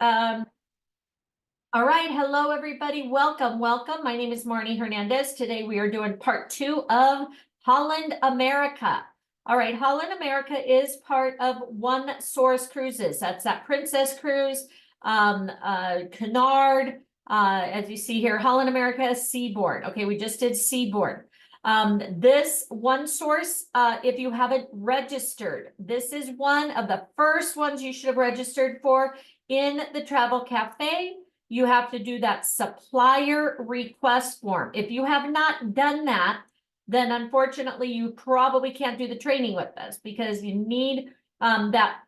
All right, hello everybody. Welcome. My name is Marnie Hernandez. Today we are doing part 2 of Holland America. All right, Holland America is part of One Source Cruises. That's that Princess Cruise, Cunard, as you see here, Holland America, Seaboard. Okay, we just did Seaboard. This One Source, if you haven't registered, this is one of the first ones you should have registered for in the Travel Cafe. You have to do that supplier request form. If you have not done that, then unfortunately you probably can't do the training with us, because you need that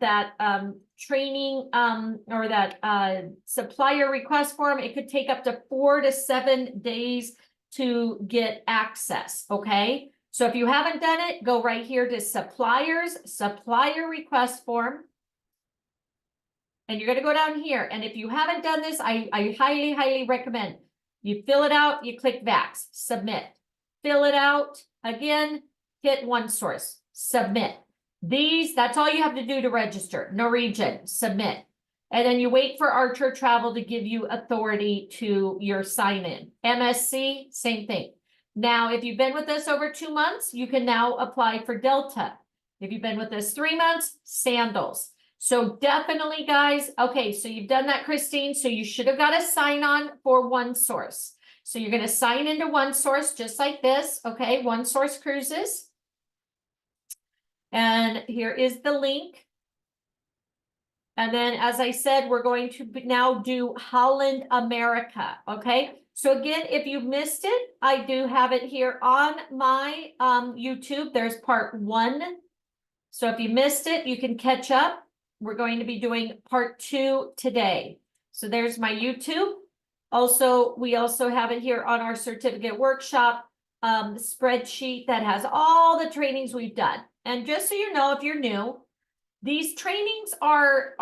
training or that supplier request form. It could take up to 4 to 7 days to get access. Okay, so if you haven't done it, go right here to supplier request form. And you're going to go down here. And if you haven't done this, I highly recommend you fill it out, you click VAX, submit, fill it out again, hit One Source, submit. That's all you have to do to register. Norwegian, submit. And then you wait for Archer Travel to give you authority to your sign in. MSC, same thing. Now, if you've been with us over 2 months, you can now apply for Delta. If you've been with us 3 months, Sandals. So definitely, guys. Okay, so you've done that, Christine. So you should have got a sign on for One Source. So you're going to sign into One Source just like this. Okay, One Source Cruises. And here is the link. And then, as I said, we're going to now do Holland America. Okay, so again, if you missed it, I do have it here on my YouTube. There's part 1. So if you missed it, you can catch up. We're going to be doing part 2 today. So there's my YouTube. Also, we also have it here on our certificate workshop spreadsheet that has all the trainings we've done. And just so you know, if you're new, these trainings are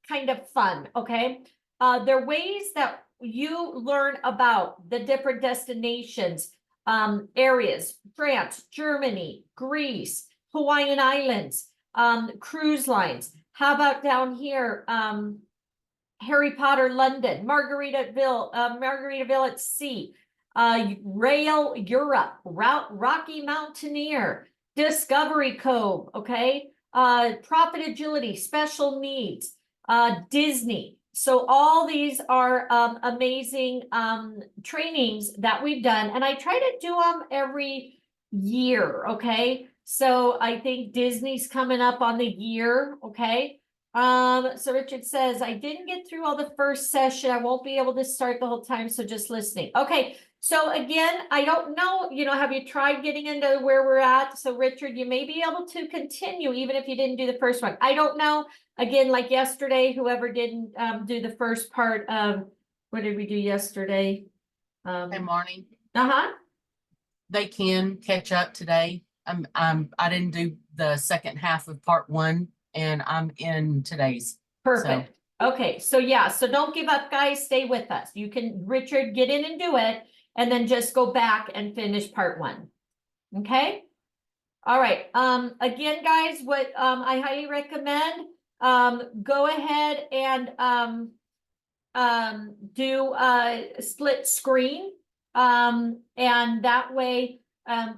kind of fun, okay? They're ways that you learn about the different destinations, areas, France, Germany, Greece, Hawaiian Islands, cruise lines. How about down here, Harry Potter, London, Margaritaville at sea, Rail Europe, Rocky Mountaineer, Discovery Cove, okay? Profit Agility, Special Needs, Disney. So all these are amazing trainings that we've done, and I try to do them every year, okay? So I think Disney's coming up on the year, okay? So Richard says, I didn't get through all the first session. I won't be able to start the whole time, so just listening. Okay, so again, I don't know, have you tried getting into where we're at? So Richard, you may be able to continue even if you didn't do the first one. I don't know. Again, like yesterday, whoever didn't do the first part of, what did we do yesterday? Hey, Marnie. Uh-huh. They can catch up today. I didn't do the second half of part 1, and I'm in today's. Perfect. So. Okay, so yeah, so don't give up, guys. Stay with us. You can, Richard, get in and do it, and then just go back and finish part 1. Okay. All right. Again, guys, what I highly recommend, go ahead and do split screen, and that way.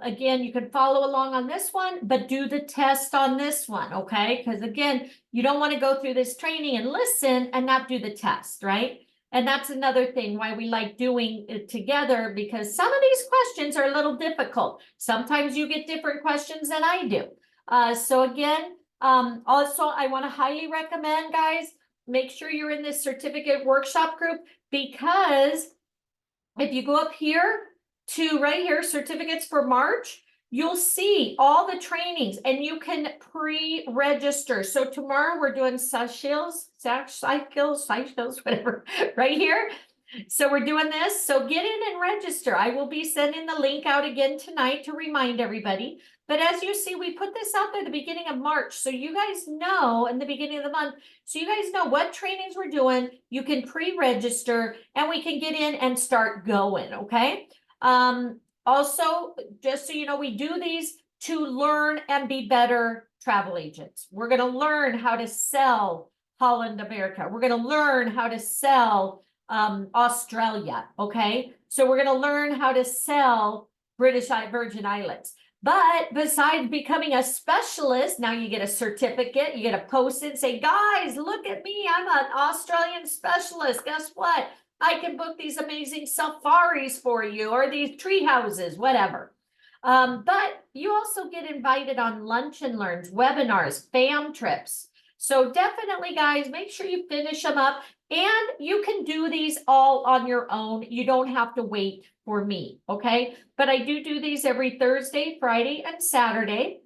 Again, you can follow along on this one, but do the test on this one, okay? Because again, you don't want to go through this training and listen and not do the test, right? And that's another thing why we like doing it together, because some of these questions are a little difficult. Sometimes you get different questions than I do. So again, also, I want to highly recommend, guys, make sure you're in this certificate workshop group, because if you go up here, to right here, certificates for March, you'll see all the trainings and you can pre-register. So tomorrow we're doing cycles, whatever, right here. So we're doing this. So get in and register. I will be sending the link out again tonight to remind everybody. But as you see, we put this out there at the beginning of March. So you guys know in the beginning of the month. So you guys know what trainings we're doing. You can pre-register and we can get in and start going. Okay. Also, just so you know, we do these to learn and be better travel agents. We're going to learn how to sell Holland, America. We're going to learn how to sell Australia. Okay. So we're going to learn how to sell British Virgin Islands. But besides becoming a specialist, now you get a certificate, you get a post-it, say, guys, look at me, I'm an Australian specialist. Guess what? I can book these amazing safaris for you or these tree houses, whatever. But you also get invited on lunch and learns, webinars, fam trips. So definitely, guys, make sure you finish them up, and you can do these all on your own. You don't have to wait for me, okay? But I do these every Thursday, Friday, and Saturday,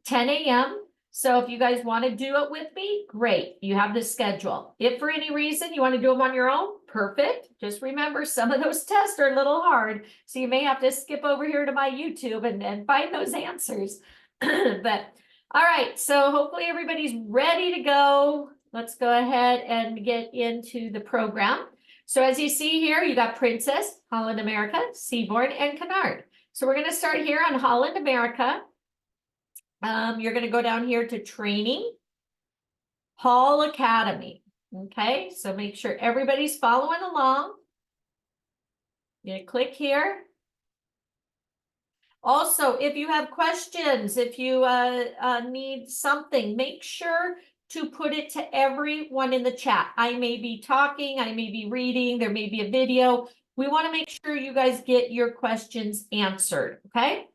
10 a.m. So if you guys want to do it with me, great. You have the schedule. If for any reason you want to do them on your own, perfect. Just remember, some of those tests are a little hard, so you may have to skip over here to my YouTube and find those answers. But all right, so hopefully everybody's ready to go. Let's go ahead and get into the program. So as you see here, you got Princess, Holland, America, Seaboard, and Canard. So we're going to start here on Holland, America. You're going to go down here to Training, Hall Academy. Okay, so make sure everybody's following along. You're going to click here. Also, if you have questions, if you need something, make sure to put it to everyone in the chat. I may be talking, I may be reading, there may be a video. We want to make sure you guys get your questions answered, okay?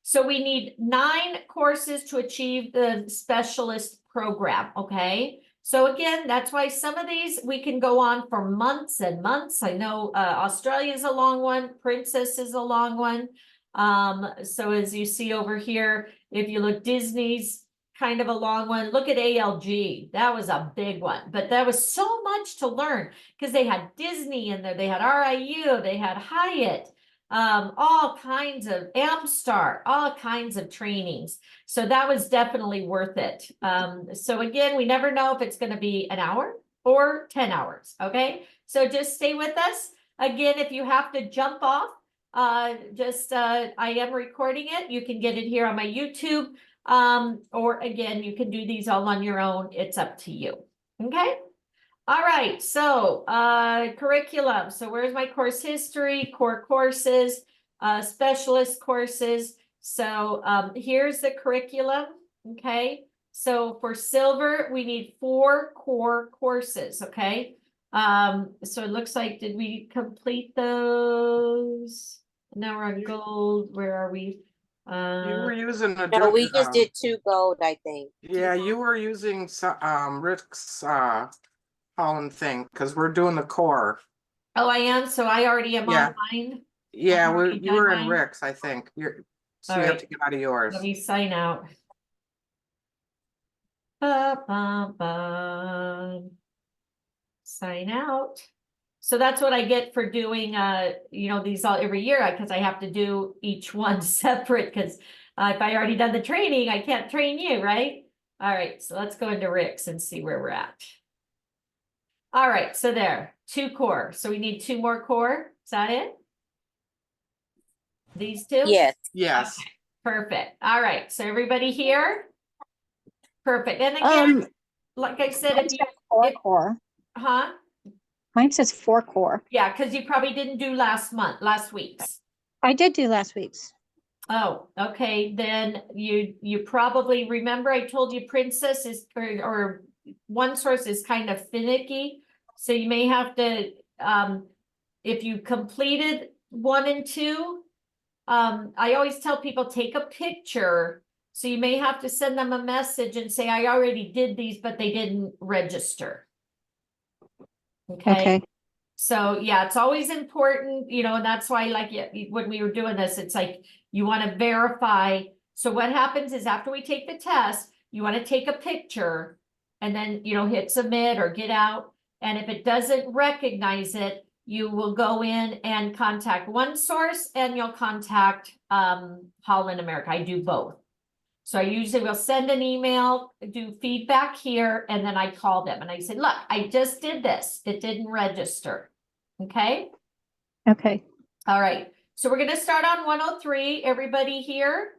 So we need 9 courses to achieve the specialist program, okay? So again, that's why some of these we can go on for months and months. I know Australia is a long one, Princess is a long one. So as you see over here, if you look, Disney's kind of a long one. Look at ALG. That was a big one, but that was so much to learn because they had Disney in there. They had RIU, they had Hyatt, all kinds of Amstar, all kinds of trainings. So that was definitely worth it. So again, we never know if it's going to be an hour or 10 hours. So just stay with us. Again, if you have to jump off, I am recording it. You can get it here on my YouTube. Or again, you can do these all on your own. It's up to you. Okay. All right. So, curriculum. So where's my course history, core courses, specialist courses. So, here's the curriculum. Okay. So for silver, we need 4 core courses. Okay. So it looks like, did we complete those? Now we're on gold. Where are we? You were using a No, we just did 2 gold, I think. Yeah, you were using Rick's Holland thing because we're doing the core. Oh, I am. So I already am Yeah. online. Yeah, I've already you were done in mine. Rick's, I think. So All you have right. to get out of yours. Let me sign out. Ba-bum-bum. Sign out. So that's what I get for doing, these all every year, because I have to do each one separate, because if I already done the training, I can't train you, right? All right, so let's go into Rick's and see where we're at. All right, so there, 2 core. So we need 2 more core. Is that it? These 2? Yes. Yes. Okay, perfect. All right, so everybody here? Perfect. And again, like I said, if you, 4 core. huh? Mine says 4 core. Yeah, because you probably didn't do last week's. I did do last week's. Oh, okay, then you probably remember I told you Princess is, or one source is kind of finicky. So you may have to, if you completed 1 and 2, I always tell people take a picture. So you may have to send them a message and say, I already did these, but they didn't register. Okay. So yeah, it's always important, and that's why, like, when we were doing this, it's like, you want to verify. So what happens is after we take the test, you want to take a picture and then, hit submit or get out. And if it doesn't recognize it, you will go in and contact one source and you'll contact, Holland America. I do both. So I usually will send an email, do feedback here, and then I call them and I say, look, I just did this. It didn't register. Okay. Okay. All right. So we're going to start on 103. Everybody here.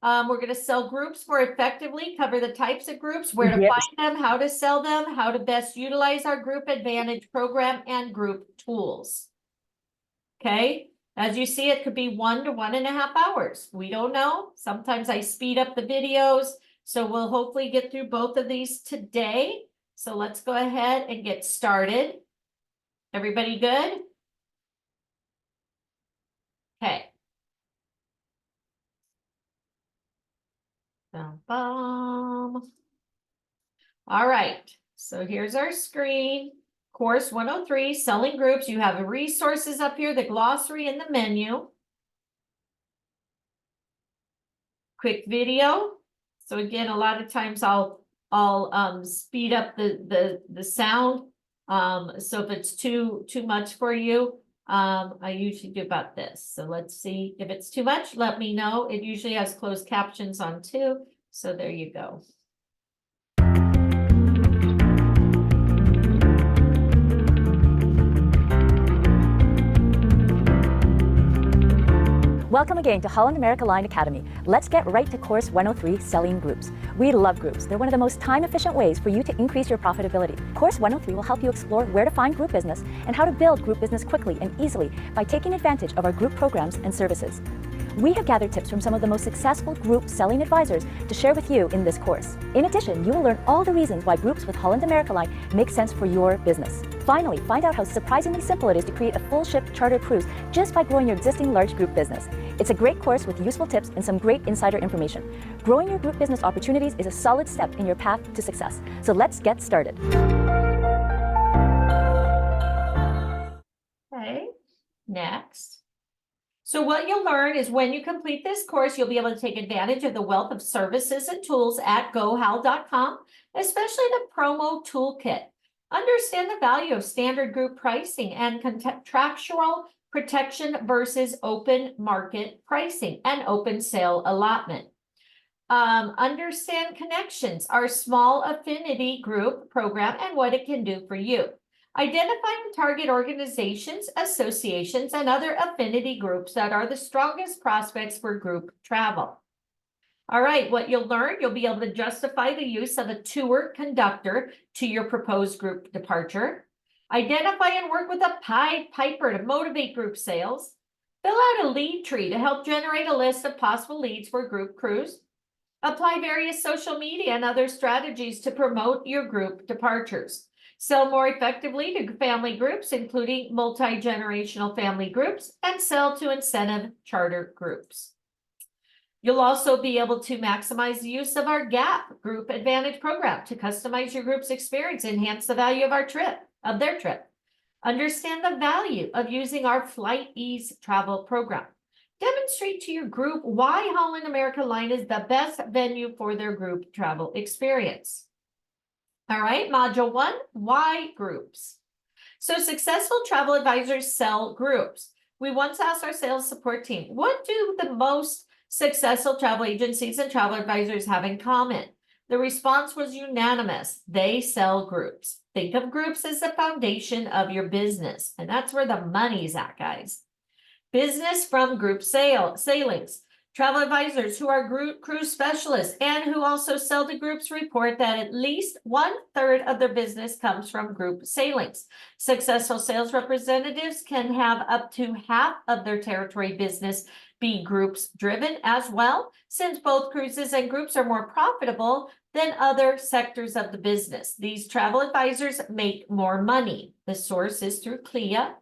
We're gonna sell groups more effectively, cover the types of groups, where to Yes. find them, how to sell them, how to best utilize our group advantage program and group tools. Okay, as you see, it could be 1 to 1.5 hours. We don't know. Sometimes I speed up the videos, so we'll hopefully get through both of these today. So let's go ahead and get started. Everybody good? Okay. Bum, bum. All right, so here's our screen. Course 103, selling groups. You have the resources up here, the glossary and the menu. Quick video. So again, a lot of times I'll speed up the sound. So if it's too much for you, I usually do about this. So let's see if it's too much, let me know. It usually has closed captions on too. So there you go. Welcome again to Holland America Line Academy. Let's get right to course 103, selling groups. We love groups. They're one of the most time-efficient ways for you to increase your profitability. Course 103 will help you explore where to find group business and how to build group business quickly and easily by taking advantage of our group programs and services. We have gathered tips from some of the most successful group selling advisors to share with you in this course. In addition, you will learn all the reasons why groups with Holland America Line make sense for your business. Finally, find out how surprisingly simple it is to create a full ship charter cruise just by growing your existing large group business. It's a great course with useful tips and some great insider information. Growing your group business opportunities is a solid step in your path to success. So let's get started. Okay, next. So what you'll learn is when you complete this course, you'll be able to take advantage of the wealth of services and tools at gohal.com, especially the promo toolkit. Understand the value of standard group pricing and contractual protection versus open market pricing and open sale allotment. Understand Connections, our small affinity group program, and what it can do for you. Identify and target organizations, associations, and other affinity groups that are the strongest prospects for group travel. All right, what you'll learn, you'll be able to justify the use of a tour conductor to your proposed group departure. Identify and work with a Pied Piper to motivate group sales. Fill out a lead tree to help generate a list of possible leads for group cruise. Apply various social media and other strategies to promote your group departures. Sell more effectively to family groups, including multi-generational family groups, and sell to incentive charter groups. You'll also be able to maximize the use of our GAP Group Advantage program to customize your group's experience, enhance the value of their trip. Understand the value of using our Flight Ease travel program. Demonstrate to your group why Holland America Line is the best venue for their group travel experience. All right, module 1, why groups? So successful travel advisors sell groups. We once asked our sales support team, what do the most successful travel agencies and travel advisors have in common? The response was unanimous. They sell groups. Think of groups as the foundation of your business, and that's where the money's at, guys. Business from group sailings. Travel advisors who are group cruise specialists and who also sell to groups report that at least 1/3 of their business comes from group sailings. Successful sales representatives can have up to half of their territory business be groups driven as well, since both cruises and groups are more profitable than other sectors of the business. These travel advisors make more money. The source is through CLIA.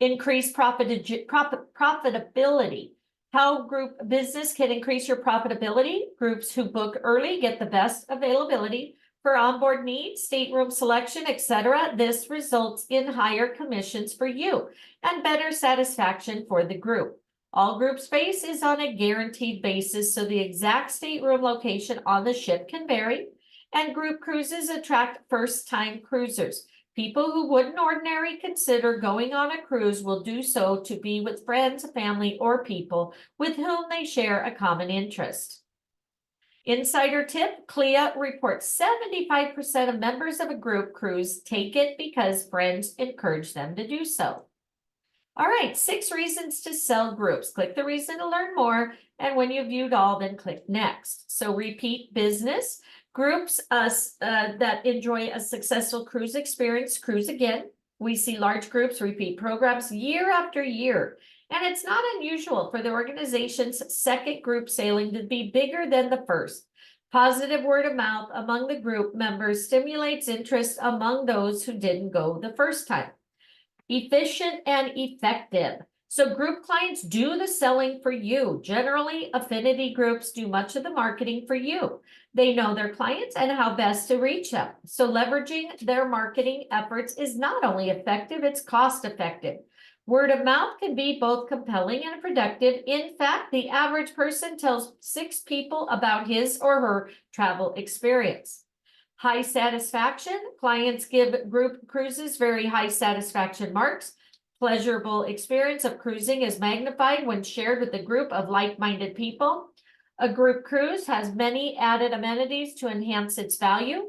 Increase profitability. How group business can increase your profitability. Groups who book early get the best availability for onboard needs, stateroom selection, etc. This results in higher commissions for you and better satisfaction for the group. All group space is on a guaranteed basis, so the exact stateroom location on the ship can vary, and group cruises attract first-time cruisers. People who wouldn't ordinarily consider going on a cruise will do so to be with friends, family, or people with whom they share a common interest. Insider tip, CLIA reports 75% of members of a group cruise take it because friends encourage them to do so. All right, 6 reasons to sell groups. Click the reason to learn more. And when you've viewed all, then click next. So repeat business. Groups that enjoy a successful cruise experience cruise again. We see large groups repeat programs year after year. And it's not unusual for the organization's second group sailing to be bigger than the first. Positive word of mouth among the group members stimulates interest among those who didn't go the first time. Efficient and effective. So group clients do the selling for you. Generally, affinity groups do much of the marketing for you. They know their clients and how best to reach them. So leveraging their marketing efforts is not only effective, it's cost effective. Word of mouth can be both compelling and productive. In fact, the average person tells 6 people about his or her travel experience. High satisfaction. Clients give group cruises very high satisfaction marks. Pleasurable experience of cruising is magnified when shared with a group of like-minded people. A group cruise has many added amenities to enhance its value.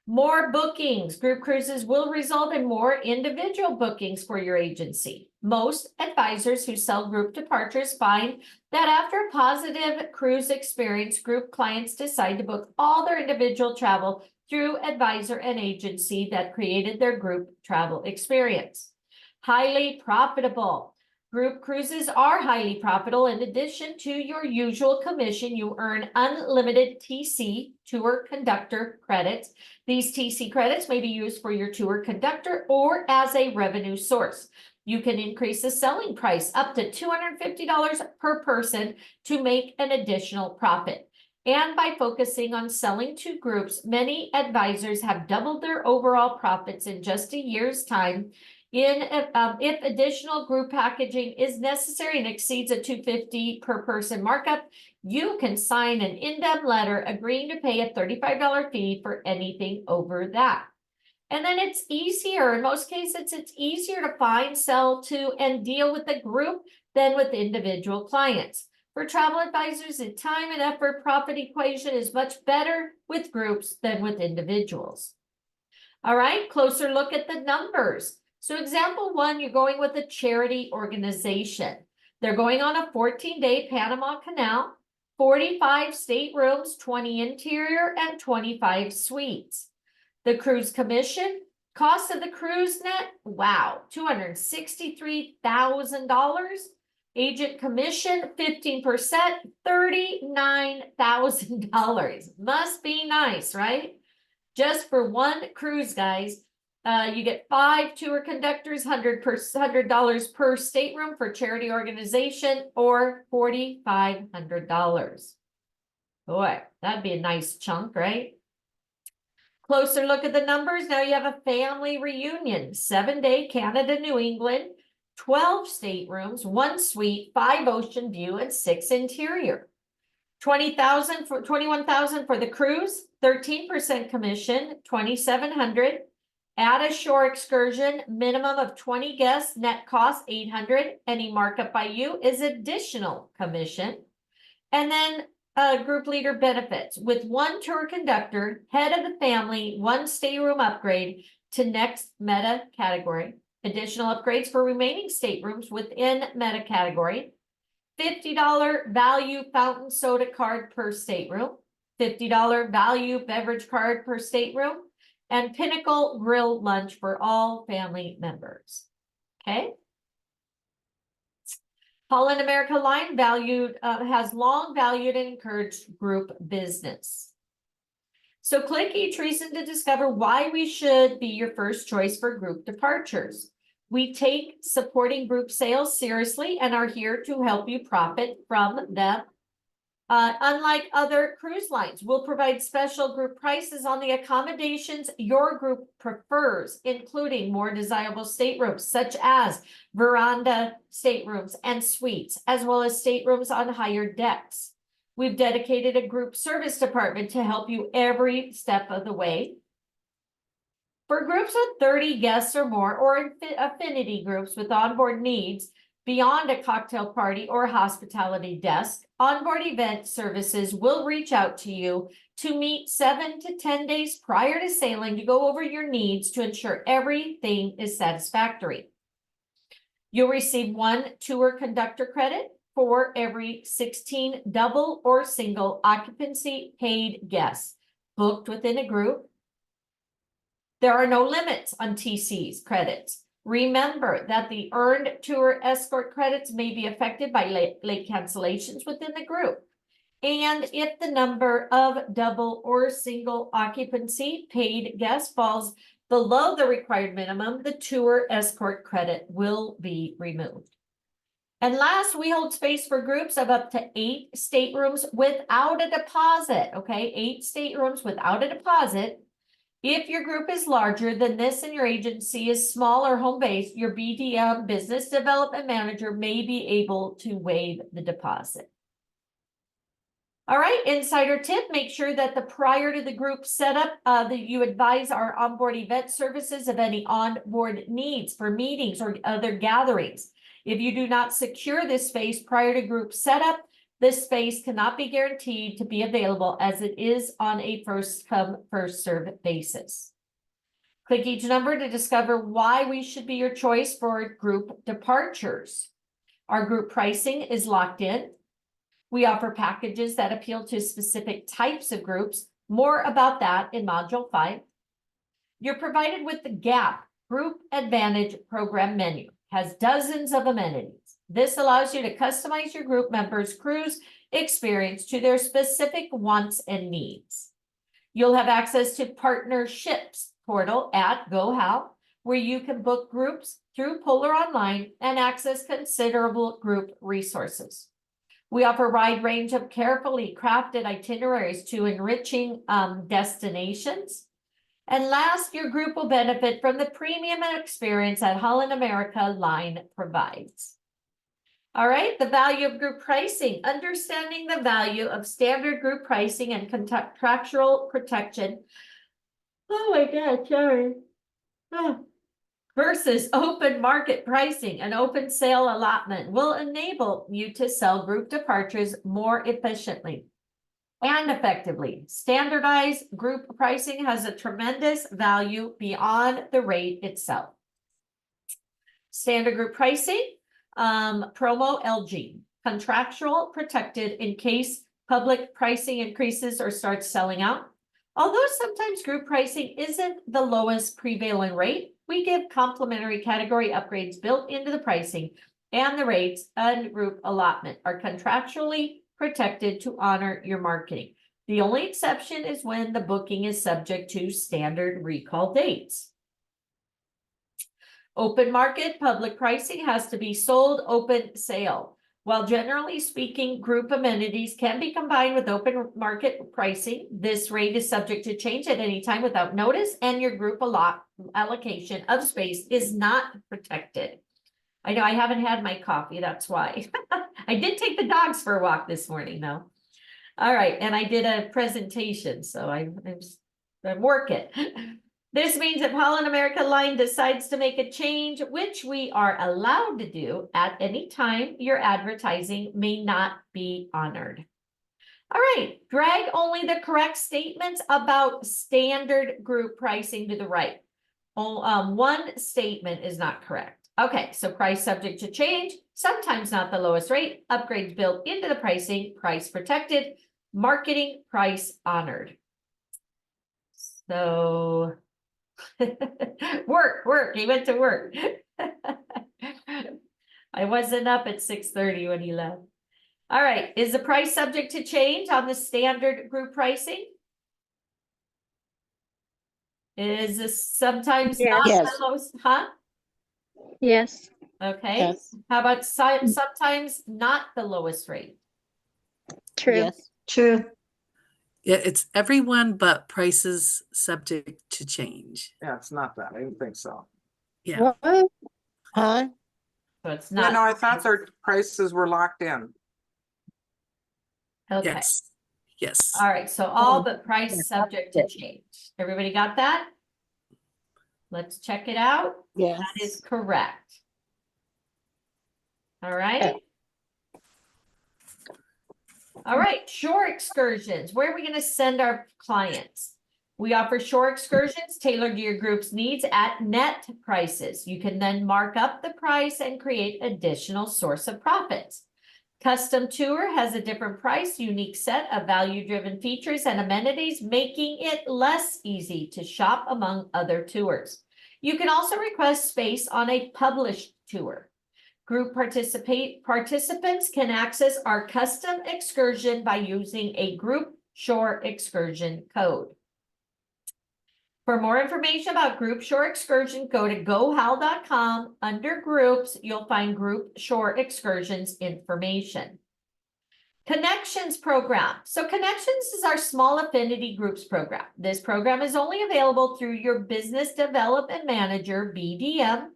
More bookings. Group cruises will result in more individual bookings for your agency. Most advisors who sell group departures find that after a positive cruise experience, group clients decide to book all their individual travel through advisor and agency that created their group travel experience. Highly profitable. Group cruises are highly profitable. In addition to your usual commission, you earn unlimited TC, tour conductor credits. These TC credits may be used for your tour conductor or as a revenue source. You can increase the selling price up to $250 per person to make an additional profit. And by focusing on selling to groups, many advisors have doubled their overall profits in just a year's time. If additional group packaging is necessary and exceeds a $250 per person markup, you can sign an in-depth letter agreeing to pay a $35 fee for anything over that. And then it's easier, in most cases, it's easier to find, sell to, and deal with a group than with individual clients. For travel advisors, the time and effort profit equation is much better with groups than with individuals. All right, closer look at the numbers. So example 1, you're going with a charity organization. They're going on a 14-day Panama Canal, 45 staterooms, 20 interior, and 25 suites. The cruise commission, cost of the cruise net, wow, $263,000. Agent commission, 15%, $39,000. Must be nice, right? Just for one cruise, guys. You get 5 tour conductors, $100 per stateroom for charity organization, or $4,500. Boy, that'd be a nice chunk, right? Closer look at the numbers. Now you have a family reunion, 7-day Canada, New England, 12 staterooms, 1 suite, 5 ocean view, and 6 interior. $21,000 for the cruise, 13% commission, $2,700. Add a shore excursion, minimum of 20 guests, net cost $800. Any markup by you is additional commission. And then group leader benefits with 1 tour conductor, head of the family, 1 stateroom upgrade to next meta category. Additional upgrades for remaining staterooms within meta category. $50 value fountain soda card per stateroom. $50 value beverage card per stateroom. And Pinnacle Grill lunch for all family members. Okay. Holland America Line has long valued and encouraged group business. So click each reason to discover why we should be your first choice for group departures. We take supporting group sales seriously and are here to help you profit from them. Unlike other cruise lines, we'll provide special group prices on the accommodations your group prefers, including more desirable staterooms, such as veranda staterooms and suites, as well as staterooms on higher decks. We've dedicated a group service department to help you every step of the way. For groups with 30 guests or more, or affinity groups with onboard needs, beyond a cocktail party or hospitality desk, onboard event services will reach out to you to meet 7 to 10 days prior to sailing to go over your needs to ensure everything is satisfactory. You'll receive 1 tour conductor credit for every 16 double or single occupancy paid guests booked within a group. There are no limits on TC's credits. Remember that the earned tour escort credits may be affected by late cancellations within the group. And if the number of double or single occupancy paid guests falls below the required minimum, the tour escort credit will be removed. And last, we hold space for groups of up to 8 staterooms without a deposit, okay? 8 staterooms without a deposit. If your group is larger than this and your agency is small or home-based, your BDM, Business Development Manager, may be able to waive the deposit. All right, insider tip, make sure that prior to the group setup, that you advise our onboard event services of any onboard needs for meetings or other gatherings. If you do not secure this space prior to group setup, this space cannot be guaranteed to be available as it is on a first come, first served basis. Click each number to discover why we should be your choice for group departures. Our group pricing is locked in. We offer packages that appeal to specific types of groups. More about that in Module 5. You're provided with the GAP Group Advantage Program menu. Has dozens of amenities. This allows you to customize your group members' cruise experience to their specific wants and needs. You'll have access to partnerships portal at GoHow, where you can book groups through Polar Online and access considerable group resources. We offer a wide range of carefully crafted itineraries to enriching destinations. And last, your group will benefit from the premium experience that Holland America line provides. All right, the value of group pricing. Understanding the value of standard group pricing and contractual protection. Oh my God, sorry. Versus open market pricing and open sale allotment will enable you to sell group departures more efficiently and effectively. Standardized group pricing has a tremendous value beyond the rate itself. Standard group pricing, promo LG, contractual protected in case public pricing increases or starts selling out. Although sometimes group pricing isn't the lowest prevailing rate, we give complimentary category upgrades built into the pricing, and the rates and group allotment are contractually protected to honor your marketing. The only exception is when the booking is subject to standard recall dates. Open market public pricing has to be sold open sale. While generally speaking, group amenities can be combined with open market pricing, this rate is subject to change at any time without notice, and your group allocation of space is not protected. I know I haven't had my coffee, that's why. I did take the dogs for a walk this morning, though. All right, and I did a presentation, so I'm working. This means if Holland America Line decides to make a change, which we are allowed to do at any time, your advertising may not be honored. All right, drag only the correct statements about standard group pricing to the right. One statement is not correct. Okay, so price subject to change, sometimes not the lowest rate, upgrades built into the pricing, price protected, marketing, price honored. So work, he went to work. I wasn't up at 6:30 when he left. All right, is the price subject to change on the standard group pricing? Is this sometimes not the lowest, huh? Yes. Okay, Yes. how about sometimes not the lowest rate? True. Yes. True. Yeah, it's everyone but prices subject to change. Yeah, it's not that. I didn't think so. Yeah. What? Huh? So it's Yeah, no, not, I thought their prices were locked in. okay, Yes. Yes. all right, so all but price subject to change. Everybody got that? Let's check it out. Yes. That is correct. All right. All right, shore excursions. Where are we going to send our clients? We offer shore excursions tailored to your group's needs at net prices. You can then mark up the price and create additional source of profits. Custom tour has a different price, unique set of value-driven features and amenities, making it less easy to shop among other tours. You can also request space on a published tour. Group participants can access our custom excursion by using a group shore excursion code. For more information about group shore excursion, go to gohal.com. Under groups, you'll find group shore excursions information. Connections program. So Connections is our small affinity groups program. This program is only available through your business development manager, BDM,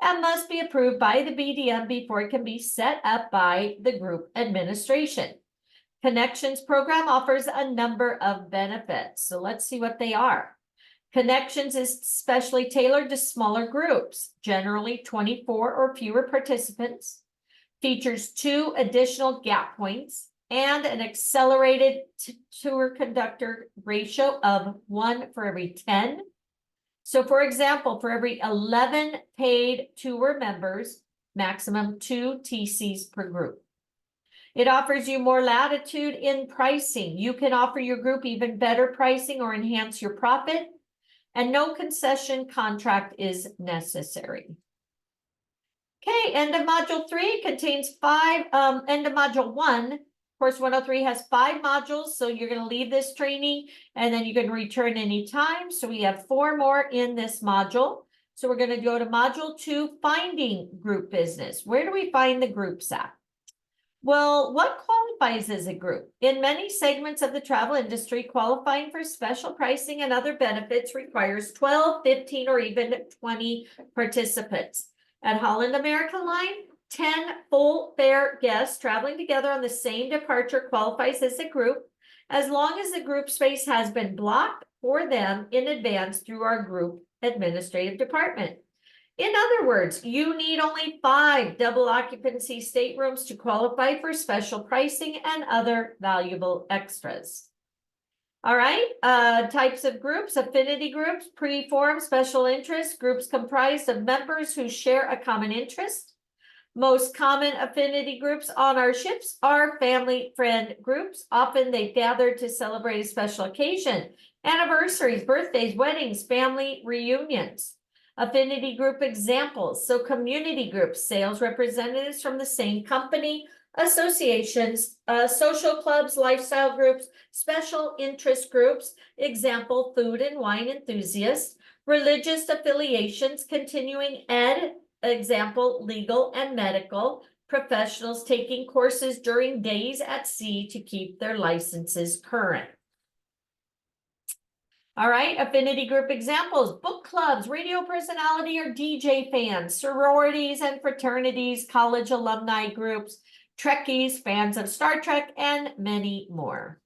and must be approved by the BDM before it can be set up by the group administration. Connections program offers a number of benefits. So let's see what they are. Connections is specially tailored to smaller groups, generally 24 or fewer participants, features 2 additional gap points, and an accelerated tour conductor ratio of 1 for every 10. So for example, for every 11 paid tour members, maximum 2 TCs per group. It offers you more latitude in pricing. You can offer your group even better pricing or enhance your profit, and no concession contract is necessary. Okay, end of module 3 contains 5, end of module 1. Course 103 has 5 modules, so you're going to leave this training and then you can return anytime. So we have 4 more in this module. So we're going to go to module 2, finding group business. Where do we find the groups at? Well, what qualifies as a group? In many segments of the travel industry, qualifying for special pricing and other benefits requires 12, 15, or even 20 participants. At Holland American Line, 10 full fare guests traveling together on the same departure qualifies as a group, as long as the group space has been blocked for them in advance through our group administrative department. In other words, you need only 5 double occupancy staterooms to qualify for special pricing and other valuable extras. All right, types of groups: affinity groups, pre-formed special interest, groups comprised of members who share a common interest. Most common affinity groups on our ships are family friend groups. Often they gather to celebrate a special occasion, anniversaries, birthdays, weddings, family reunions. Affinity group examples: so community groups, sales representatives from the same company, associations, social clubs, lifestyle groups, special interest groups, example, food and wine enthusiasts, religious affiliations, continuing ed, example, legal and medical, professionals taking courses during days at sea to keep their licenses current. All right, affinity group examples: book clubs, radio personality or DJ fans, sororities and fraternities, college alumni groups, Trekkies, fans of Star Trek, and many more.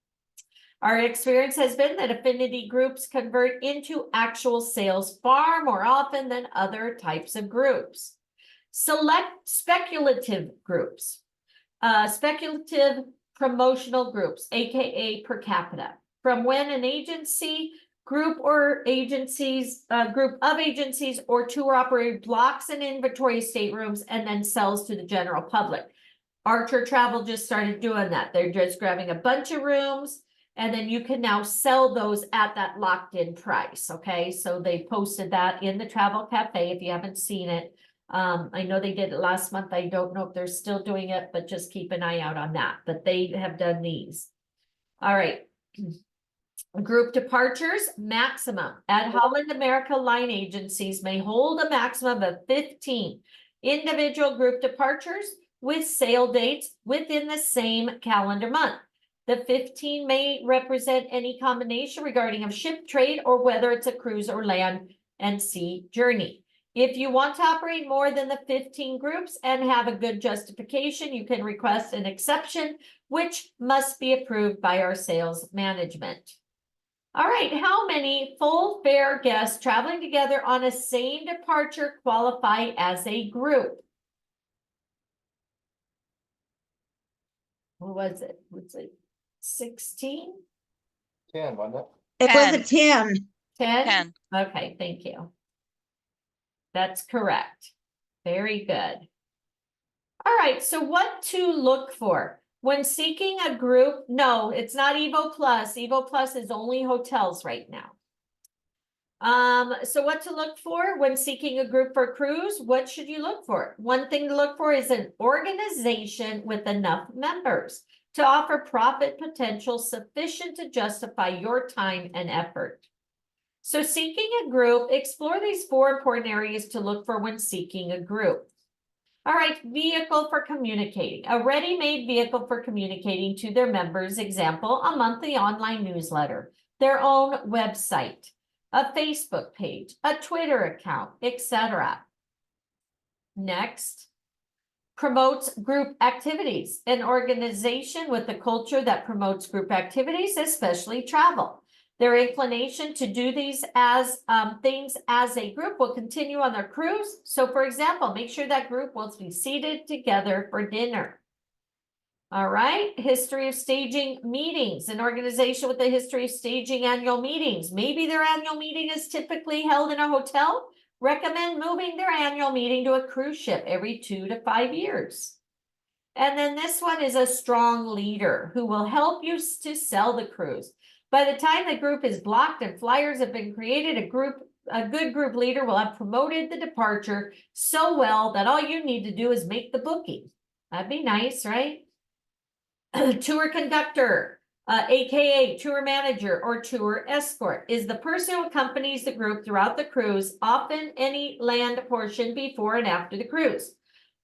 Our experience has been that affinity groups convert into actual sales far more often than other types of groups. Select speculative groups, speculative promotional groups, aka per capita, from when an agency, group of agencies or tour operator blocks an inventory of staterooms and then sells to the general public. Archer Travel just started doing that. They're just grabbing a bunch of rooms and then you can now sell those at that locked in price. Okay, so they posted that in the Travel Cafe if you haven't seen it. I know they did it last month. I don't know if they're still doing it, but just keep an eye out on that. But they have done these. All right. Group departures, maximum. At Holland America Line agencies may hold a maximum of 15 individual group departures with sale dates within the same calendar month. The 15 may represent any combination regarding of ship trade or whether it's a cruise or land and sea journey. If you want to operate more than the 15 groups and have a good justification, you can request an exception, which must be approved by our sales management. All right, how many full fare guests traveling together on a same departure qualify as a group? What was it? 16? 10, wasn't it? It was a 10. 10? 10. Okay, thank you. That's correct. Very good. All right, so what to look for when seeking a group? No, it's not Evo Plus. Evo Plus is only hotels right now. So what to look for when seeking a group for a cruise? What should you look for? One thing to look for is an organization with enough members to offer profit potential sufficient to justify your time and effort. So seeking a group, explore these 4 important areas to look for when seeking a group. All right, vehicle for communicating. A ready-made vehicle for communicating to their members, example, a monthly online newsletter, their own website, a Facebook page, a Twitter account, etc. Next, promotes group activities. An organization with a culture that promotes group activities, especially travel. Their inclination to do these as things as a group will continue on their cruise. So for example, make sure that group will be seated together for dinner. All right, history of staging meetings. An organization with a history of staging annual meetings. Maybe their annual meeting is typically held in a hotel. Recommend moving their annual meeting to a cruise ship every 2 to 5 years. And then this one is a strong leader who will help you to sell the cruise. By the time the group is blocked and flyers have been created, a good group leader will have promoted the departure so well that all you need to do is make the booking. That'd be nice, right? Tour conductor, aka tour manager or tour escort, is the person who accompanies the group throughout the cruise, often any land portion before and after the cruise.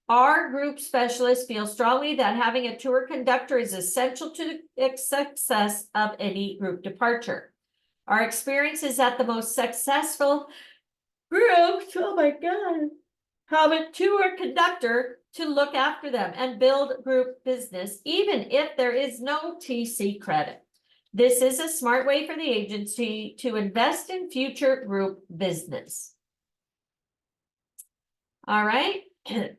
Our group specialists feel strongly that having a tour conductor is essential to the success of any group departure. Our experience is that the most successful groups, oh my God, have a tour conductor to look after them and build group business, even if there is no TC credit. This is a smart way for the agency to invest in future group business. All right.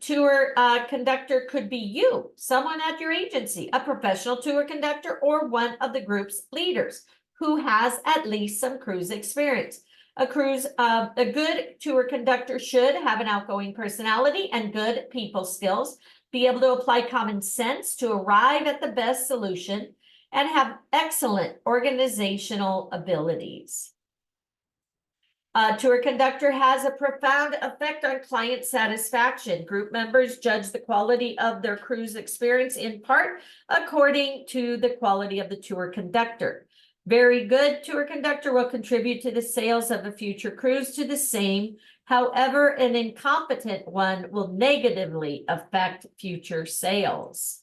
Tour conductor could be you, someone at your agency, a professional tour conductor, or one of the group's leaders who has at least some cruise experience. A good tour conductor should have an outgoing personality and good people skills, be able to apply common sense to arrive at the best solution, and have excellent organizational abilities. A tour conductor has a profound effect on client satisfaction. Group members judge the quality of their cruise experience in part according to the quality of the tour conductor. Very good tour conductor will contribute to the sales of a future cruise to the same. However, an incompetent one will negatively affect future sales.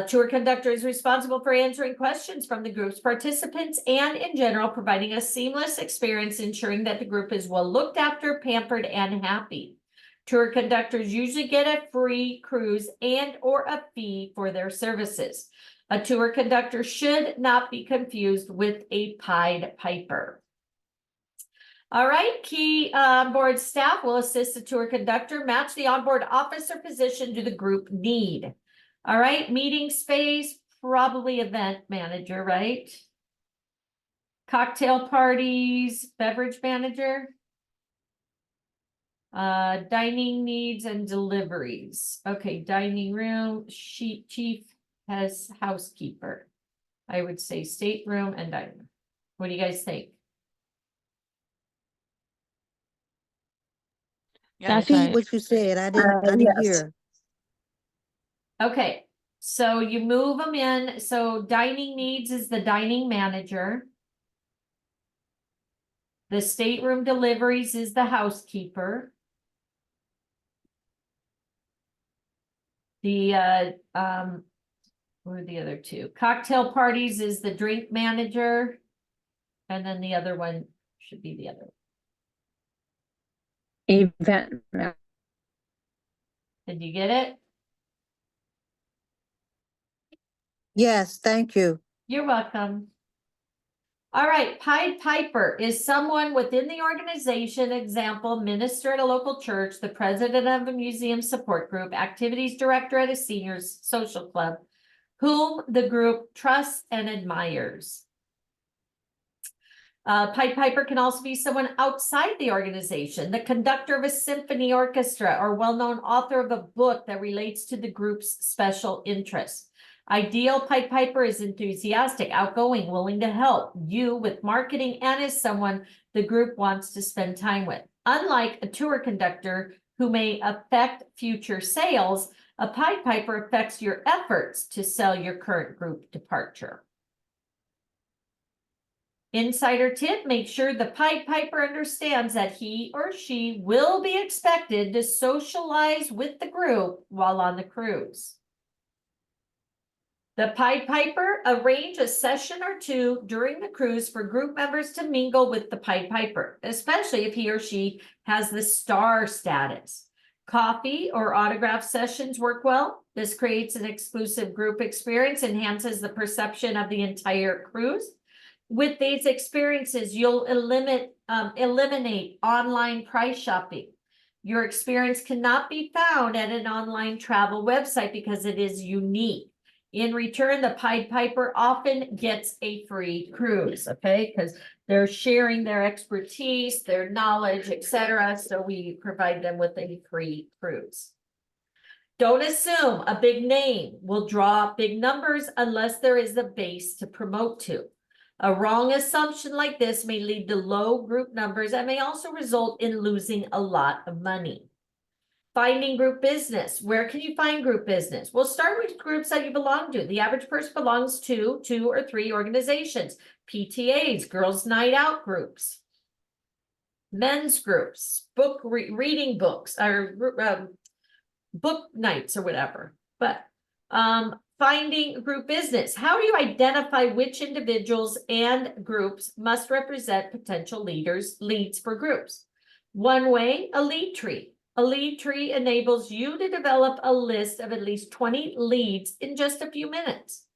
Tour conductor is responsible for answering questions from the group's participants and in general providing a seamless experience, ensuring that the group is well looked after, pampered, and happy. Tour conductors usually get a free cruise and or a fee for their services. A tour conductor should not be confused with a Pied Piper. All right, key onboard staff will assist the tour conductor match the onboard officer position to the group need. All right, meeting space, probably event manager, right? Cocktail parties, beverage manager. Dining needs and deliveries. Okay, dining room, chief has housekeeper. I would say stateroom and dining room. What do you guys think? Yeah, Repeat what you said. I didn't yes. hear. Okay, so you move them in. So dining needs is the dining manager. The stateroom deliveries is the housekeeper. The what are the other two? Cocktail parties is the drink manager. And then the other one should be the other. Event. Did you get it? Yes, thank you. You're welcome. All right, Pied Piper is someone within the organization, example, minister at a local church, the president of a museum support group, activities director at a seniors social club, whom the group trusts and admires. Pied Piper can also be someone outside the organization, the conductor of a symphony orchestra, or well-known author of a book that relates to the group's special interests. Ideal Pied Piper is enthusiastic, outgoing, willing to help you with marketing, and is someone the group wants to spend time with. Unlike a tour conductor who may affect future sales, a Pied Piper affects your efforts to sell your current group departure. Insider tip, make sure the Pied Piper understands that he or she will be expected to socialize with the group while on the cruise. The Pied Piper arrange a session or two during the cruise for group members to mingle with the Pied Piper, especially if he or she has the star status. Coffee or autograph sessions work well. This creates an exclusive group experience, enhances the perception of the entire cruise. With these experiences, you'll eliminate online price shopping. Your experience cannot be found at an online travel website because it is unique. In return, the Pied Piper often gets a free cruise, okay? Because they're sharing their expertise, their knowledge, etc. So we provide them with a free cruise. Don't assume a big name will draw big numbers unless there is a base to promote to. A wrong assumption like this may lead to low group numbers and may also result in losing a lot of money. Finding group business. Where can you find group business? We'll start with groups that you belong to. The average person belongs to 2 or 3 organizations, PTAs, girls' night out groups, men's groups, reading books, or book nights or whatever. But finding group business. How do you identify which individuals and groups must represent potential leads for groups? One way, a lead tree. A lead tree enables you to develop a list of at least 20 leads in just a few minutes.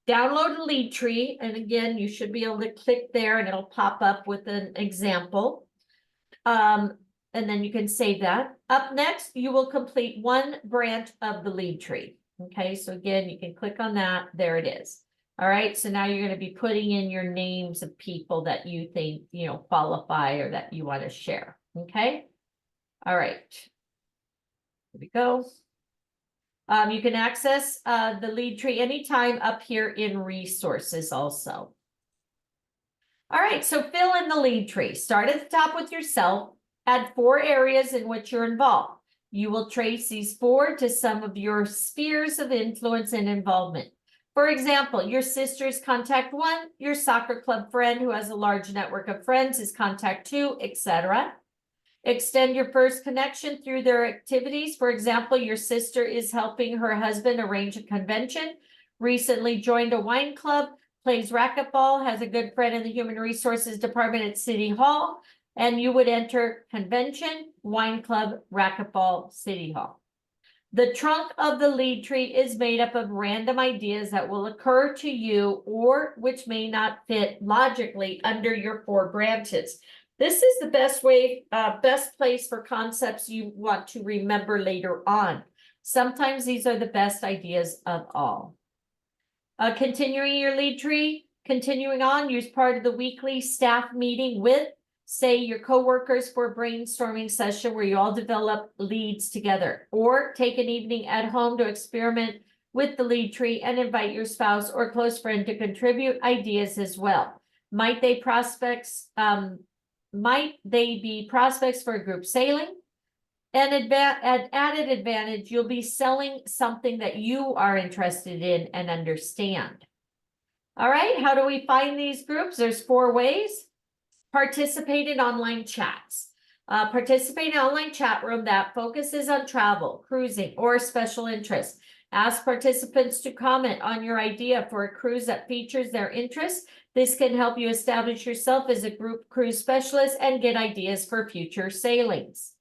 Download a lead tree, and again, you should be able to click there and it'll pop up with an example. And then you can save that. Up next, you will complete one branch of the lead tree. Okay, so again, you can click on that. There it is. All right, so now you're going to be putting in your names of people that you think, qualify or that you want to share. Okay. All right, here we go. You can access the lead tree anytime up here in resources also. All right, so fill in the lead tree. Start at the top with yourself. Add 4 areas in which you're involved. You will trace these 4 to some of your spheres of influence and involvement. For example, your sister's contact 1, your soccer club friend who has a large network of friends is contact 2, etc. Extend your first connection through their activities. For example, your sister is helping her husband arrange a convention, recently joined a wine club, plays racquetball, has a good friend in the human resources department at City Hall, and you would enter convention, wine club, racquetball, City Hall. The trunk of the lead tree is made up of random ideas that will occur to you or which may not fit logically under your 4 branches. This is the best place for concepts you want to remember later on. Sometimes these are the best ideas of all. Continuing your lead tree, continuing on, use part of the weekly staff meeting with, say, your coworkers for a brainstorming session where you all develop leads together, or take an evening at home to experiment with the lead tree and invite your spouse or close friend to contribute ideas as well. Might they be prospects for a group sailing? An added advantage, you'll be selling something that you are interested in and understand. All right, how do we find these groups? There's 4 ways. Participate in online chats. Participate in an online chat room that focuses on travel, cruising, or special interests. Ask participants to comment on your idea for a cruise that features their interests. This can help you establish yourself as a group cruise specialist and get ideas for future sailings.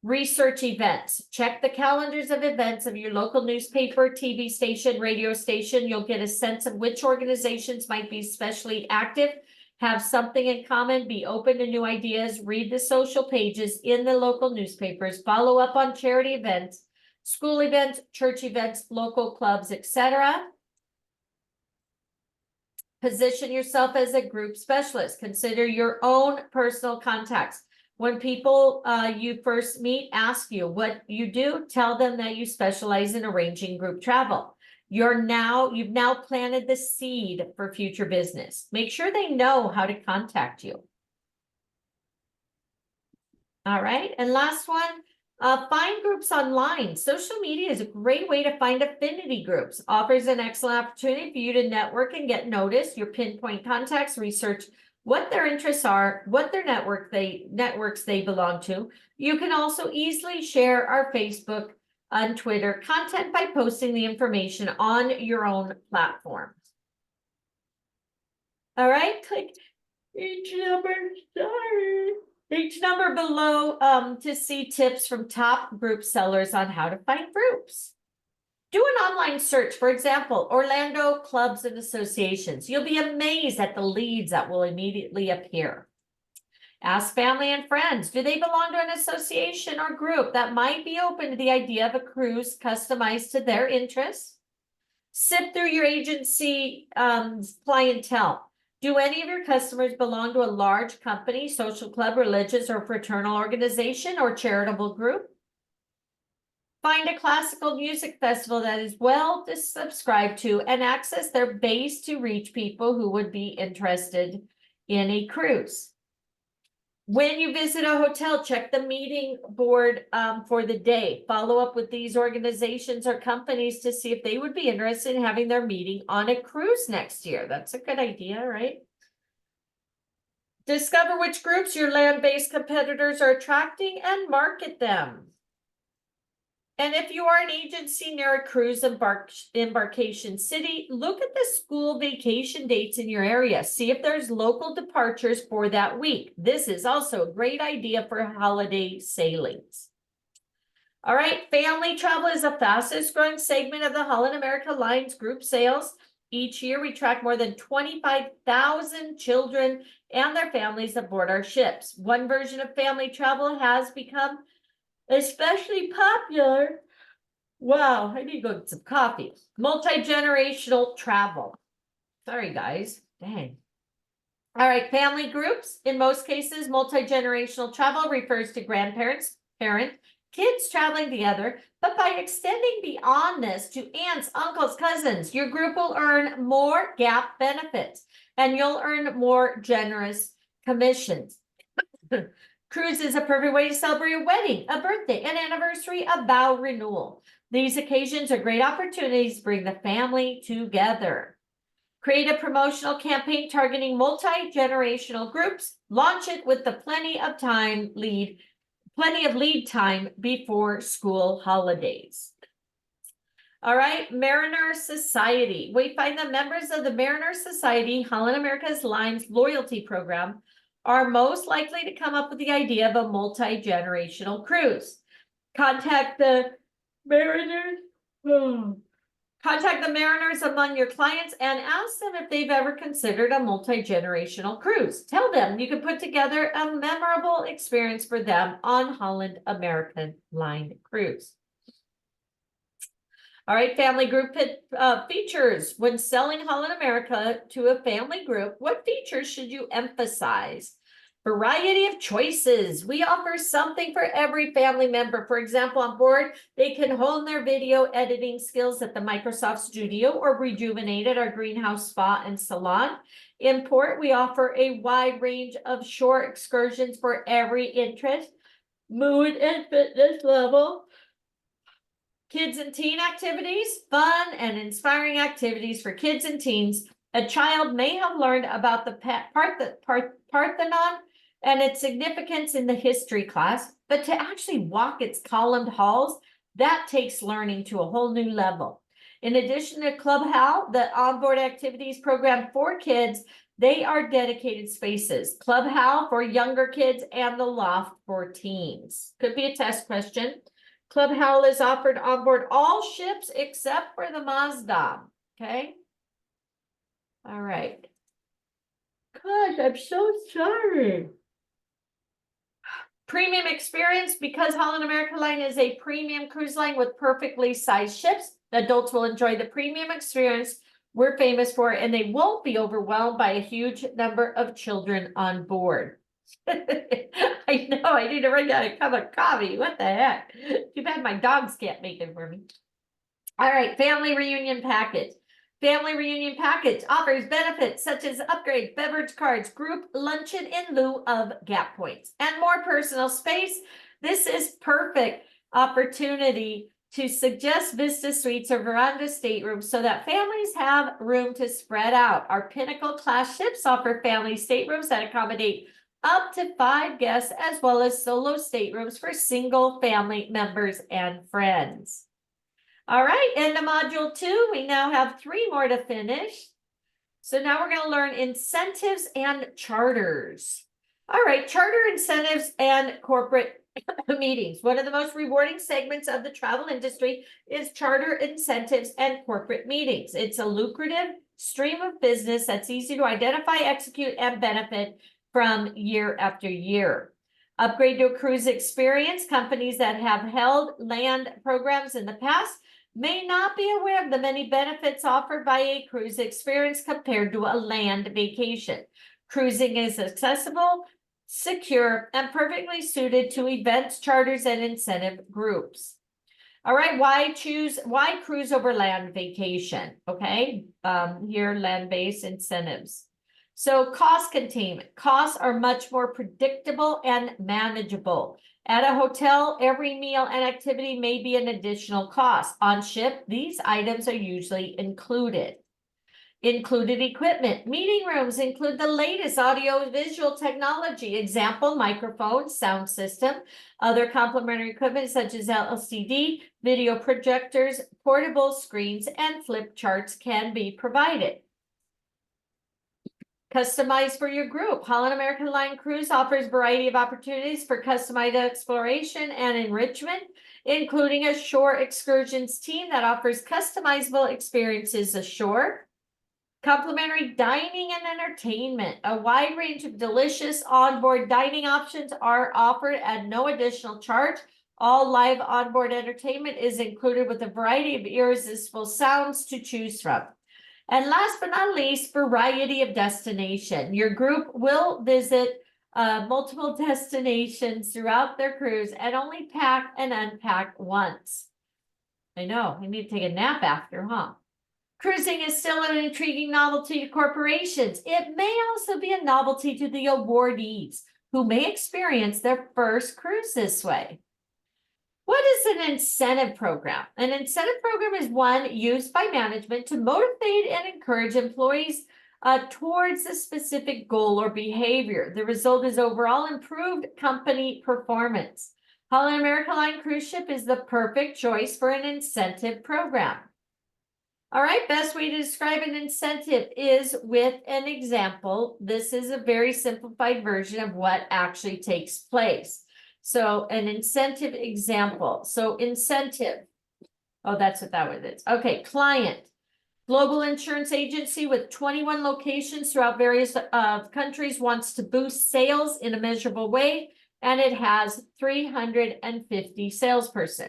Research events. Check the calendars of events of your local newspaper, TV station, radio station. You'll get a sense of which organizations might be especially active, have something in common, be open to new ideas, read the social pages in the local newspapers, follow up on charity events, school events, church events, local clubs, etc. Position yourself as a group specialist. Consider your own personal contacts. When people you first meet ask you what you do, tell them that you specialize in arranging group travel. You've now planted the seed for future business. Make sure they know how to contact you. All right, and last one, find groups online. Social media is a great way to find affinity groups. Offers an excellent opportunity for you to network and get noticed. Your pinpoint contacts, research what their interests are, what their networks they belong to. You can also easily share our Facebook and Twitter content by posting the information on your own platform. All right, click each number below to see tips from top group sellers on how to find groups. Do an online search, for example, Orlando clubs and associations. You'll be amazed at the leads that will immediately appear. Ask family and friends, do they belong to an association or group that might be open to the idea of a cruise customized to their interests? Sift through your agency clientele. Do any of your customers belong to a large company, social club, religious or fraternal organization, or charitable group? Find a classical music festival that is well subscribed to and access their base to reach people who would be interested in a cruise. When you visit a hotel, check the meeting board for the day. Follow up with these organizations or companies to see if they would be interested in having their meeting on a cruise next year. That's a good idea, right? Discover which groups your land-based competitors are attracting and market them. And if you are an agency near a cruise embarkation city, look at the school vacation dates in your area. See if there's local departures for that week. This is also a great idea for holiday sailings. All right, family travel is the fastest growing segment of the Holland America Lines group sales. Each year, we track more than 25,000 children and their families aboard our ships. One version of family travel has become especially popular. Wow, I need to go get some coffee. Multi-generational travel. Sorry, guys. Dang. All right, family groups. In most cases, multi-generational travel refers to grandparents, parents, kids traveling together. But by extending beyond this to aunts, uncles, cousins, your group will earn more gap benefits and you'll earn more generous commissions. Cruise is a perfect way to celebrate a wedding, a birthday, an anniversary, a vow renewal. These occasions are great opportunities to bring the family together. Create a promotional campaign targeting multi-generational groups. Launch it with plenty of lead time before school holidays. All right, Mariner Society. We find that members of the Mariner Society, Holland America's Lines loyalty program, are most likely to come up with the idea of a multi-generational cruise. Contact the mariners among your clients and ask them if they've ever considered a multi-generational cruise. Tell them you can put together a memorable experience for them on Holland American Line Cruise. All right, family group features. When selling Holland America to a family group, what features should you emphasize? Variety of choices. We offer something for every family member. For example, on board, they can hone their video editing skills at the Microsoft Studio or rejuvenate at our greenhouse spa and salon. In port, we offer a wide range of shore excursions for every interest, mood, and fitness level. Kids and teen activities, fun and inspiring activities for kids and teens. A child may have learned about the Parthenon and its significance in the history class, but to actually walk its columned halls, that takes learning to a whole new level. In addition to Club Hal, the onboard activities program for kids, they are dedicated spaces. Club Hal for younger kids and the Loft for teens. Could be a test question. Club Hal is offered on board all ships except for the Mazda. Okay. All right. Gosh, I'm so sorry. Premium experience. Because Holland America Line is a premium cruise line with perfectly sized ships, adults will enjoy the premium experience we're famous for, and they won't be overwhelmed by a huge number of children on board. I know, I need to run out a cup of coffee. What the heck? Too bad my dogs can't make it for me. All right, family reunion package. Family reunion package offers benefits such as upgrade beverage cards, group luncheon in lieu of gap points, and more personal space. This is perfect opportunity to suggest Vista Suites or veranda staterooms so that families have room to spread out. Our Pinnacle class ships offer family staterooms that accommodate up to 5 guests, as well as solo staterooms for single family members and friends. All right, into module 2, we now have 3 more to finish. So now we're going to learn incentives and charters. All right, charter incentives and corporate meetings. One of the most rewarding segments of the travel industry is charter incentives and corporate meetings. It's a lucrative stream of business that's easy to identify, execute, and benefit from year after year. Upgrade to a cruise experience. Companies that have held land programs in the past may not be aware of the many benefits offered by a cruise experience compared to a land vacation. Cruising is accessible, secure, and perfectly suited to events, charters, and incentive groups. All right, why cruise over land vacation? Okay, here land-based incentives. So cost containment. Costs are much more predictable and manageable. At a hotel, every meal and activity may be an additional cost. On ship, these items are usually included. Included equipment. Meeting rooms include the latest audio-visual technology. Example, microphones, sound system, other complementary equipment such as LCD, video projectors, portable screens, and flip charts can be provided. Customized for your group. Holland American Line Cruise offers a variety of opportunities for customized exploration and enrichment, including a shore excursions team that offers customizable experiences ashore. Complimentary dining and entertainment. A wide range of delicious onboard dining options are offered at no additional charge. All live onboard entertainment is included with a variety of irresistible sounds to choose from. And last but not least, variety of destination. Your group will visit multiple destinations throughout their cruise and only pack and unpack once. I know, I need to take a nap after, huh? Cruising is still an intriguing novelty to corporations. It may also be a novelty to the awardees who may experience their first cruise this way. What is an incentive program? An incentive program is one used by management to motivate and encourage employees towards a specific goal or behavior. The result is overall improved company performance. Holland American Line cruise ship is the perfect choice for an incentive program. All right, best way to describe an incentive is with an example. This is a very simplified version of what actually takes place. So an incentive example. So incentive. Oh, that's what that one is. Okay, client. Global insurance agency with 21 locations throughout various countries wants to boost sales in a measurable way, and it has 350 salesperson.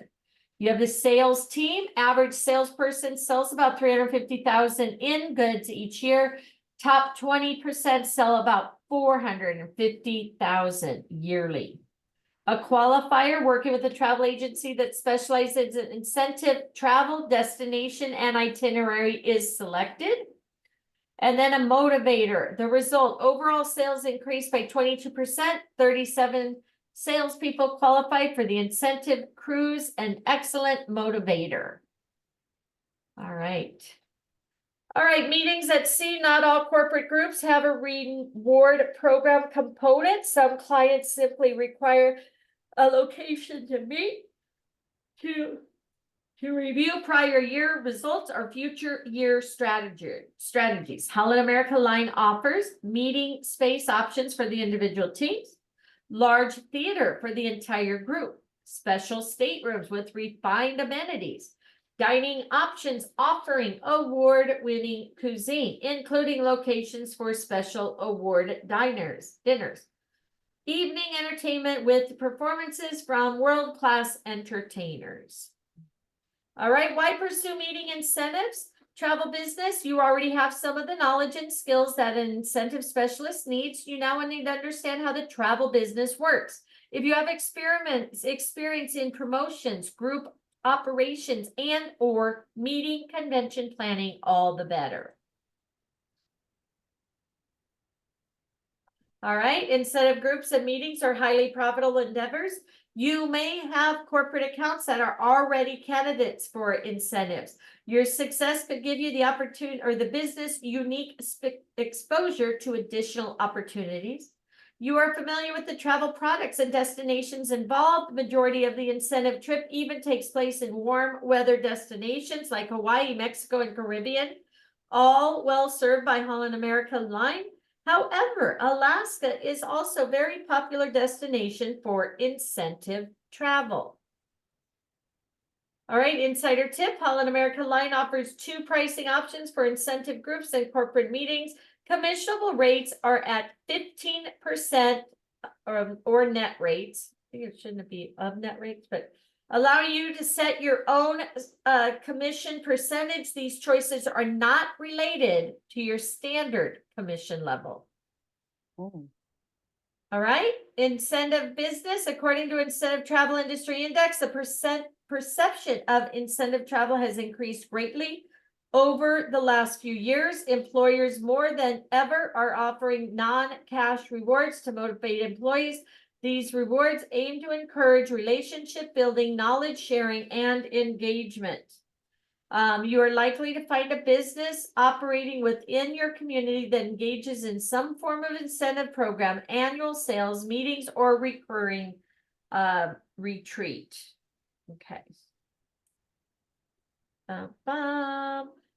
You have the sales team. Average salesperson sells about 350,000 in goods each year. Top 20% sell about 450,000 yearly. A qualifier working with a travel agency that specializes in incentive travel, destination, and itinerary is selected. And then a motivator. The result, overall sales increased by 22%, 37 salespeople qualified for the incentive cruise, an excellent motivator. All right. All right, meetings at sea. Not all corporate groups have a reward program component. Some clients simply require a location to meet to review prior year results or future year strategies. Holland American Line offers meeting space options for the individual teams, large theater for the entire group, special staterooms with refined amenities, dining options offering award-winning cuisine, including locations for special award dinners, evening entertainment with performances from world-class entertainers. All right, why pursue meeting incentives? travel business, you already have some of the knowledge and skills that an incentive specialist needs. You now need to understand how the travel business works. If you have experience in promotions, group operations, and or meeting convention planning, all the better. All right, instead of groups and meetings are highly profitable endeavors, you may have corporate accounts that are already candidates for incentives. Your success could give you the opportunity or the business unique exposure to additional opportunities. You are familiar with the travel products and destinations involved. The majority of the incentive trip even takes place in warm weather destinations like Hawaii, Mexico, and Caribbean, all well served by Holland America Line. However, Alaska is also a very popular destination for incentive travel. All right, insider tip, Holland America Line offers 2 pricing options for incentive groups and corporate meetings. Commissionable rates are at 15% or net rates. I think it shouldn't be of net rates, but allow you to set your own commission percentage. These choices are not related to your standard commission level. Oh. All right, incentive business, according to Incentive Travel Industry Index, the perception of incentive travel has increased greatly over the last few years. Employers more than ever are offering non-cash rewards to motivate employees. These rewards aim to encourage relationship building, knowledge sharing, and engagement. You are likely to find a business operating within your community that engages in some form of incentive program, annual sales, meetings, or recurring retreat. Okay.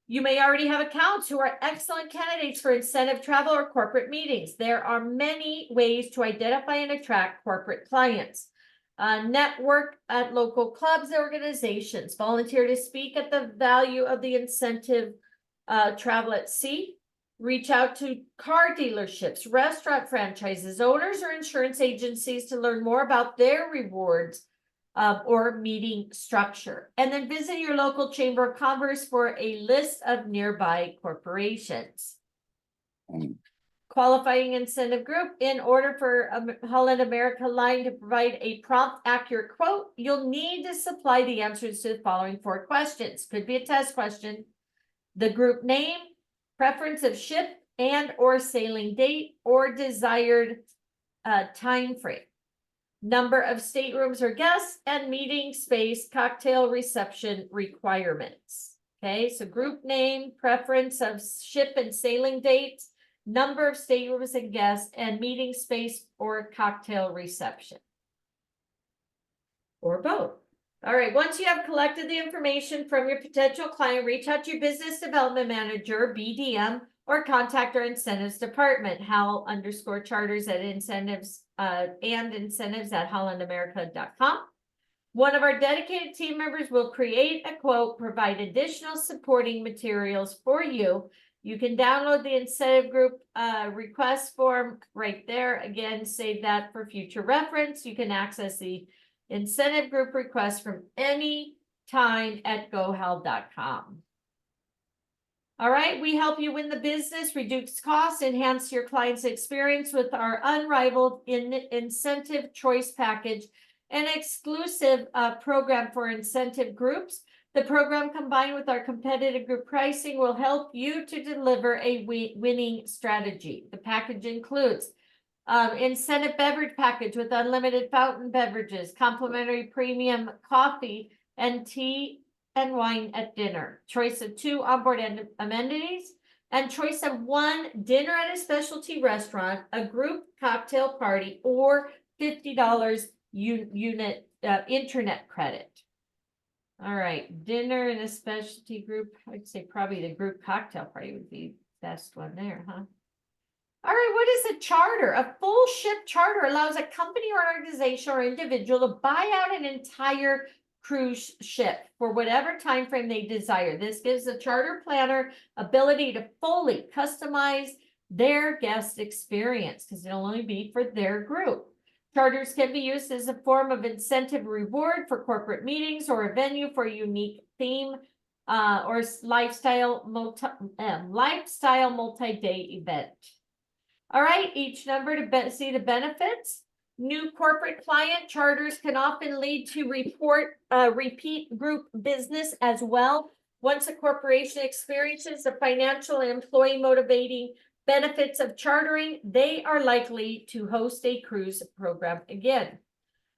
You may already have accounts who are excellent candidates for incentive travel or corporate meetings. There are many ways to identify and attract corporate clients. Network at local clubs, organizations, volunteer to speak at the value of the incentive travel at sea, reach out to car dealerships, restaurant franchises, owners, or insurance agencies to learn more about their rewards or meeting structure, and then visit your local chamber of commerce for a list of nearby corporations. Qualifying incentive group. In order for Holland America Line to provide a prompt, accurate quote, you'll need to supply the answers to the following 4 questions. Could be a test question. The group name, preference of ship and or sailing date, or desired time frame. Number of staterooms or guests, and meeting space, cocktail reception requirements. Okay, so group name, preference of ship and sailing dates, number of staterooms and guests, and meeting space or cocktail reception. Or both. All right, once you have collected the information from your potential client, reach out to your business development manager, BDM, or contact our incentives department, Hal_charters at incentives and incentives at hollandamerica.com. One of our dedicated team members will create a quote, provide additional supporting materials for you. You can download the incentive group request form right there. Again, save that for future reference. You can access the incentive group request from any time at gohal.com. All right, we help you win the business, reduce costs, enhance your client's experience with our unrivaled incentive choice package, an exclusive program for incentive groups. The program, combined with our competitive group pricing, will help you to deliver a winning strategy. The package includes incentive beverage package with unlimited fountain beverages, complimentary premium coffee and tea and wine at dinner, choice of 2 onboard amenities, and choice of 1 dinner at a specialty restaurant, a group cocktail party, or $50 unit internet credit. All right, dinner in a specialty group. I'd say probably the group cocktail party would be the best one there, huh? All right, what is a charter? A full ship charter allows a company or organization or individual to buy out an entire cruise ship for whatever time frame they desire. This gives the charter planner ability to fully customize their guest experience because it'll only be for their group. Charters can be used as a form of incentive reward for corporate meetings or a venue for a unique theme or lifestyle multi-day event. All right, each number to see the benefits. New corporate client charters can often lead to repeat group business as well. Once a corporation experiences the financial and employee motivating benefits of chartering, they are likely to host a cruise program again.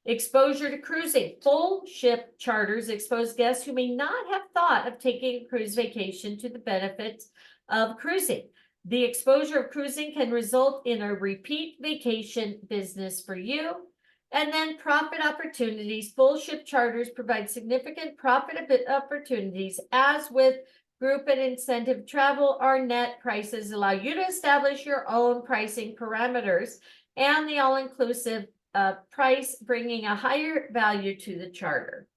Exposure to cruising. Full ship charters expose guests who may not have thought of taking a cruise vacation to the benefits of cruising. The exposure of cruising can result in a repeat vacation business for you. And then profit opportunities. Full ship charters provide significant profit opportunities. As with group and incentive travel, our net prices allow you to establish your own pricing parameters and the all-inclusive price, bringing a higher value to the charter.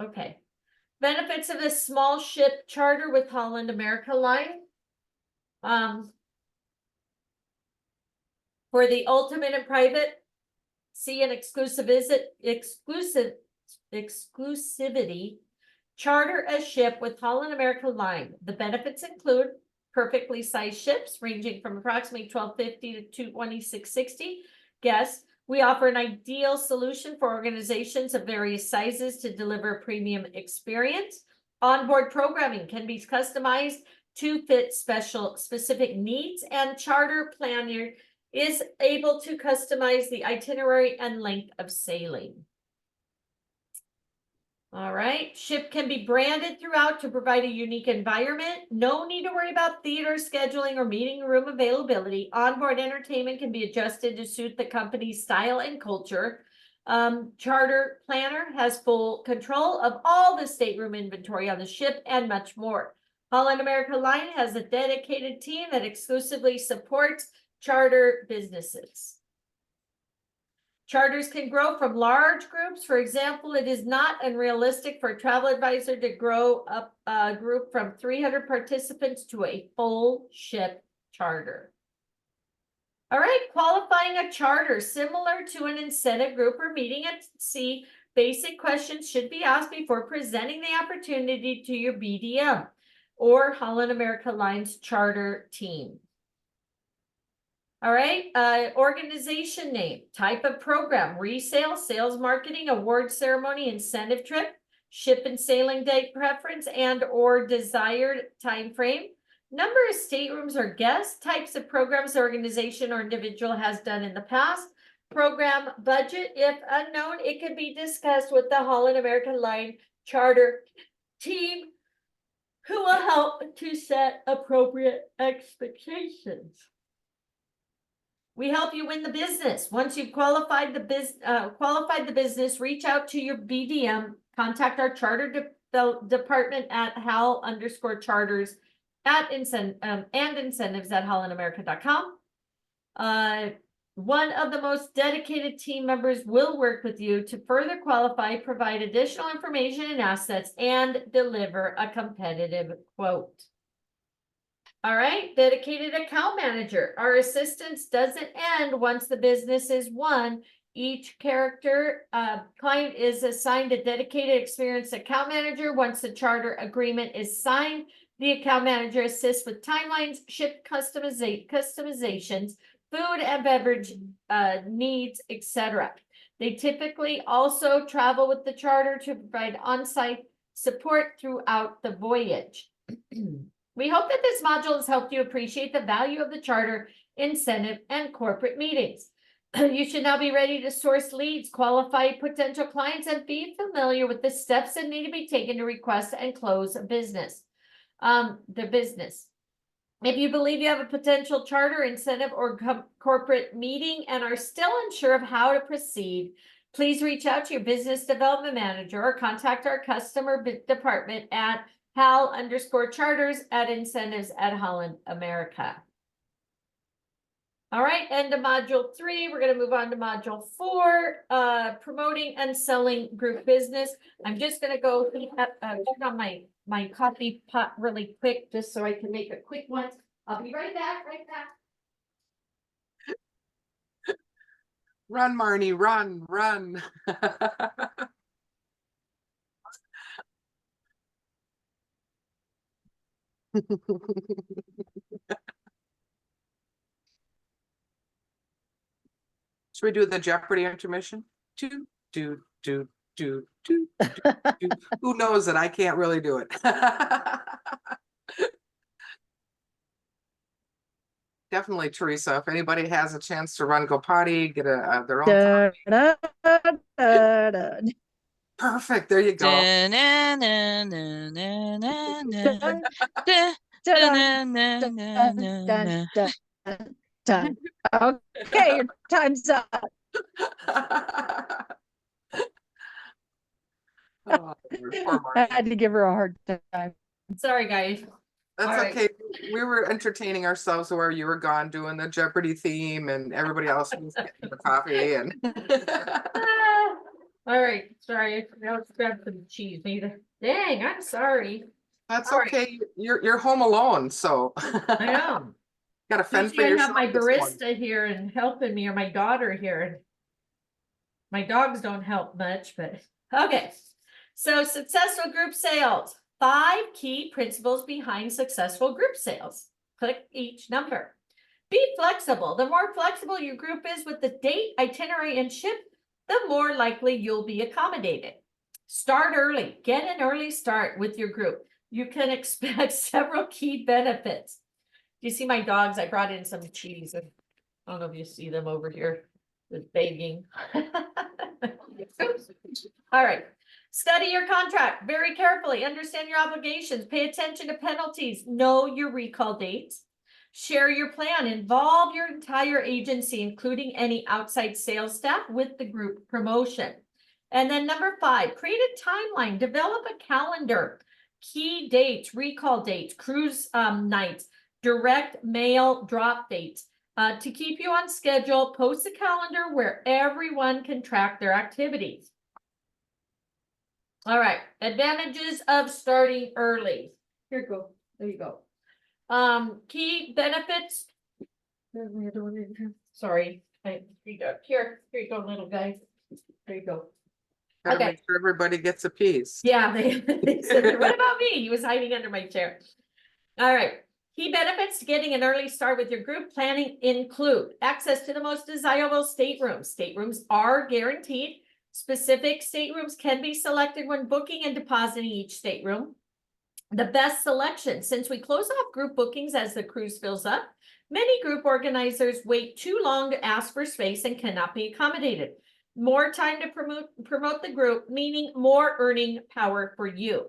Okay. Benefits of a small ship charter with Holland America Line. For the ultimate and private, see an exclusivity, charter a ship with Holland America Line. The benefits include perfectly sized ships ranging from approximately 1250 to 2660 guests. We offer an ideal solution for organizations of various sizes to deliver a premium experience. Onboard programming can be customized to fit specific needs, and charter planner is able to customize the itinerary and length of sailing. All right, ship can be branded throughout to provide a unique environment. No need to worry about theater scheduling or meeting room availability. Onboard entertainment can be adjusted to suit the company's style and culture. Charter planner has full control of all the stateroom inventory on the ship and much more. Holland America Line has a dedicated team that exclusively supports charter businesses. Charters can grow from large groups. For example, it is not unrealistic for a travel advisor to grow up a group from 300 participants to a full ship charter. All right, qualifying a charter, similar to an incentive group or meeting at sea, basic questions should be asked before presenting the opportunity to your BDM or Holland America Line's charter team. All right, organization name, type of program, resale, sales marketing, award ceremony, incentive trip, ship and sailing date preference and or desired time frame, number of staterooms or guests, types of programs the organization or individual has done in the past, program budget. If unknown, it can be discussed with the Holland America Line charter team, who will help to set appropriate expectations. We help you win the business. Once you've qualified the business, reach out to your BDM, contact our charter department at hal_charters and incentives at hollandamerica.com. One of the most dedicated team members will work with you to further qualify, provide additional information and assets, and deliver a competitive quote. All right, dedicated account manager. Our assistance doesn't end once the business is won. Each client is assigned a dedicated experienced account manager. Once the charter agreement is signed, the account manager assists with timelines, ship customizations, food and beverage needs, etc. They typically also travel with the charter to provide on-site support throughout the voyage. We hope that this module has helped you appreciate the value of the charter, incentive, and corporate meetings. You should now be ready to source leads, qualify potential clients, and be familiar with the steps that need to be taken to request and close a business. If you believe you have a potential charter, incentive, or corporate meeting and are still unsure of how to proceed, please reach out to your business development manager or contact our customer department at hal_charters at incentives at Holland America. All right, end of module 3. We're going to move on to module 4, promoting and selling group business. I'm just going to go turn on my coffee pot really quick, just so I can make a quick one. I'll be right back, Run, Marnie, run. Should we do the Jeopardy intermission? Do. Who knows that I can't really do it? Definitely, Teresa. If anybody has a chance to run, go potty, get their own. Perfect. There you go. Okay, your time's up. Oh, poor I Marty. had to give her a hard time. Sorry, guys. That's All right. okay. We were entertaining ourselves while you were gone doing the Jeopardy theme, and everybody else was getting the coffee. And Ah, all right, sorry, I forgot to grab some cheese. Neither. Dang, I'm sorry. that's All right. okay. You're home alone, so I know. got to fend for Usually I yourself. have my this morning. barista here and helping me, or my daughter here. And my dogs don't help much, but okay. So successful group sales. 5 key principles behind successful group sales. Click each number. Be flexible. The more flexible your group is with the date, itinerary, and ship, the more likely you'll be accommodated. Start early. Get an early start with your group. You can expect several key benefits. You see my dogs? I brought in some cheese. I don't know if you see them over here. They're begging. All right. Study your contract very carefully. Understand your obligations. Pay attention to penalties. Know your recall dates. Share your plan. Involve your entire agency, including any outside sales staff, with the group promotion. And then number 5, create a timeline. Develop a calendar. Key dates, recall dates, cruise nights, direct mail drop dates. To keep you on schedule, post a calendar where everyone can track their activities. All right, advantages of starting early. Here you go. There you go. Key benefits. Sorry, here you go, little guy. There you go. Gotta Okay. make sure everybody gets a piece. Yeah, they said, what about me? He was hiding under my chair. All right. Key benefits to getting an early start with your group planning include access to the most desirable staterooms. Staterooms are guaranteed. Specific staterooms can be selected when booking and depositing each stateroom. The best selection, since we close off group bookings as the cruise fills up, many group organizers wait too long to ask for space and cannot be accommodated. More time to promote the group, meaning more earning power for you.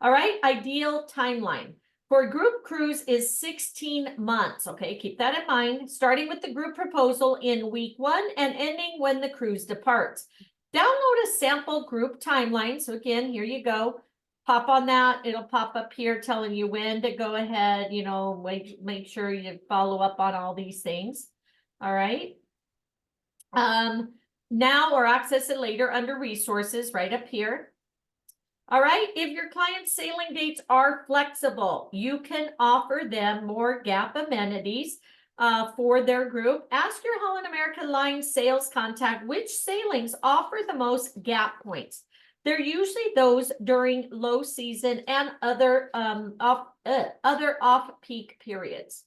All right, ideal timeline for a group cruise is 16 months. Okay, keep that in mind, starting with the group proposal in week 1 and ending when the cruise departs. Download a sample group timeline. So again, here you go. Pop on that. It'll pop up here telling you when to go ahead, make sure you follow up on all these things. All right. Now or access it later under resources right up here. All right, if your client's sailing dates are flexible, you can offer them more gap amenities for their group. Ask your Holland America Line sales contact which sailings offer the most gap points. They're usually those during low season and other off-peak periods.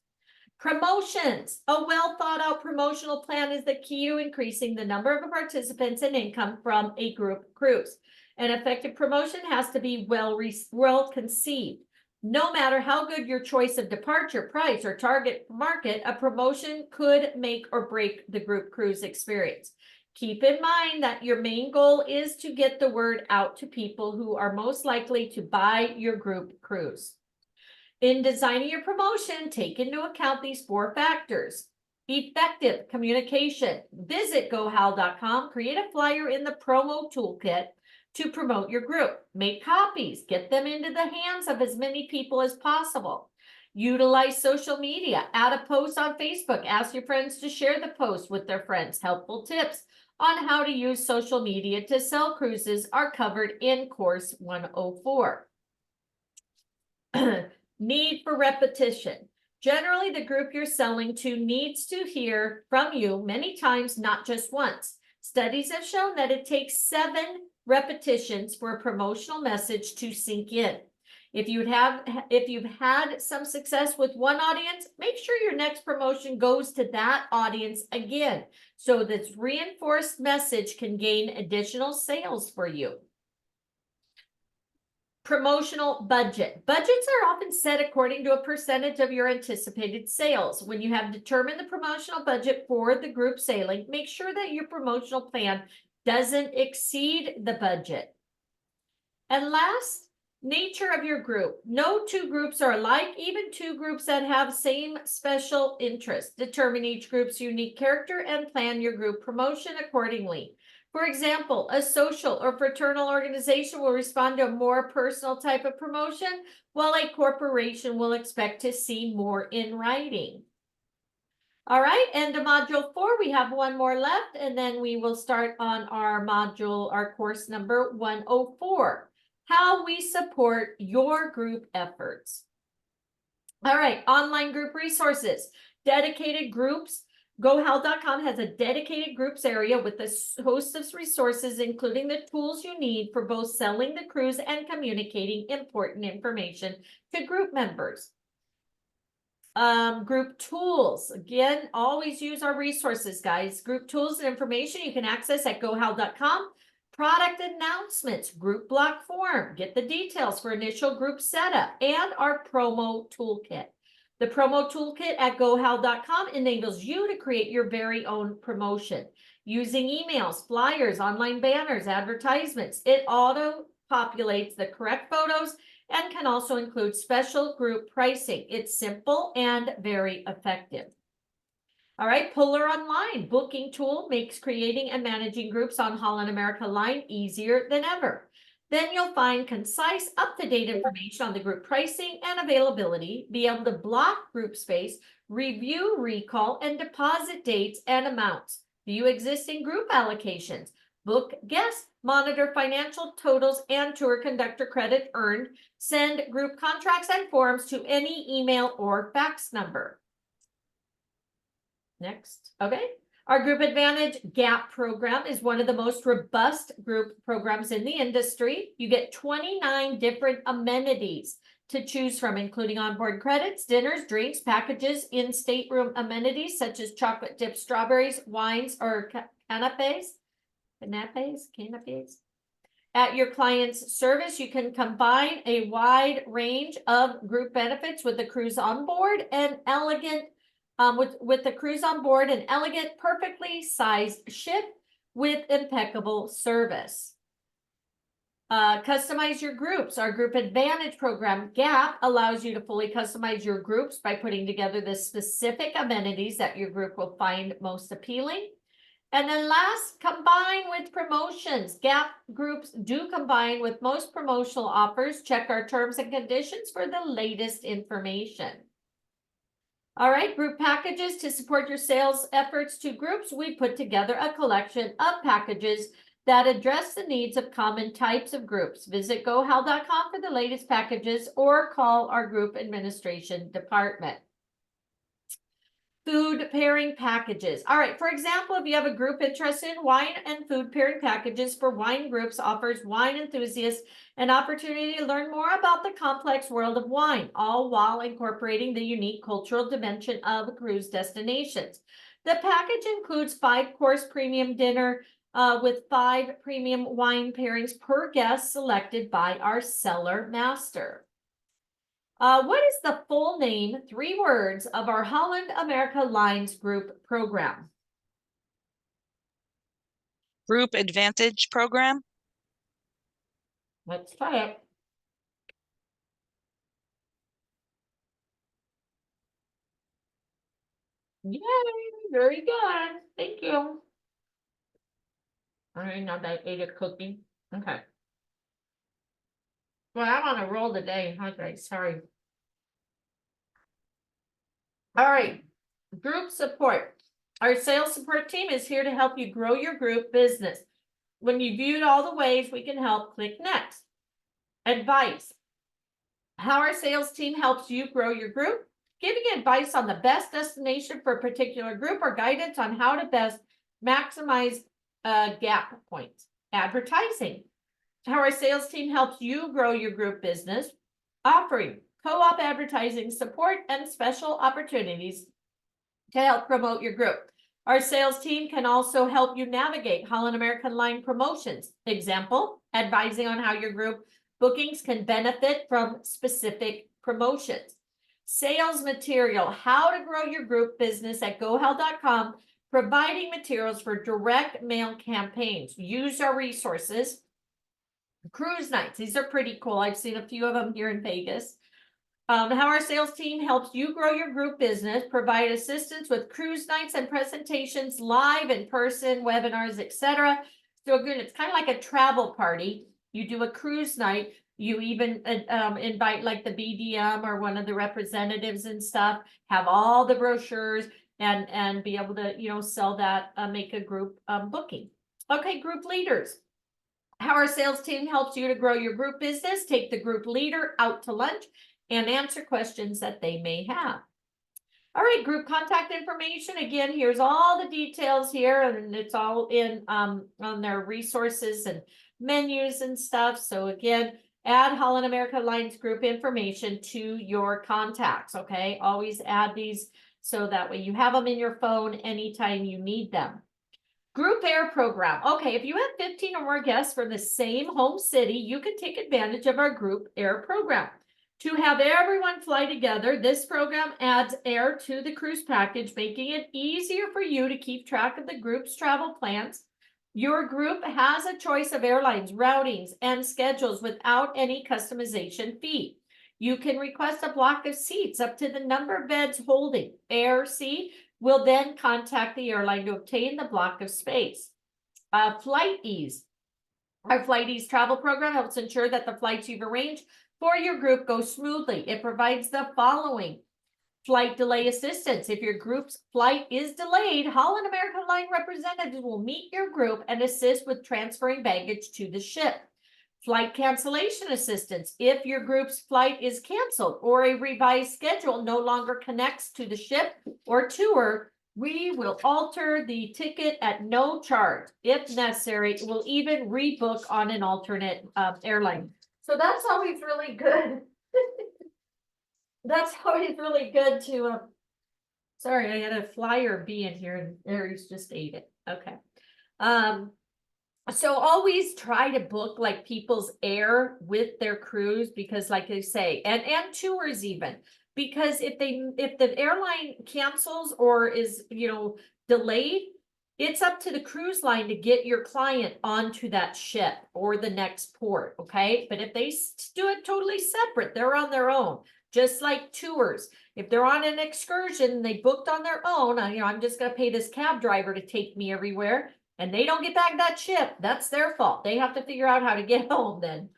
Promotions. A well thought out promotional plan is the key to increasing the number of participants and income from a group cruise. An effective promotion has to be well conceived. No matter how good your choice of departure, price, or target market, a promotion could make or break the group cruise experience. Keep in mind that your main goal is to get the word out to people who are most likely to buy your group cruise. In designing your promotion, take into account these 4 factors. Effective communication. Visit gohal.com, create a flyer in the promo toolkit to promote your group. Make copies, get them into the hands of as many people as possible. Utilize social media, add a post on Facebook, ask your friends to share the post with their friends. Helpful tips on how to use social media to sell cruises are covered in course 104. Need for repetition. Generally, the group you're selling to needs to hear from you many times, not just once. Studies have shown that it takes 7 repetitions for a promotional message to sink in. If you've had some success with one audience, make sure your next promotion goes to that audience again. So this reinforced message can gain additional sales for you. Promotional budget. Budgets are often set according to a percentage of your anticipated sales. When you have determined the promotional budget for the group sailing, make sure that your promotional plan doesn't exceed the budget. And last, nature of your group. No two groups are alike, even two groups that have same special interest. Determine each group's unique character and plan your group promotion accordingly. For example, a social or fraternal organization will respond to a more personal type of promotion, while a corporation will expect to see more in writing. All right, and to module 4, we have one more left, and then we will start on our course number 104, how we support your group efforts. All right, online group resources, dedicated groups. GoHal.com has a dedicated groups area with a host of resources, including the tools you need for both selling the cruise and communicating important information to group members. Group tools, again, always use our resources, guys. Group tools and information you can access at GoHal.com. Product announcements, group block form, get the details for initial group setup, and our promo toolkit. The promo toolkit at GoHal.com enables you to create your very own promotion using emails, flyers, online banners, advertisements. It auto-populates the correct photos and can also include special group pricing. It's simple and very effective. All right, Puller Online booking tool makes creating and managing groups on Holland America Line easier than ever. Then you'll find concise, up-to-date information on the group pricing and availability, be able to block group space, review, recall, and deposit dates and amounts, view existing group allocations, book guests, monitor financial totals and tour conductor credit earned, send group contracts and forms to any email or fax number. Next, okay. Our Group Advantage GAP program is one of the most robust group programs in the industry. You get 29 different amenities to choose from, including onboard credits, dinners, drinks, packages, in stateroom amenities such as chocolate dipped strawberries, wines, or canapes. At your client's service, you can combine a wide range of group benefits with the cruise on board and elegant with the cruise on board, an elegant, perfectly sized ship with impeccable service. Customize your groups. Our Group Advantage program, GAP, allows you to fully customize your groups by putting together the specific amenities that your group will find most appealing. And then last, combine with promotions. GAP groups do combine with most promotional offers. Check our terms and conditions for the latest information. All right, group packages. To support your sales efforts to groups, we put together a collection of packages that address the needs of common types of groups. Visit GoHal.com for the latest packages or call our group administration department. Food pairing packages. All right, for example, if you have a group interested in wine and food pairing packages for wine groups, offers wine enthusiasts an opportunity to learn more about the complex world of wine, all while incorporating the unique cultural dimension of cruise destinations. The package includes 5-course premium dinner with 5 premium wine pairings per guest selected by our seller master. What is the full name, 3 words, of our Holland America Lines group program? Group Advantage Program. Let's try it. Yay, very good. Thank you. All right, now that I ate a cookie. Okay. Well, I'm on a roll today, huh, guys? Sorry. All right, group support. Our sales support team is here to help you grow your group business. When you viewed all the ways we can help, click next. Advice. How our sales team helps you grow your group. Giving advice on the best destination for a particular group or guidance on how to best maximize GAP points. Advertising. How our sales team helps you grow your group business. offering co-op advertising support and special opportunities to help promote your group. Our sales team can also help you navigate Holland American Line promotions. Example, advising on how your group bookings can benefit from specific promotions. Sales material, how to grow your group business at gohell.com, providing materials for direct mail campaigns. Use our resources. Cruise nights, these are pretty cool. I've seen a few of them here in Vegas. How our sales team helps you grow your group business, provide assistance with cruise nights and presentations, live, in person, webinars, etc. So again, it's kind of like a travel party. You do a cruise night, you even invite like the BDM or one of the representatives and stuff, have all the brochures and be able to, you know, sell that, make a group booking. Okay, group leaders. How our sales team helps you to grow your group business, take the group leader out to lunch and answer questions that they may have. All right, group contact information. Again, here's all the details here, and it's all in on their resources and menus and stuff. So again, add Holland America Lines group information to your contacts, okay? Always add these so that way you have them in your phone anytime you need them. Group Air Program. Okay, if you have 15 or more guests from the same home city, you can take advantage of our Group Air Program. To have everyone fly together, this program adds air to the cruise package, making it easier for you to keep track of the group's travel plans. Your group has a choice of airlines, routings, and schedules without any customization fee. You can request a block of seats up to the number of beds holding. AirC will then contact the airline to obtain the block of space. Flight Ease. Our Flight Ease travel program helps ensure that the flights you've arranged for your group go smoothly. It provides the following: flight delay assistance. If your group's flight is delayed, Holland American Line representatives will meet your group and assist with transferring baggage to the ship. Flight cancellation assistance. If your group's flight is canceled or a revised schedule no longer connects to the ship or tour, we will alter the ticket at no charge. If necessary, we'll even rebook on an alternate airline. So that's always really good. That's always really good to, sorry, I had a flyer bee in here and Aries just ate it. Okay. So always try to book like people's air with their cruise, because like they say, and tours even, because if the airline cancels or is, you know, delayed, it's up to the cruise line to get your client onto that ship or the next port, okay? But if they do it totally separate, they're on their own. Just like tours, if they're on an excursion and they booked on their own, you know, I'm just gonna pay this cab driver to take me everywhere, and they don't get back that ship, that's their fault. They have to figure out how to get home then.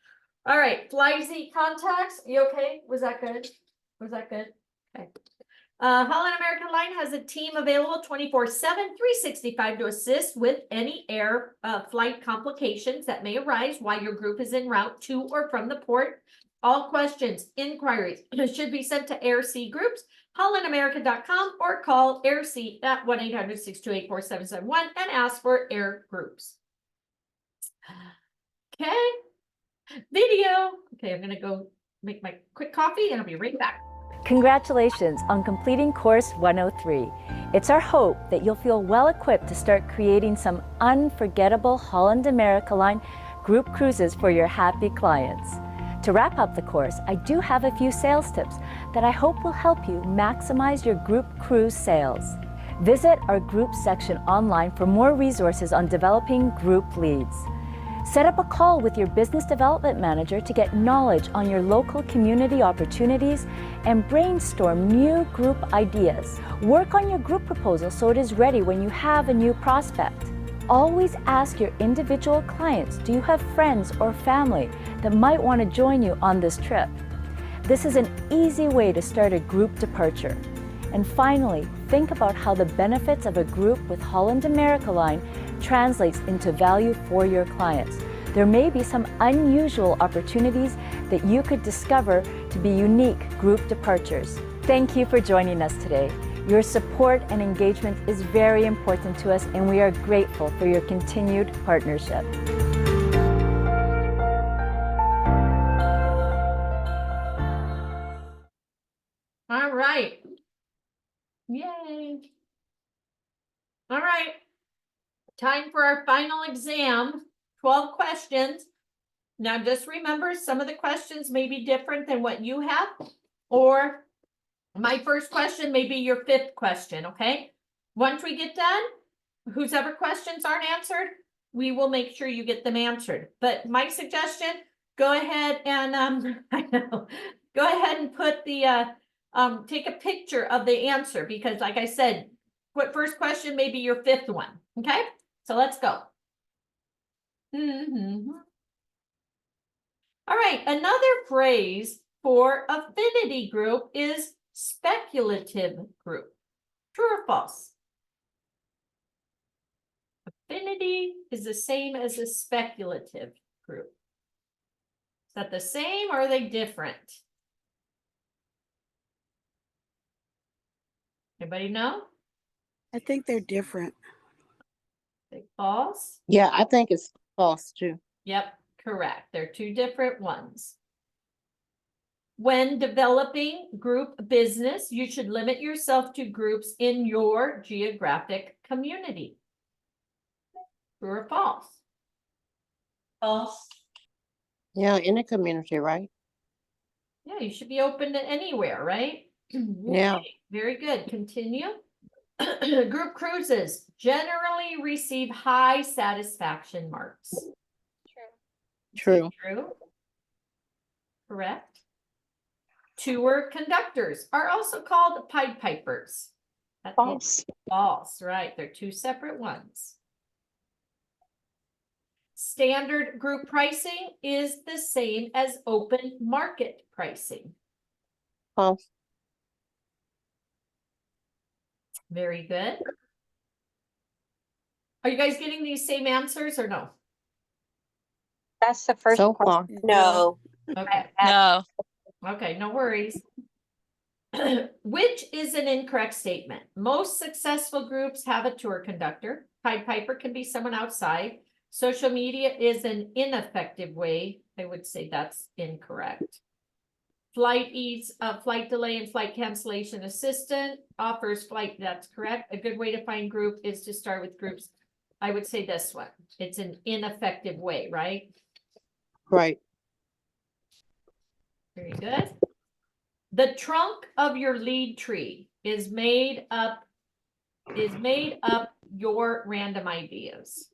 All right, FlyZ contacts, you okay? Was that good? Was that good? Okay. Holland American Line has a team available 24/7, 365 to assist with any air flight complications that may arise while your group is en route to or from the port. All questions, inquiries should be sent to AirC Groups, hollandamerica.com, or call AirC at 1-800-628-4771 and ask for Air Groups. Okay, video. Okay, I'm gonna go make my quick coffee and I'll be right back. Congratulations on completing Course 103. It's our hope that you'll feel well equipped to start creating some unforgettable Holland America Line group cruises for your happy clients. To wrap up the course, I do have a few sales tips that I hope will help you maximize your group cruise sales. Visit our group section online for more resources on developing group leads. Set up a call with your business development manager to get knowledge on your local community opportunities and brainstorm new group ideas. Work on your group proposal so it is ready when you have a new prospect. Always ask your individual clients, do you have friends or family that might want to join you on this trip? This is an easy way to start a group departure. And finally, think about how the benefits of a group with Holland America Line translates into value for your clients. There may be some unusual opportunities that you could discover to be unique group departures. Thank you for joining us today. Your support and engagement is very important to us, and we are grateful for your continued partnership. All right. Time for our final exam, 12 questions. Now just remember, some of the questions may be different than what you have, or my first question may be your fifth question, okay? Once we get done, whose ever questions aren't answered, we will make sure you get them answered. But my suggestion, go ahead and, I know, go ahead and put the, take a picture of the answer, because like I said, what first question may be your fifth one, okay? So let's go. All right, another phrase for affinity group is speculative group. True or false? Affinity is the same as a speculative group. Is that the same or are they different? Anybody know? I think they're different. Say false? Yeah, I think it's false too. Yep, correct. They're two different ones. When developing group business, you should limit yourself to groups in your geographic community. True or false? False. Yeah, in the community, right? Yeah, you should be open to anywhere, right? Yeah. Okay, very good. Continue. Group cruises generally receive high satisfaction marks. True. True. Correct. Tour conductors are also called Pied Pipers. That is False. false, right? They're two separate ones. Standard group pricing is the same as open market pricing. False. Very good. Are you guys getting these same answers or no? That's the first So question. far. No. Okay. No. Okay, no worries. Which is an incorrect statement? Most successful groups have a tour conductor. Pied Piper can be someone outside. Social media is an ineffective way. I would say that's incorrect. Flight delay and flight cancellation assistant offers flight. That's correct. A good way to find group is to start with groups. I would say this one. It's an ineffective way, right? Right. Very good. The trunk of your lead tree is made up your random ideas.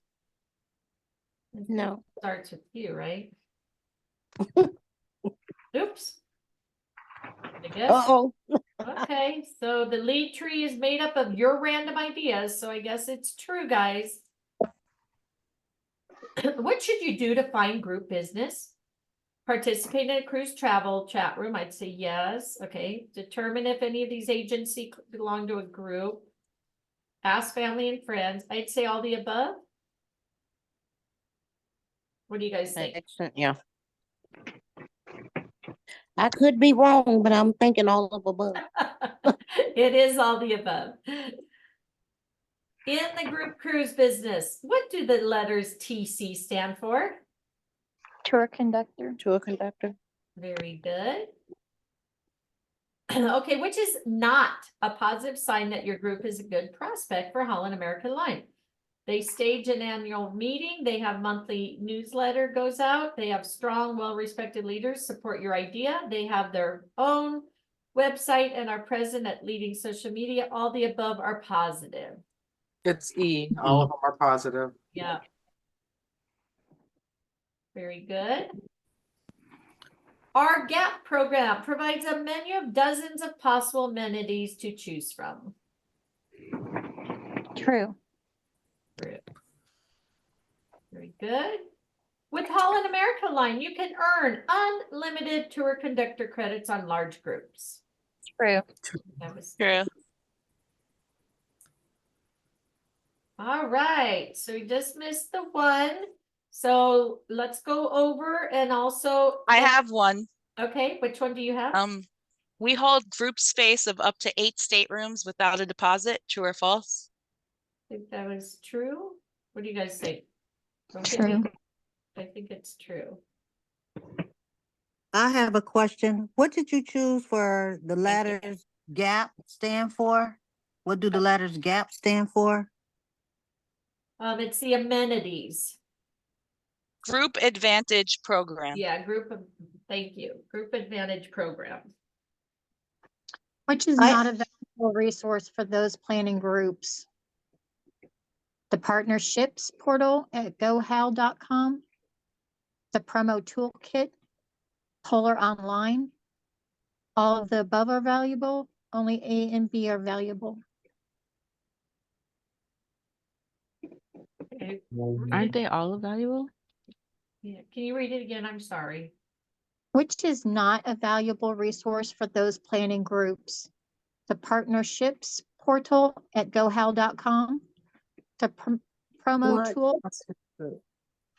No. Starts with you, right? Oops. I guess. Uh-oh. Okay, so the lead tree is made up of your random ideas, so I guess it's true, guys. What should you do to find group business? Participate in a cruise travel chat room. I'd say yes. Okay. Determine if any of these agencies belong to a group. Ask family and friends. I'd say all the above. What do you guys think? Excellent. Yeah. I could be wrong, but I'm thinking all of above. It is all the above. In the group cruise business, what do the letters TC stand for? Tour conductor. Tour conductor. Very good. Okay, which is not a positive sign that your group is a good prospect for Holland America Line. They stage an annual meeting. They have monthly newsletter goes out. They have strong, well-respected leaders support your idea. They have their own website and are present at leading social media. All the above are positive. It's E, all of them are positive. Yeah. Very good. Our GAP program provides a menu of dozens of possible amenities to choose from. True. Very good. With Holland America Line, you can earn unlimited tour conductor credits on large groups. True. That was True. all right. So we just missed the one. So let's go over and also. I have one. Okay, which one do you have? We hold group space of up to 8 staterooms without a deposit. True or false? I think that was true. What do you guys think? Okay. True. I think it's true. I have a question. What did you choose for the letters GAP stand for? What do the letters GAP stand for? It's the amenities. Group Advantage Program. Yeah, thank you, Group Advantage Program. Which is not a valuable resource for those planning groups. The partnerships portal at gohow.com. The promo toolkit, Polar Online. All of the above are valuable. Only A and B are valuable. Okay. Aren't they all valuable? Yeah, can you read it again? I'm sorry. Which is not a valuable resource for those planning groups. The partnerships portal at gohow.com. The promo tool,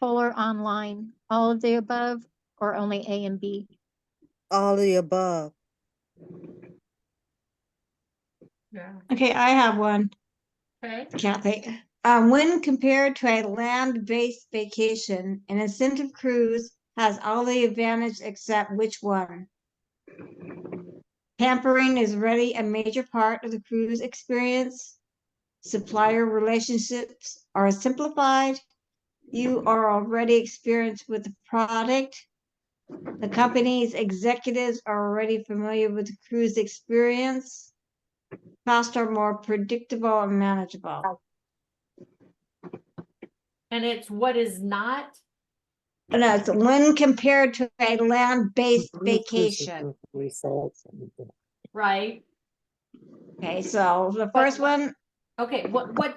Polar Online. All of the above or only A and B? All of the above. Yeah. Okay, I have one, Okay. Kathy. When compared to a land-based vacation, an incentive cruise has all the advantage except which one? Pampering is already a major part of the cruise experience. Supplier relationships are simplified. You are already experienced with the product. The company's executives are already familiar with the cruise experience. Costs are more predictable and manageable. And it's what is not. No, it's when compared to a land-based vacation. Right. Okay, so the first one, Okay,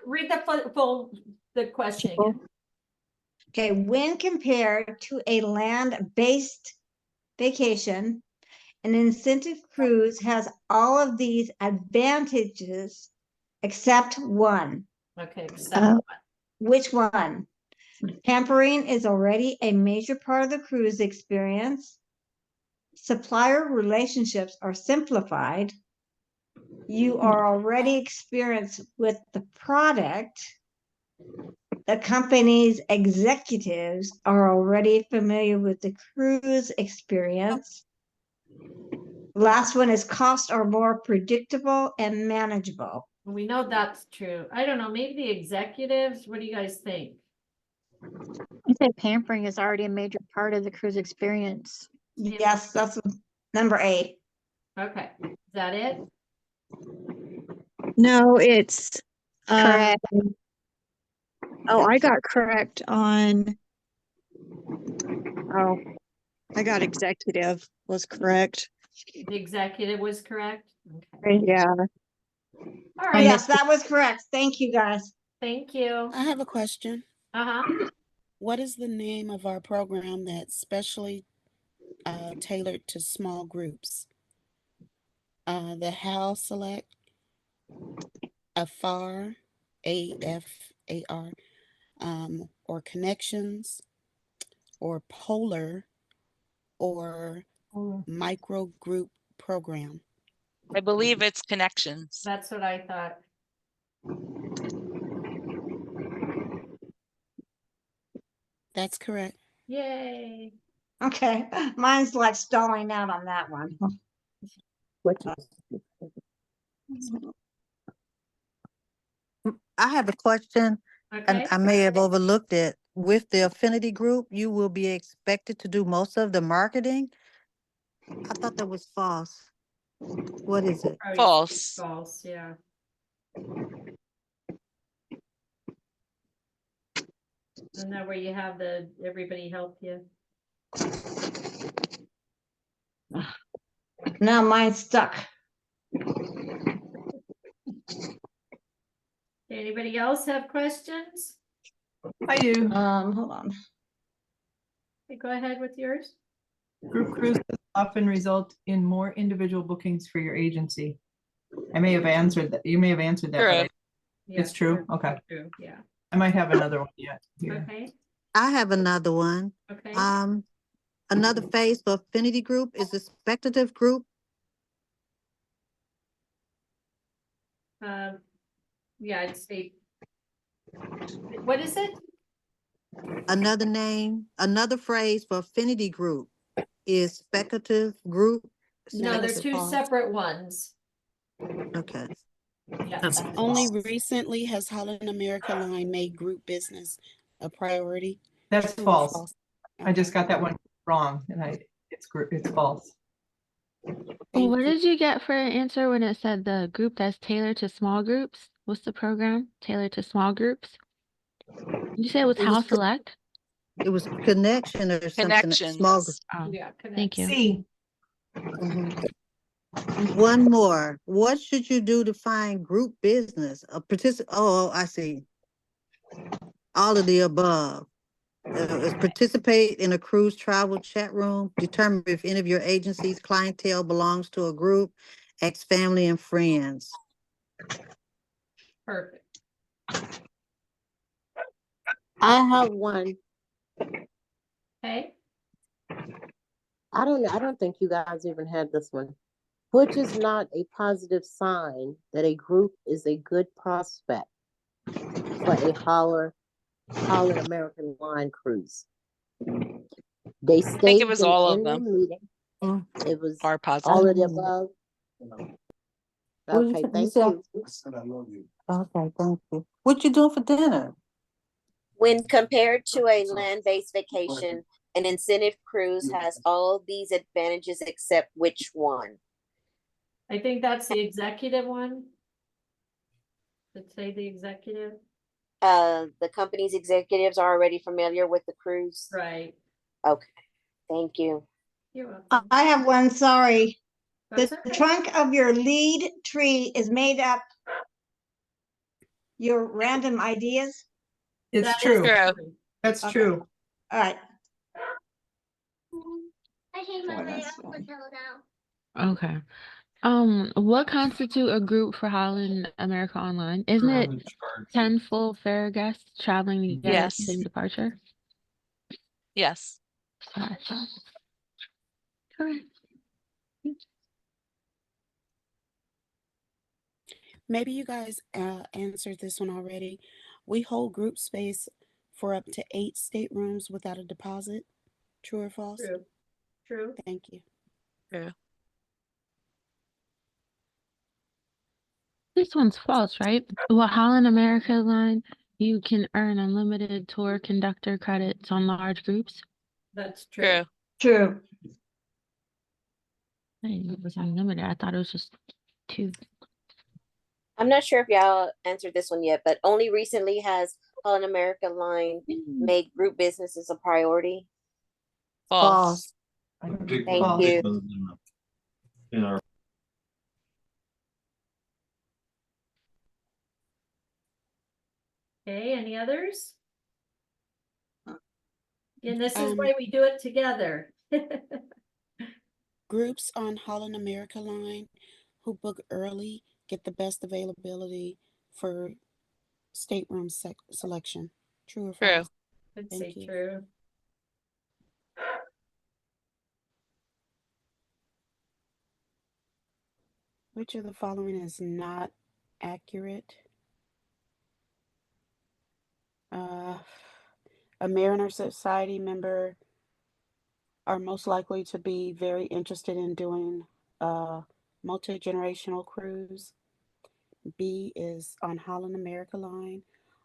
read the question again. okay, when compared to a land-based vacation, an incentive cruise has all of these advantages except one. Okay, except Which one? Pampering is already a major part of the cruise experience. Supplier relationships are simplified. You are already experienced with the product. The company's executives are already familiar with the cruise experience. Last one is costs are more predictable and manageable. we know that's true. I don't know, maybe the executives, what do you guys think? I say pampering is already a major part of the cruise experience. Yes, that's number 8. Okay, is that it? No, it's Correct. Oh, I got correct on. Oh, I got executive was correct. The executive was correct? Okay. Yeah. All right, Yes, that was correct. Thank you, guys. thank you. I have a question. Uh-huh. What is the name of our program that's specially tailored to small groups? The HAL Select, AFAR, AFAR, or Connections, or Polar, or Micro Group Program? I believe it's Connections. That's what I thought. That's correct. Yay. Okay, mine's like stalling out on that one. I have a question, and Okay. I may have overlooked it. With the affinity group, you will be expected to do most of the marketing. I thought that was false. What is it? Probably False. False, yeah. And that where you have everybody help you. Now mine's stuck. Anybody else have questions? I do. Hold on. Okay, go ahead with yours. Group cruises often result in more individual bookings for your agency. I may have answered that. You may have answered that, but it's true. Okay. True, yeah. I might have another one yet. Here. Okay, I have another one. okay. Another phase for affinity group is the speculative group. Yeah, I'd say. What is it? Another phrase for affinity group is speculative group. No, they're two separate ones. Okay. Yeah, That's Only false. recently has Holland America Line made group business a priority. That's True or false. I just Okay. got that one wrong and it's false. Thank What you. did you get for an answer when it said the group that's tailored to small groups? What's the program tailored to small groups? Did you say it was It was House Select? It was connection or something, small. Connections. Oh, yeah. thank you. C. Mhm. One more. What should you do to find group business? A oh, I see. All of the above. Is participate in a cruise travel chat room. Determine if any of your agency's clientele belongs to a group. Ask family and friends. Perfect. I have one. Okay. I don't think you guys even had this one. Which is not a positive sign that a group is a good prospect for a Holland American Line cruise. They I think it was staged an all of annual them meeting. It was are all positive. of the above. Okay, thank you. Okay, thank you. What you doing for dinner? When compared to a land-based vacation, an incentive cruise has all these advantages except which one? I think that's the executive one. Let's say the executive. The company's executives are already familiar with the cruise. Right. Okay, thank you. You're welcome. I have one, sorry. That's The okay. trunk of your lead tree is made up your random ideas. It's That is true. True. That's Okay. true. All right. Okay. What constitute a group for Holland America Online? Isn't it 10 full fare guests traveling together at the Yes. same departure? Yes. Gotcha. Correct. Maybe you guys answered this one already. We hold group space for up to 8 staterooms without a deposit. True or false? True. True. Thank you. True. This one's false, right? Well, Holland America Line, you can earn unlimited tour conductor credits on large groups. That's true. True. True. I didn't know it was unlimited. I thought it was just 2. I'm not sure if y'all answered this one yet, but only recently has Holland America Line made group businesses a priority. False. Thank False. you. Okay, any others? And this is Um, why we do it together. Groups on Holland America Line who book early get the best availability for stateroom selection. True or True. false? I'd Thank say you. true. Which of the following is not accurate? A Mariner Society member are most likely to be very interested in doing a multi-generational cruise. B is on Holland America Line.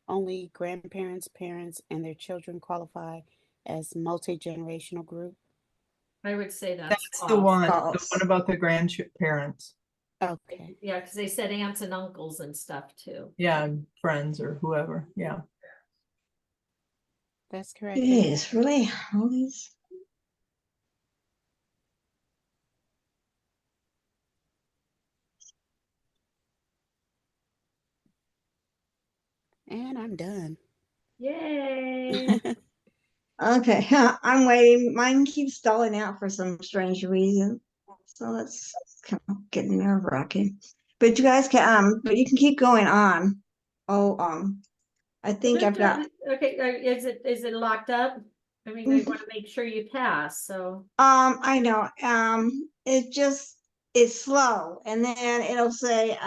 Only grandparents, parents, and their children qualify as multi-generational group. I would say that's That's false. the one. The False. one about the grandparents. Okay. Yeah, because they said aunts and uncles and stuff too. Yeah, and friends or whoever. Yeah. That's correct. Thank you. Jeez, really? All these? And I'm done. Yay. Okay, I'm waiting. Mine keeps stalling out for some strange reason. So that's kind of getting nerve-wracking. But you guys can, but you can keep going on. Oh, I think I've got, Okay, is it locked up? I mean, we want to make sure you pass, so. I know, it's slow, and then it'll say,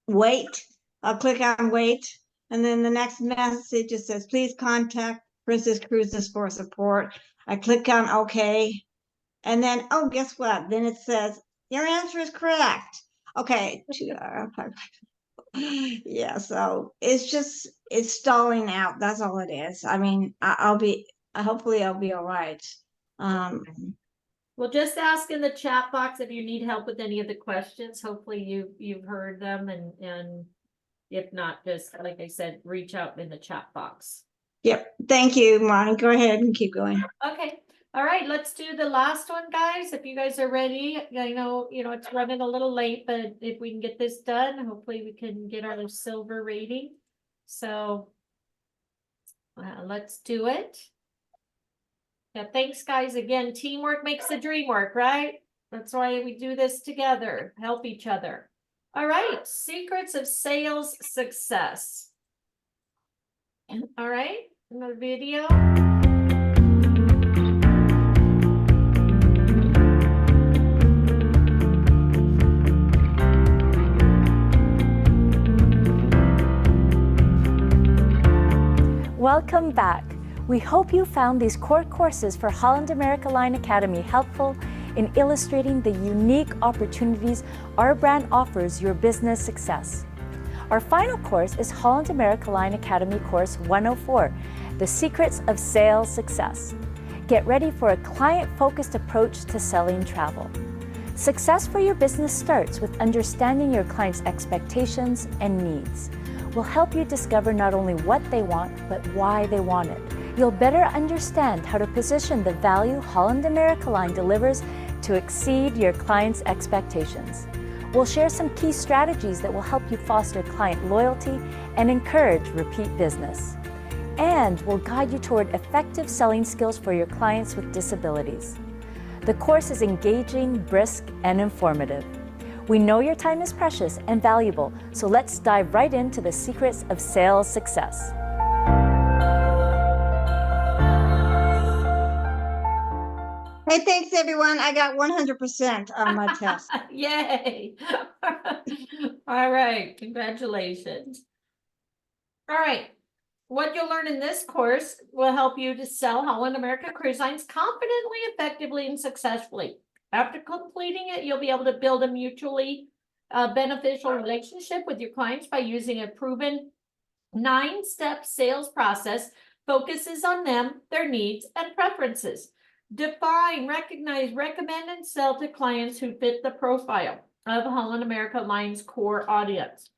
wait. I'll click on wait, and then the next message just says, please contact Princess Cruises for support. I click on okay, and then, oh, guess what? Then it says, your answer is correct. Okay, yeah, so it's stalling out. That's all it is. I mean, hopefully I'll be all right. Well, just ask in the chat box if you need help with any of the questions. Hopefully you've heard them, and if not, just like I said, reach out in the chat box. Yep. Thank you, Monty. Go ahead and keep going. Okay. All right, let's do the last one, guys. If you guys are ready, I know, it's running a little late, but if we can get this done, hopefully we can get our silver rating. So let's do it. Yeah, thanks, guys. Again, teamwork makes the dream work, right? That's why we do this together, help each other. All right, secrets of sales success. All right, another video. Welcome back. We hope you found these core courses for Holland America Line Academy helpful in illustrating the unique opportunities our brand offers your business success. Our final course is Holland America Line Academy Course 104, The Secrets of Sales Success. Get ready for a client-focused approach to selling travel. Success for your business starts with understanding your client's expectations and needs. We'll help you discover not only what they want, but why they want it. You'll better understand how to position the value Holland America Line delivers to exceed your client's expectations. We'll share some key strategies that will help you foster client loyalty and encourage repeat business. And we'll guide you toward effective selling skills for your clients with disabilities. The course is engaging, brisk, and informative. We know your time is precious and valuable, so let's dive right into the secrets of sales success. Hey, thanks everyone. I got 100% on my test. Yay. All right, congratulations. All right, what you'll learn in this course will help you to sell Holland America Cruise Lines confidently, effectively, and successfully. After completing it, you'll be able to build a mutually beneficial relationship with your clients by using a proven 9-step sales process. Focuses on them, their needs, and preferences. Define, recognize, recommend, and sell to clients who fit the profile of Holland America Line's core audience.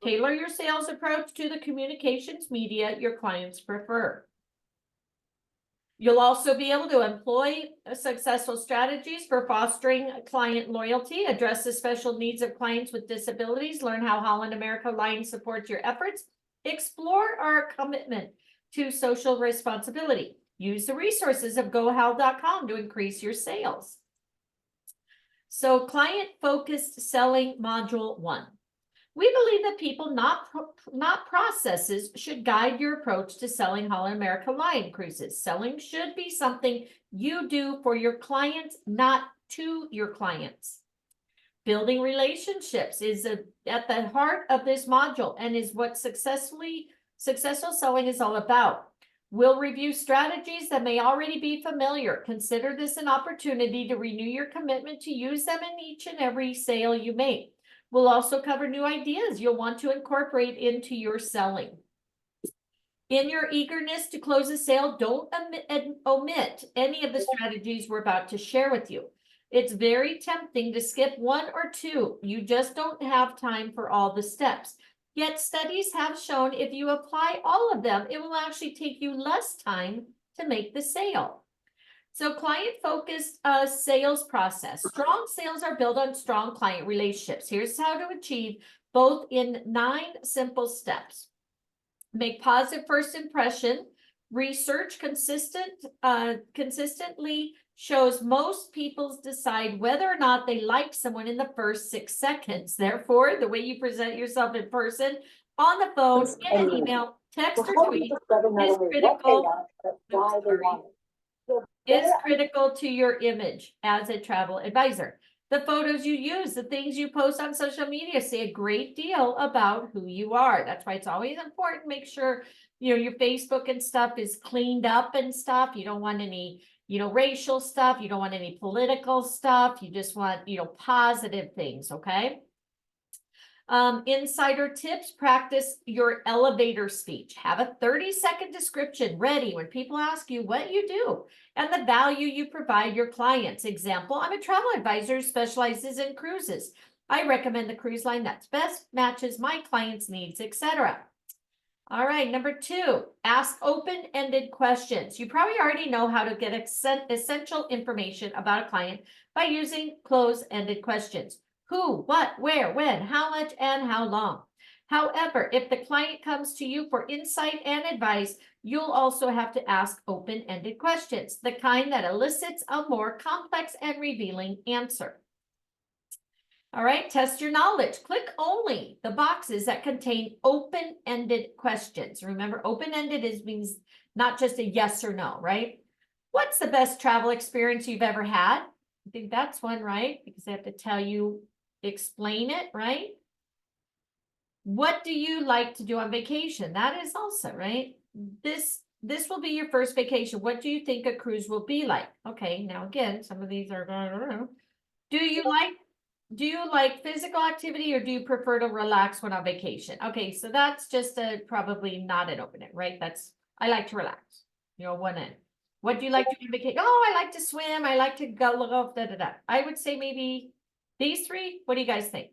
Tailor your sales approach to the communications media your clients prefer. You'll also be able to employ successful strategies for fostering client loyalty, address the special needs of clients with disabilities, learn how Holland America Line supports your efforts, explore our commitment to social responsibility. Use the resources of GoHal.com to increase your sales. So, client-focused selling module 1. We believe that people, not processes, should guide your approach to selling Holland America Line cruises. Selling should be something you do for your clients, not to your clients. Building relationships is at the heart of this module and is what successful selling is all about. We'll review strategies that may already be familiar. Consider this an opportunity to renew your commitment to use them in each and every sale you make. We'll also cover new ideas you'll want to incorporate into your selling. In your eagerness to close a sale, don't omit any of the strategies we're about to share with you. It's very tempting to skip one or two. You just don't have time for all the steps. Yet studies have shown if you apply all of them, it will actually take you less time to make the sale. So client-focused sales process. Strong sales are built on strong client relationships. Here's how to achieve both in 9 simple steps. Make positive first impression. Research consistently shows most people decide whether or not they like someone in the first 6 seconds. Therefore, the way you present yourself in person, on the phone, in an email, text, or tweet is critical. Is critical to your image as a travel advisor. The photos you use, the things you post on social media say a great deal about who you are. That's why it's always important. Make sure, your Facebook and stuff is cleaned up and stuff. You don't want any, racial stuff. You don't want any political stuff. You just want, positive things. Okay. Insider tips, practice your elevator speech. Have a 30-second description ready when people ask you what you do and the value you provide your clients. Example, I'm a travel advisor who specializes in cruises. I recommend the cruise line that best matches my clients' needs, etc. All right, number 2, ask open-ended questions. You probably already know how to get essential information about a client by using close-ended questions. Who, what, where, when, how much, and how long. However, if the client comes to you for insight and advice, you'll also have to ask open-ended questions, the kind that elicits a more complex and revealing answer. All right, test your knowledge. Click only the boxes that contain open-ended questions. Remember, open-ended means not just a yes or no, right? What's the best travel experience you've ever had? I think that's one, right? Because they have to tell you, explain it, right? What do you like to do on vacation? That is also, right? This will be your first vacation. What do you think a cruise will be like? Okay, now again, some of these are, I don't know. Do you like physical activity or do you prefer to relax when on vacation? Okay, so that's just probably not an open end, right? I like to relax, one end. What do you like to do on vacation? Oh, I like to swim. I like to go look off, da, da, da. I would say maybe these 3. What do you guys think?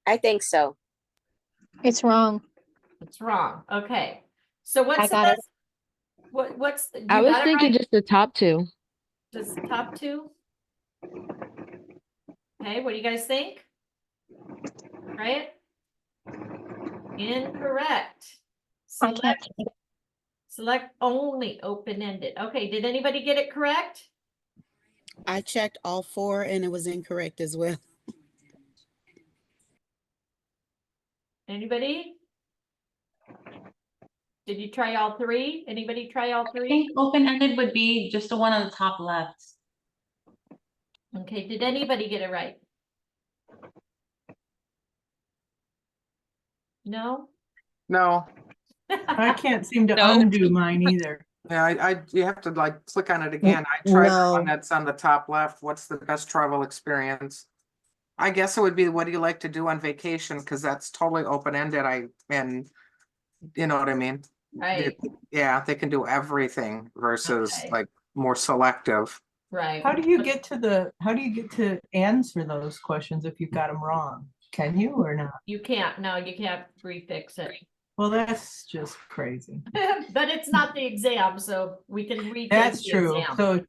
I think so. It's wrong. It's wrong. Okay. So what's I the got it. best? What's you I was got it thinking right? just the top 2. Just the top 2. Okay, what do you guys think? Right? Incorrect. I can't. Select only open-ended. Okay, did anybody get it correct? I checked all 4 and it was incorrect as well. Anybody? Did you try all 3? Anybody try all 3? I think open-ended would be just the one on the top left. Okay, did anybody get it right? No? No. I can't seem to No. undo mine either. Yeah, you have to like click on it again. I tried the one No. that's on the top left. What's the best travel experience? I guess it would be what do you like to do on vacation? Because that's totally open-ended. And you know what I mean? Right, Yeah, they can do everything versus Okay. like more selective. right. How do you get to answer those questions if you got them wrong? Can you or not? You can't, no, you can't refix it. Well, that's just crazy. But it's not the exam, so we can retake That's the true. exam. So,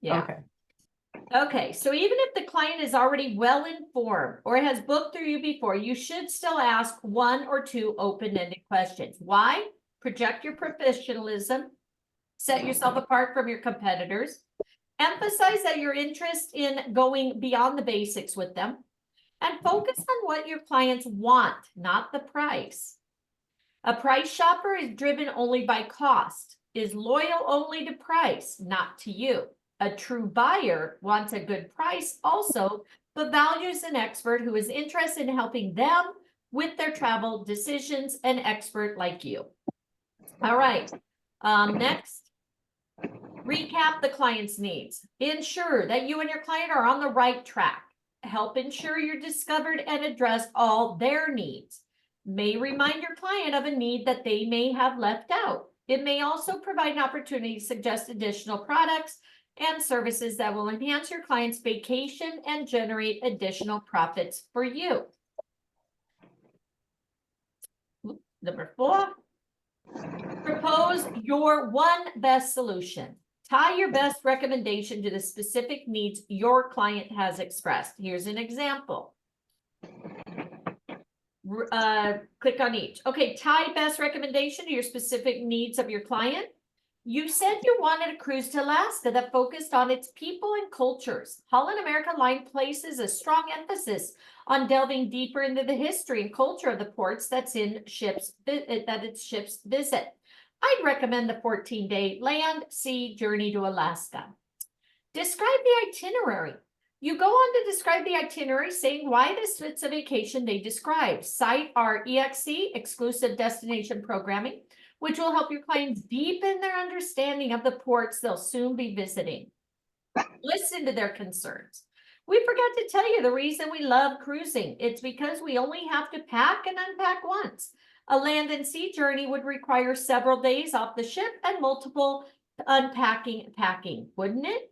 Yeah. okay. Okay, so even if the client is already well informed or has booked through you before, you should still ask 1 or 2 open-ended questions. Why? Project your professionalism, set yourself apart from your competitors, emphasize that your interest in going beyond the basics with them, and focus on what your clients want, not the price. A price shopper is driven only by cost, is loyal only to price, not to you. A true buyer wants a good price also, but values an expert who is interested in helping them with their travel decisions, an expert like you. All right, next. Recap the client's needs. Ensure that you and your client are on the right track. Help ensure you're discovered and addressed all their needs. May remind your client of a need that they may have left out. It may also provide an opportunity to suggest additional products and services that will enhance your client's vacation and generate additional profits for you. Number 4, propose your one best solution. Tie your best recommendation to the specific needs your client has expressed. Here's an example. Click on each. Okay, tie best recommendation to your specific needs of your client. You said you wanted a cruise to Alaska that focused on its people and cultures. Holland America Line places a strong emphasis on delving deeper into the history and culture of the ports that its ships visit. I'd recommend the 14-day land sea journey to Alaska. Describe the itinerary. You go on to describe the itinerary, saying why this fits a vacation they describe. Cite our EXC, exclusive destination programming, which will help your clients deepen their understanding of the ports they'll soon be visiting. Listen to their concerns. We forgot to tell you the reason we love cruising. It's because we only have to pack and unpack once. A land and sea journey would require several days off the ship and multiple unpacking and packing, wouldn't it?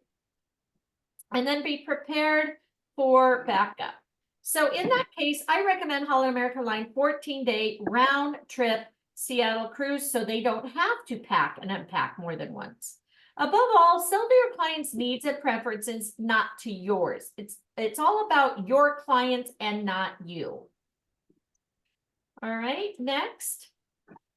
And then be prepared for backup. So in that case, I recommend Holland America Line 14-day round trip Seattle cruise so they don't have to pack and unpack more than once. Above all, sell to your clients' needs and preferences, not to yours. It's all about your clients and not you. All right, next.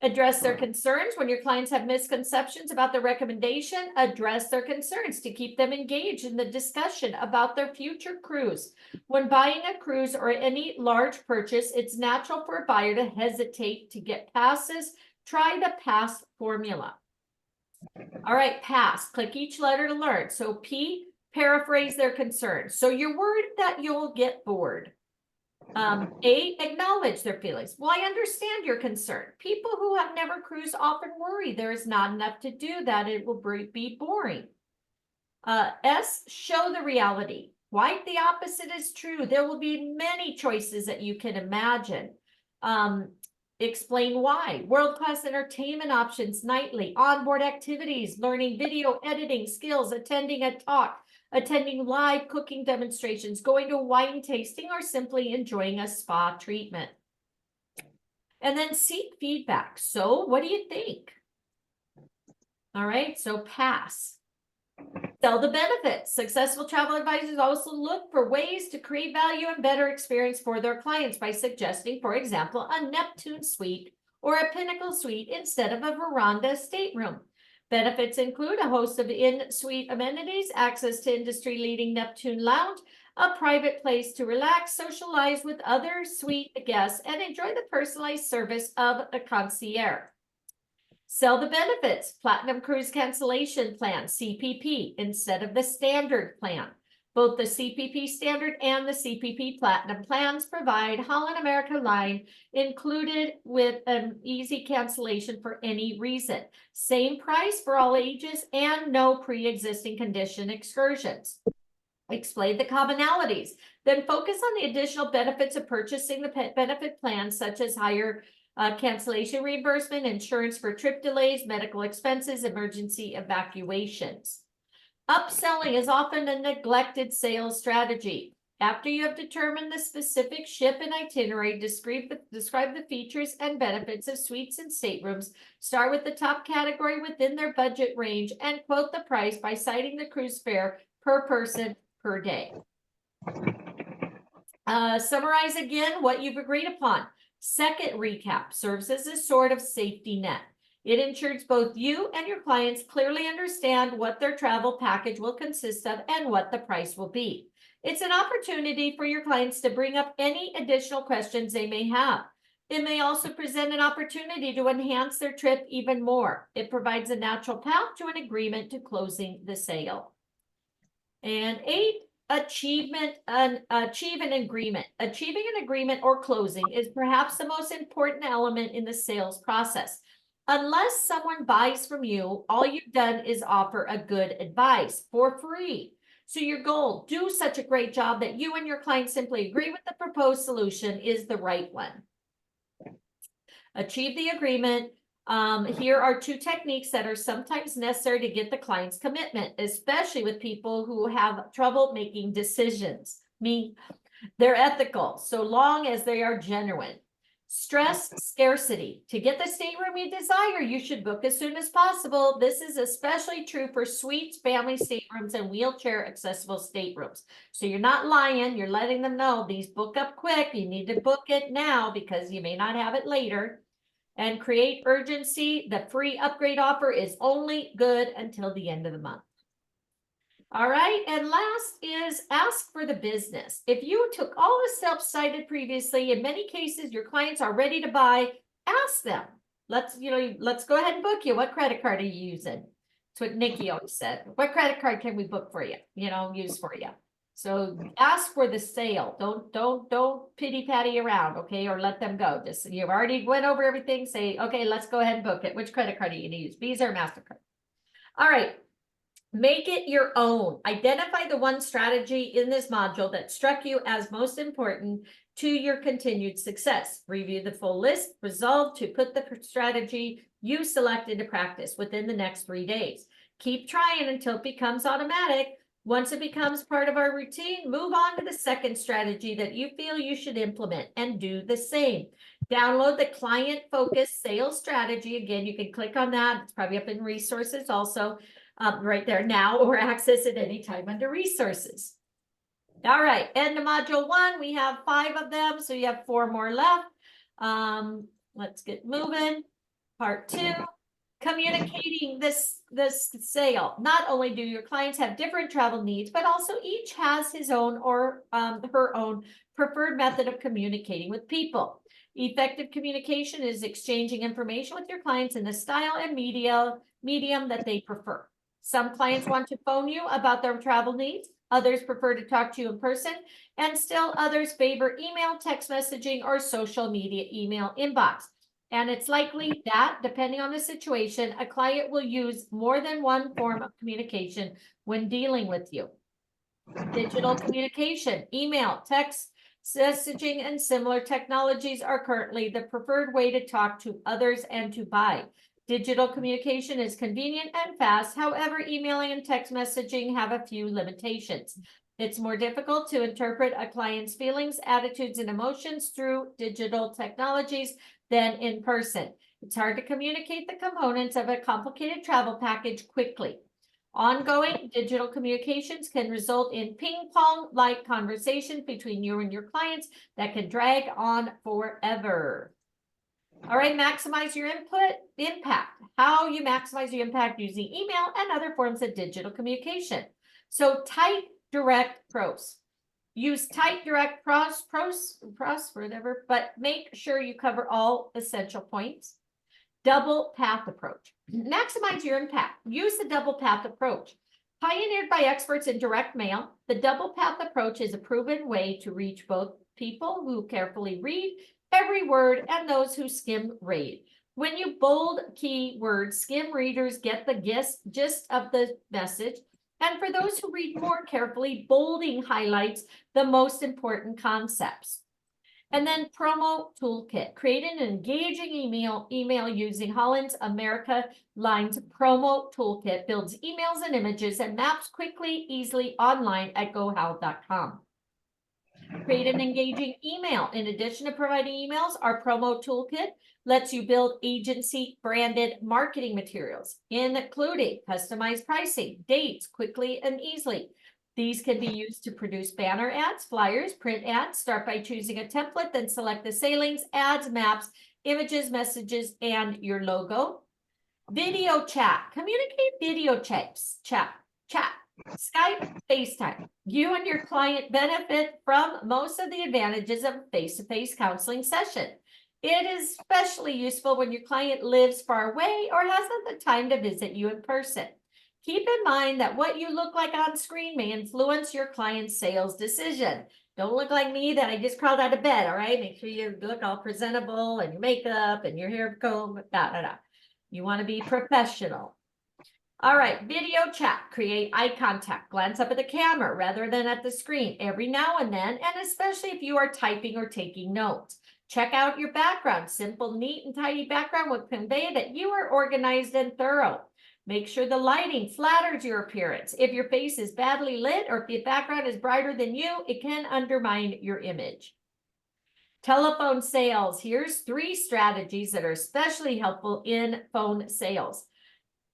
Address their concerns. When your clients have misconceptions about the recommendation, address their concerns to keep them engaged in the discussion about their future cruise. When buying a cruise or any large purchase, it's natural for a buyer to hesitate to get passes. Try the PASS formula. All right, PASS. Click each letter to learn. So P, paraphrase their concerns. So you're worried that you'll get bored. A, acknowledge their feelings. Well, I understand your concern. People who have never cruised often worry there is not enough to do, that it will be boring. S, show the reality. Quite the opposite is true. There will be many choices that you can imagine. Explain why. World-class entertainment options nightly, onboard activities, learning video editing skills, attending a talk, attending live cooking demonstrations, going to wine tasting, or simply enjoying a spa treatment. And then seek feedback. So what do you think? All right, so PASS. Sell the benefits. Successful travel advisors also look for ways to create value and better experience for their clients by suggesting, for example, a Neptune suite or a Pinnacle suite instead of a veranda stateroom. Benefits include a host of in-suite amenities, access to industry-leading Neptune lounge, a private place to relax, socialize with other suite guests, and enjoy the personalized service of a concierge. Sell the benefits. Platinum Cruise Cancellation Plan, CPP, instead of the standard plan. Both the CPP Standard and the CPP Platinum plans provide Holland America Line included with an easy cancellation for any reason. Same price for all ages and no pre-existing condition excursions. Explain the commonalities. Then focus on the additional benefits of purchasing the benefit plans, such as higher cancellation reimbursement, insurance for trip delays, medical expenses, emergency evacuations. Upselling is often a neglected sales strategy. After you have determined the specific ship and itinerary, describe the features and benefits of suites and staterooms, start with the top category within their budget range, and quote the price by citing the cruise fare per person per day. Summarize again what you've agreed upon. Second recap serves as a sort of safety net. It ensures both you and your clients clearly understand what their travel package will consist of and what the price will be. It's an opportunity for your clients to bring up any additional questions they may have. It may also present an opportunity to enhance their trip even more. It provides a natural path to an agreement to closing the sale. And 8, achieve an agreement. Achieving an agreement or closing is perhaps the most important element in the sales process. Unless someone buys from you, all you've done is offer a good advice for free. So your goal, do such a great job that you and your client simply agree with the proposed solution is the right one. Achieve the agreement. Here are 2 techniques that are sometimes necessary to get the client's commitment, especially with people who have trouble making decisions. They're ethical, so long as they are genuine. Stress scarcity. To get the stateroom you desire, you should book as soon as possible. This is especially true for suites, family staterooms, and wheelchair accessible staterooms. So you're not lying, you're letting them know these book up quick. You need to book it now because you may not have it later. And create urgency. The free upgrade offer is only good until the end of the month. All right, and last is ask for the business. If you took all the steps cited previously, in many cases, your clients are ready to buy, ask them. Let's go ahead and book you. What credit card are you using? That's what Nikki always said. What credit card can we book for you? Use for you. So ask for the sale. Don't pity-patty around, okay? Or let them go. Just, you've already went over everything. Say, okay, let's go ahead and book it. Which credit card are you going to use? Visa or MasterCard? All right. Make it your own. Identify the one strategy in this module that struck you as most important to your continued success. Review the full list. Resolve to put the strategy you select into practice within the next 3 days. Keep trying until it becomes automatic. Once it becomes part of our routine, move on to the second strategy that you feel you should implement and do the same. Download the client-focused sales strategy. Again, you can click on that. It's probably up in resources also, right there now, or access it anytime under resources. All right, end of module 1. We have 5 of them, so you have 4 more left. Let's get moving. Part 2. Communicating this sale. Not only do your clients have different travel needs, but also each has his own or her own preferred method of communicating with people. Effective communication is exchanging information with your clients in the style and medium that they prefer. Some clients want to phone you about their travel needs. Others prefer to talk to you in person, and still others favor email, text messaging, or social media email inbox. And it's likely that, depending on the situation, a client will use more than one form of communication when dealing with you. Digital communication, email, text messaging, and similar technologies are currently the preferred way to talk to others and to buy. Digital communication is convenient and fast. However, emailing and text messaging have a few limitations. It's more difficult to interpret a client's feelings, attitudes, and emotions through digital technologies than in person. It's hard to communicate the components of a complicated travel package quickly. Ongoing digital communications can result in ping-pong-like conversations between you and your clients that can drag on forever. All right, maximize your impact. How you maximize your impact using email and other forms of digital communication. So tight, direct prose. Use tight, direct prose, whatever, but make sure you cover all essential points. Double path approach. Maximize your impact. Use the double path approach. Pioneered by experts in direct mail, the double path approach is a proven way to reach both people who carefully read every word and those who skim read. When you bold keywords, skim readers get the gist of the message. And for those who read more carefully, bolding highlights the most important concepts. And then promo toolkit. Create an engaging email using Holland's America Line's promo toolkit. Builds emails and images and maps quickly, easily online at gohow.com. Create an engaging email. In addition to providing emails, our promo toolkit lets you build agency branded marketing materials, including customized pricing, dates, quickly and easily. These can be used to produce banner ads, flyers, print ads. Start by choosing a template, then select the sailings, ads, maps, images, messages, and your logo. Video chat. Communicate video chat. Skype, FaceTime. You and your client benefit from most of the advantages of a face-to-face counseling session. It is especially useful when your client lives far away or hasn't the time to visit you in person. Keep in mind that what you look like on screen may influence your client's sales decision. Don't look like me that I just crawled out of bed, all right? Make sure you look all presentable and your makeup and your hair comb, You want to be professional. All right, video chat. Create eye contact. Glance up at the camera rather than at the screen every now and then, and especially if you are typing or taking notes. Check out your background. Simple, neat, and tidy background will convey that you are organized and thorough. Make sure the lighting flatters your appearance. If your face is badly lit or if the background is brighter than you, it can undermine your image. Telephone sales. Here's 3 strategies that are especially helpful in phone sales.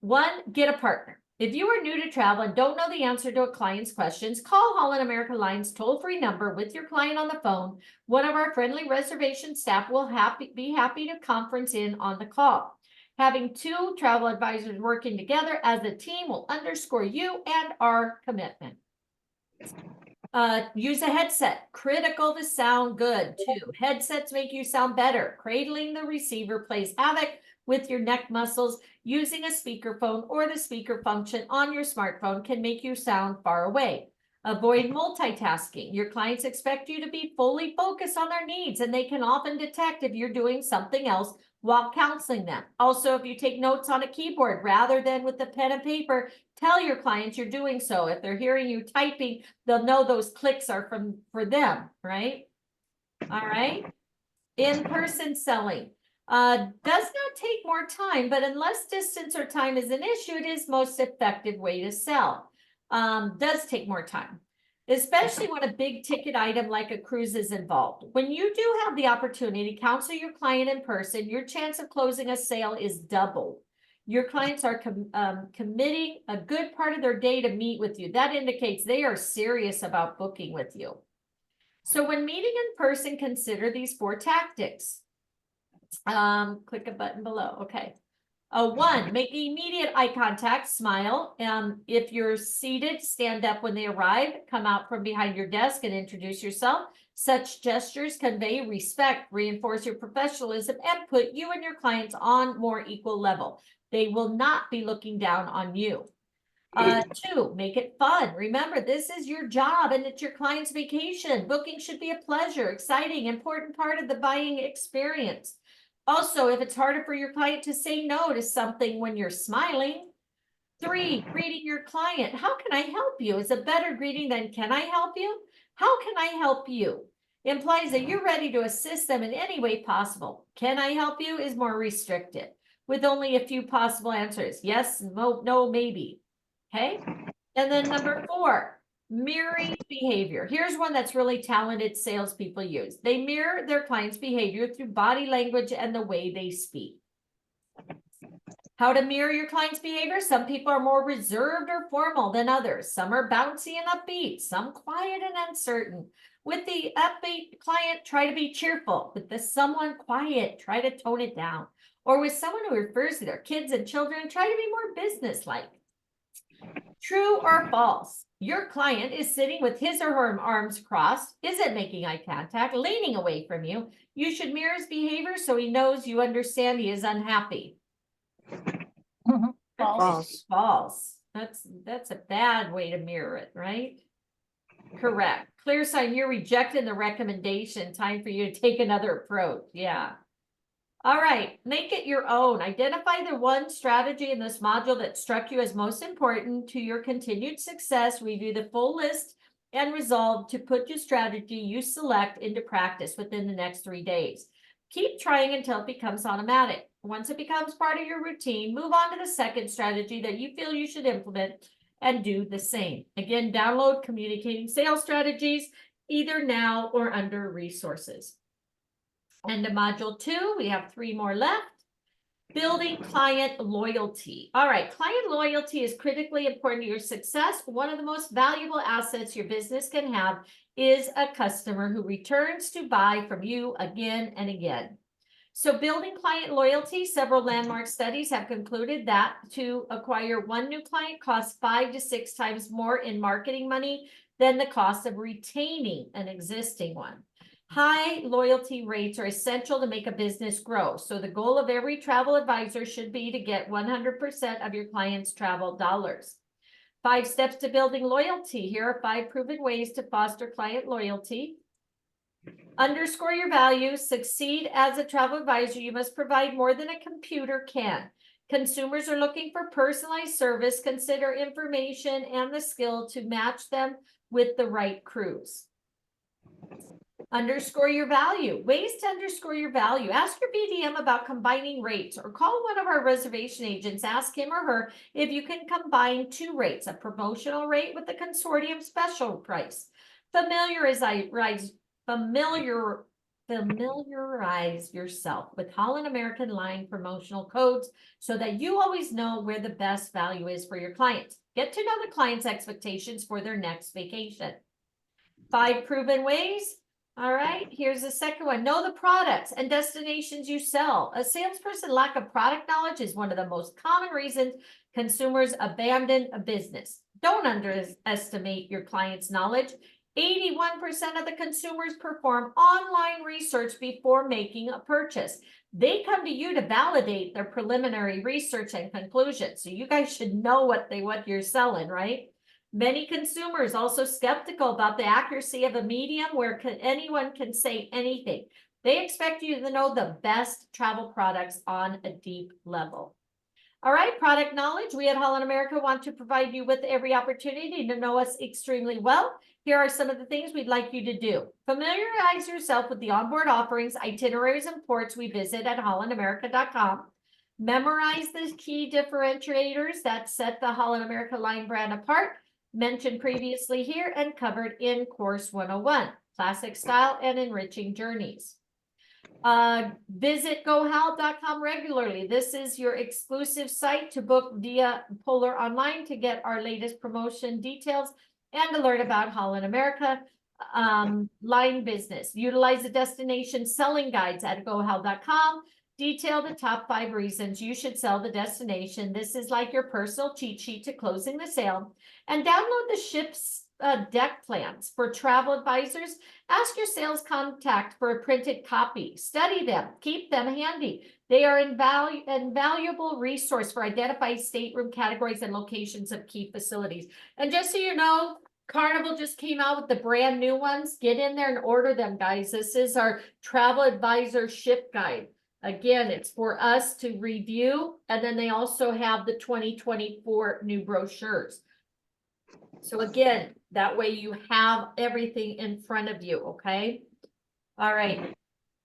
1, get a partner. If you are new to travel and don't know the answer to a client's questions, call Holland America Line's toll-free number with your client on the phone. One of our friendly reservation staff will be happy to conference in on the call. Having 2 travel advisors working together as a team will underscore you and our commitment. Use a headset. Critical to sound good too. Headsets make you sound better. Cradling the receiver plays havoc with your neck muscles. Using a speakerphone or the speaker function on your smartphone can make you sound far away. Avoid multitasking. Your clients expect you to be fully focused on their needs, and they can often detect if you're doing something else while counseling them. Also, if you take notes on a keyboard rather than with the pen and paper, tell your clients you're doing so. If they're hearing you typing, they'll know those clicks are for them, right? All right. In-person selling does not take more time, but unless distance or time is an issue, it is most effective way to sell. Does take more time, especially when a big ticket item like a cruise is involved. When you do have the opportunity to counsel your client in person, your chance of closing a sale is doubled. Your clients are committing a good part of their day to meet with you. That indicates they are serious about booking with you. So when meeting in person, consider these 4 tactics. Click a button below. Okay. 1, make immediate eye contact, smile. If you're seated, stand up when they arrive, come out from behind your desk and introduce yourself. Such gestures convey respect, reinforce your professionalism, and put you and your clients on more equal level. They will not be looking down on you. 2, make it fun. Remember, this is your job and it's your client's vacation. Booking should be a pleasure, exciting, important part of the buying experience. Also, if it's harder for your client to say no to something when you're smiling. 3, greeting your client. How can I help you? Is a better greeting than can I help you? How can I help you? Implies that you're ready to assist them in any way possible. Can I help you is more restricted, with only a few possible answers. Yes, no, maybe. Okay. And then number 4, mirroring behavior. Here's one that's really talented salespeople use. They mirror their client's behavior through body language and the way they speak. How to mirror your client's behavior? Some people are more reserved or formal than others. Some are bouncy and upbeat, some quiet and uncertain. With the upbeat client, try to be cheerful. With the someone quiet, try to tone it down. Or with someone who refers to their kids and children, try to be more businesslike. True or false? Your client is sitting with his or her arms crossed, isn't making eye contact, leaning away from you. You should mirror his behavior so he knows you understand he is unhappy. False. False. That's a bad way to mirror it, right? Correct. Clear sign you're rejecting the recommendation. Time for you to take another approach. Yeah. All right, make it your own. Identify the one strategy in this module that struck you as most important to your continued success. Review the full list and resolve to put your strategy you select into practice within the next 3 days. Keep trying until it becomes automatic. Once it becomes part of your routine, move on to the second strategy that you feel you should implement and do the same. Again, download Communicating Sales Strategies either now or under Resources. And to module 2, we have 3 more left. Building client loyalty. All right, client loyalty is critically important to your success. One of the most valuable assets your business can have is a customer who returns to buy from you again and again. So building client loyalty, several landmark studies have concluded that to acquire one new client costs 5 to 6 times more in marketing money than the cost of retaining an existing one. High loyalty rates are essential to make a business grow. So the goal of every travel advisor should be to get 100% of your clients' travel dollars. 5 steps to building loyalty. Here are 5 proven ways to foster client loyalty. Underscore your values. Succeed as a travel advisor, you must provide more than a computer can. Consumers are looking for personalized service. Consider information and the skill to match them with the right cruise. Underscore your value. Ways to underscore your value. Ask your BDM about combining rates or call one of our reservation agents. Ask him or her if you can combine 2 rates, a promotional rate with a consortium special price. Familiarize yourself with Holland American Line promotional codes so that you always know where the best value is for your clients. Get to know the client's expectations for their next vacation. 5 proven ways. All right, here's the second one. Know the products and destinations you sell. A salesperson lack of product knowledge is one of the most common reasons consumers abandon a business. Don't underestimate your client's knowledge. 81% of the consumers perform online research before making a purchase. They come to you to validate their preliminary research and conclusions. So you guys should know what you're selling, right? Many consumers also skeptical about the accuracy of a medium where anyone can say anything. They expect you to know the best travel products on a deep level. All right, product knowledge. We at Holland America want to provide you with every opportunity to know us extremely well. Here are some of the things we'd like you to do. Familiarize yourself with the onboard offerings, itineraries, and ports we visit at hollandamerica.com. Memorize the key differentiators that set the Holland America line brand apart, mentioned previously here and covered in Course 101, Classic Style and Enriching Journeys. Visit gohal.com regularly. This is your exclusive site to book via Polar Online to get our latest promotion details and to learn about Holland America line business. Utilize the destination selling guides at gohal.com. Detail the top 5 reasons you should sell the destination. This is like your personal cheat sheet to closing the sale. And download the ship's deck plans for travel advisors. Ask your sales contact for a printed copy. Study them. Keep them handy. They are invaluable resource for identifying stateroom categories and locations of key facilities. And just so you know, Carnival just came out with the brand new ones. Get in there and order them, guys. This is our travel advisor ship guide. Again, it's for us to review. And then they also have the 2024 new brochures. So again, that way you have everything in front of you, okay? All right.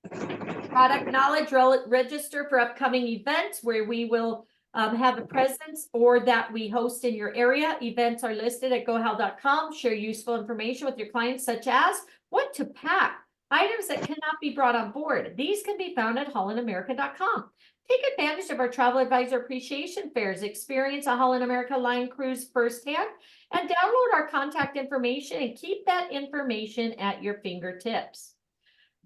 Product knowledge, register for upcoming events where we will have a presence or that we host in your area. Events are listed at gohal.com. Share useful information with your clients, such as what to pack, items that cannot be brought on board. These can be found at hollandamerica.com. Take advantage of our travel advisor appreciation fairs, experience a Holland America line cruise firsthand, and download our contact information and keep that information at your fingertips.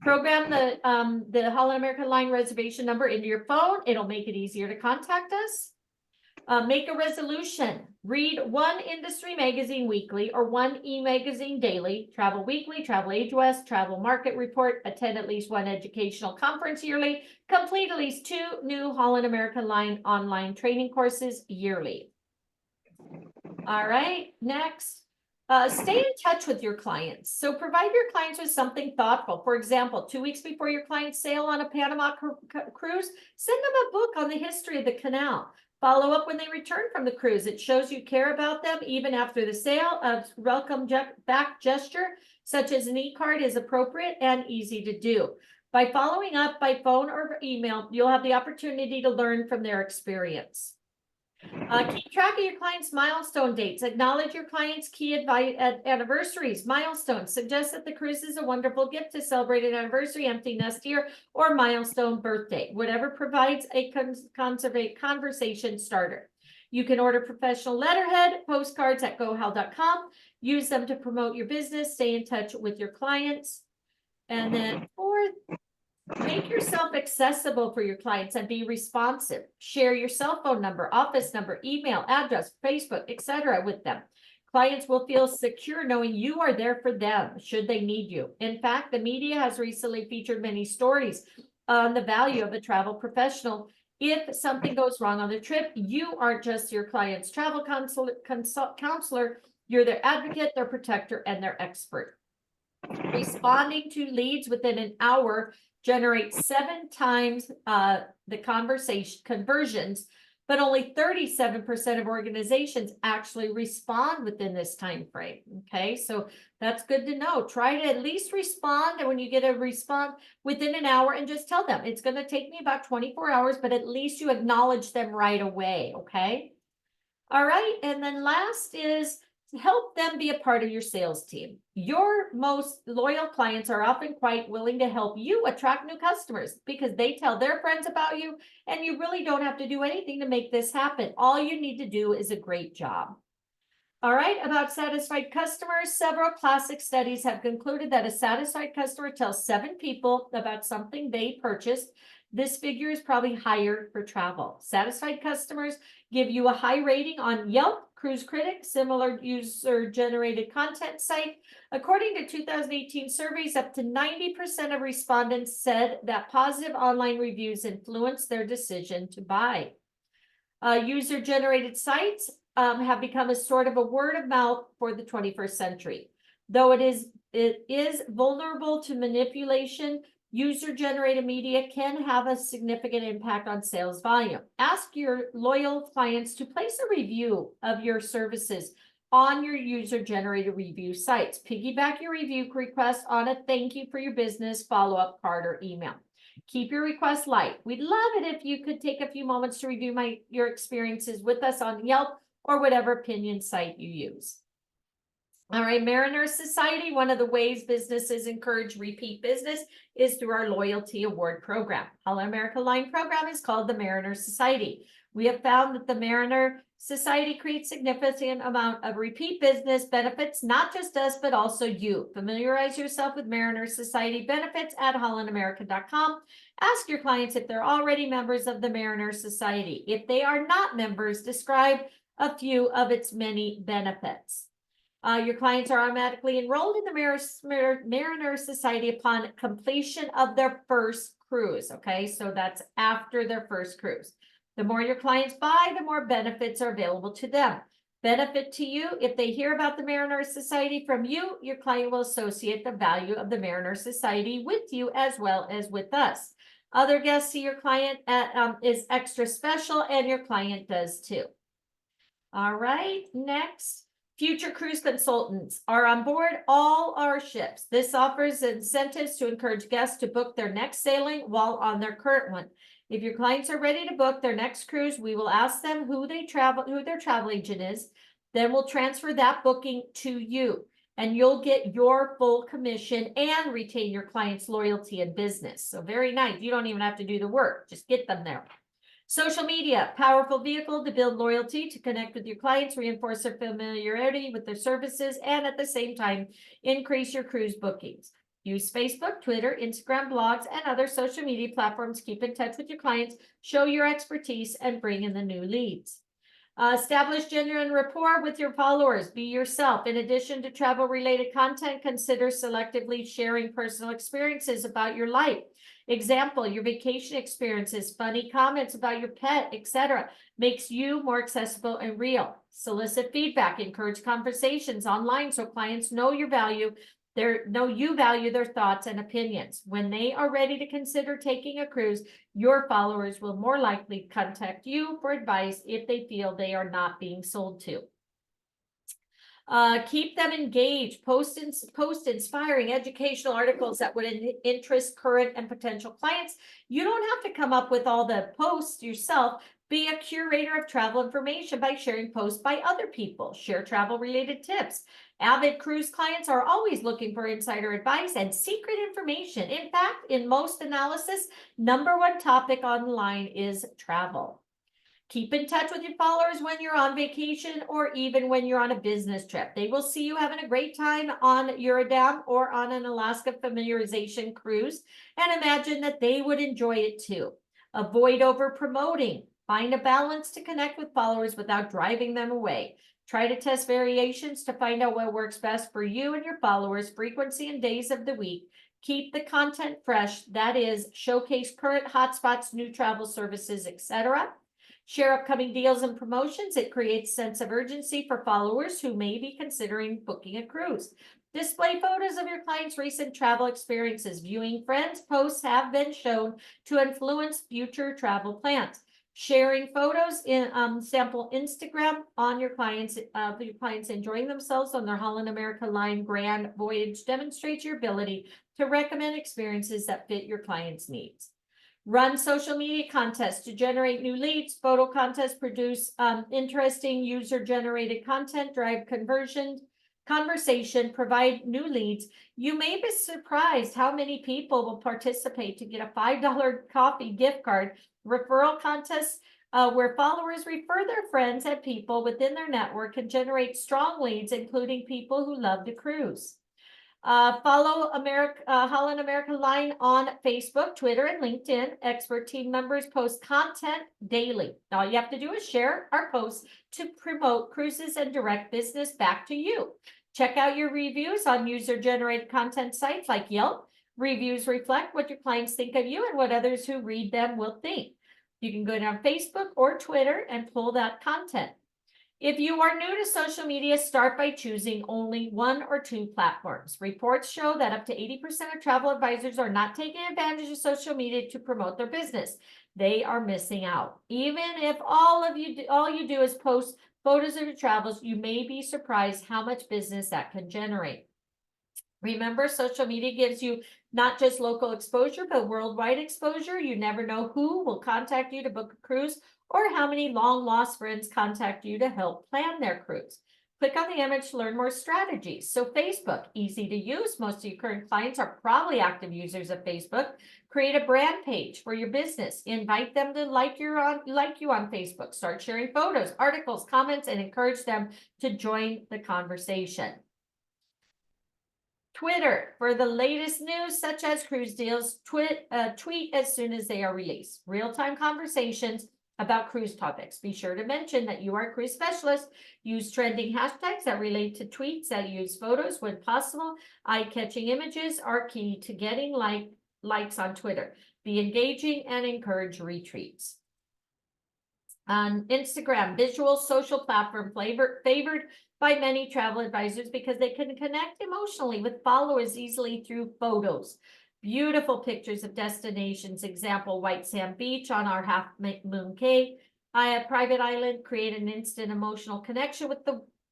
Program the Holland America line reservation number into your phone. It'll make it easier to contact us. Make a resolution. Read one industry magazine weekly or one e-magazine daily. Travel Weekly, Travel Age West, Travel Market Report. Attend at least one educational conference yearly. Complete at least 2 new Holland America line online training courses yearly. All right, next. Stay in touch with your clients. So provide your clients with something thoughtful. For example, 2 weeks before your clients sail on a Panama cruise, send them a book on the history of the canal. Follow up when they return from the cruise. It shows you care about them even after the sail. A welcome back gesture, such as an e-card, is appropriate and easy to do. By following up by phone or email, you'll have the opportunity to learn from their experience. Keep track of your clients' milestone dates. Acknowledge your clients' key anniversaries, milestones. Suggest that the cruise is a wonderful gift to celebrate an anniversary, empty nest year, or milestone birthday. Whatever provides a conversation starter. You can order professional letterhead, postcards at gohal.com. Use them to promote your business. Stay in touch with your clients. And then fourth, make yourself accessible for your clients and be responsive. Share your cell phone number, office number, email, address, Facebook, etc. with them. Clients will feel secure knowing you are there for them should they need you. In fact, the media has recently featured many stories on the value of a travel professional. If something goes wrong on the trip, you aren't just your client's travel counselor, you're their advocate, their protector, and their expert. Responding to leads within an hour generates 7 times the conversions, but only 37% of organizations actually respond within this time frame. Okay, so that's good to know. Try to at least respond, and when you get a response within an hour, and just tell them it's going to take me about 24 hours, but at least you acknowledge them right away. Okay. All right, and then last is to help them be a part of your sales team. Your most loyal clients are often quite willing to help you attract new customers because they tell their friends about you, and you really don't have to do anything to make this happen. All you need to do is a great job. All right, about satisfied customers, several classic studies have concluded that a satisfied customer tells 7 people about something they purchased. This figure is probably higher for travel. Satisfied customers give you a high rating on Yelp, Cruise Critic, similar user-generated content site. According to 2018 surveys, up to 90% of respondents said that positive online reviews influenced their decision to buy. User-generated sites have become a sort of a word of mouth for the 21st century. Though it is vulnerable to manipulation, User-generated media can have a significant impact on sales volume. Ask your loyal clients to place a review of your services on your user-generated review sites. Piggyback your review request on a thank you for your business follow-up card or email. Keep your request light. We'd love it if you could take a few moments to review your experiences with us on Yelp or whatever opinion site you use. All right, Mariner Society, one of the ways businesses encourage repeat business is through our loyalty award program. Holland America Line program is called the Mariner Society. We have found that the Mariner Society creates significant amount of repeat business benefits, not just us, but also you. Familiarize yourself with Mariner Society benefits at hollandamerica.com. Ask your clients if they're already members of the Mariner Society. If they are not members, describe a few of its many benefits. Your clients are automatically enrolled in the Mariner Society upon completion of their first cruise. Okay, so that's after their first cruise. The more your clients buy, the more benefits are available to them. Benefit to you, if they hear about the Mariner Society from you, your client will associate the value of the Mariner Society with you as well as with us. Other guests see your client is extra special, and your client does too. All right, next. Future cruise consultants are on board all our ships. This offers incentives to encourage guests to book their next sailing while on their current one. If your clients are ready to book their next cruise, we will ask them who their travel agent is. Then we'll transfer that booking to you, and you'll get your full commission and retain your client's loyalty and business. So very nice. You don't even have to do the work. Just get them there. Social media, powerful vehicle to build loyalty, to connect with your clients, reinforce their familiarity with their services, and at the same time, increase your cruise bookings. Use Facebook, Twitter, Instagram, blogs, and other social media platforms. Keep in touch with your clients, show your expertise, and bring in the new leads. Establish genuine rapport with your followers. Be yourself. In addition to travel-related content, consider selectively sharing personal experiences about your life. Example, your vacation experiences, funny comments about your pet, etc. makes you more accessible and real. Solicit feedback. Encourage conversations online so clients know you value their thoughts and opinions. When they are ready to consider taking a cruise, your followers will more likely contact you for advice if they feel they are not being sold to. Keep them engaged. Post inspiring educational articles that would interest current and potential clients. You don't have to come up with all the posts yourself. Be a curator of travel information by sharing posts by other people. Share travel related tips. Avid cruise clients are always looking for insider advice and secret information. In fact, in most analysis, #1 topic online is travel. Keep in touch with your followers when you're on vacation or even when you're on a business trip. They will see you having a great time on Eurodam or on an Alaska familiarization cruise and imagine that they would enjoy it too. Avoid over promoting. Find a balance to connect with followers without driving them away. Try to test variations to find out what works best for you and your followers, frequency and days of the week. Keep the content fresh, that is, showcase current hotspots, new travel services, etc. Share upcoming deals and promotions. It creates a sense of urgency for followers who may be considering booking a cruise. Display photos of your clients' recent travel experiences. Viewing friends' posts have been shown to influence future travel plans. Sharing photos in sample Instagram on your clients enjoying themselves on their Holland America Line grand voyage demonstrates your ability to recommend experiences that fit your clients' needs. Run social media contests to generate new leads. Photo contests produce interesting user-generated content, drive conversation, provide new leads. You may be surprised how many people will participate to get a $5 coffee gift card. Referral contests where followers refer their friends and people within their network and generate strong leads, including people who love to cruise. Follow Holland America Line on Facebook, Twitter, and LinkedIn. Expert team members post content daily. All you have to do is share our posts to promote cruises and direct business back to you. Check out your reviews on user-generated content sites like Yelp. Reviews reflect what your clients think of you and what others who read them will think. You can go down Facebook or Twitter and pull that content. If you are new to social media, start by choosing only 1 or 2 platforms. Reports show that up to 80% of travel advisors are not taking advantage of social media to promote their business. They are missing out. Even if all you do is post photos of your travels, you may be surprised how much business that can generate. Remember, social media gives you not just local exposure, but worldwide exposure. You never know who will contact you to book a cruise or how many long lost friends contact you to help plan their cruise. Click on the image to learn more strategies. So Facebook, easy to use. Most of your current clients are probably active users of Facebook. Create a brand page for your business. Invite them to like you on Facebook. Start sharing photos, articles, comments, and encourage them to join the conversation. Twitter, for the latest news such as cruise deals, tweet as soon as they are released. Real-time conversations about cruise topics. Be sure to mention that you are a cruise specialist. Use trending hashtags that relate to tweets that use photos when possible. Eye-catching images are key to getting likes on Twitter. Be engaging and encourage retweets. On Instagram, visual social platform favored by many travel advisors because they can connect emotionally with followers easily through photos. Beautiful pictures of destinations, example, White Sand Beach on our Half Moon Cay. A private island, create an instant emotional connection with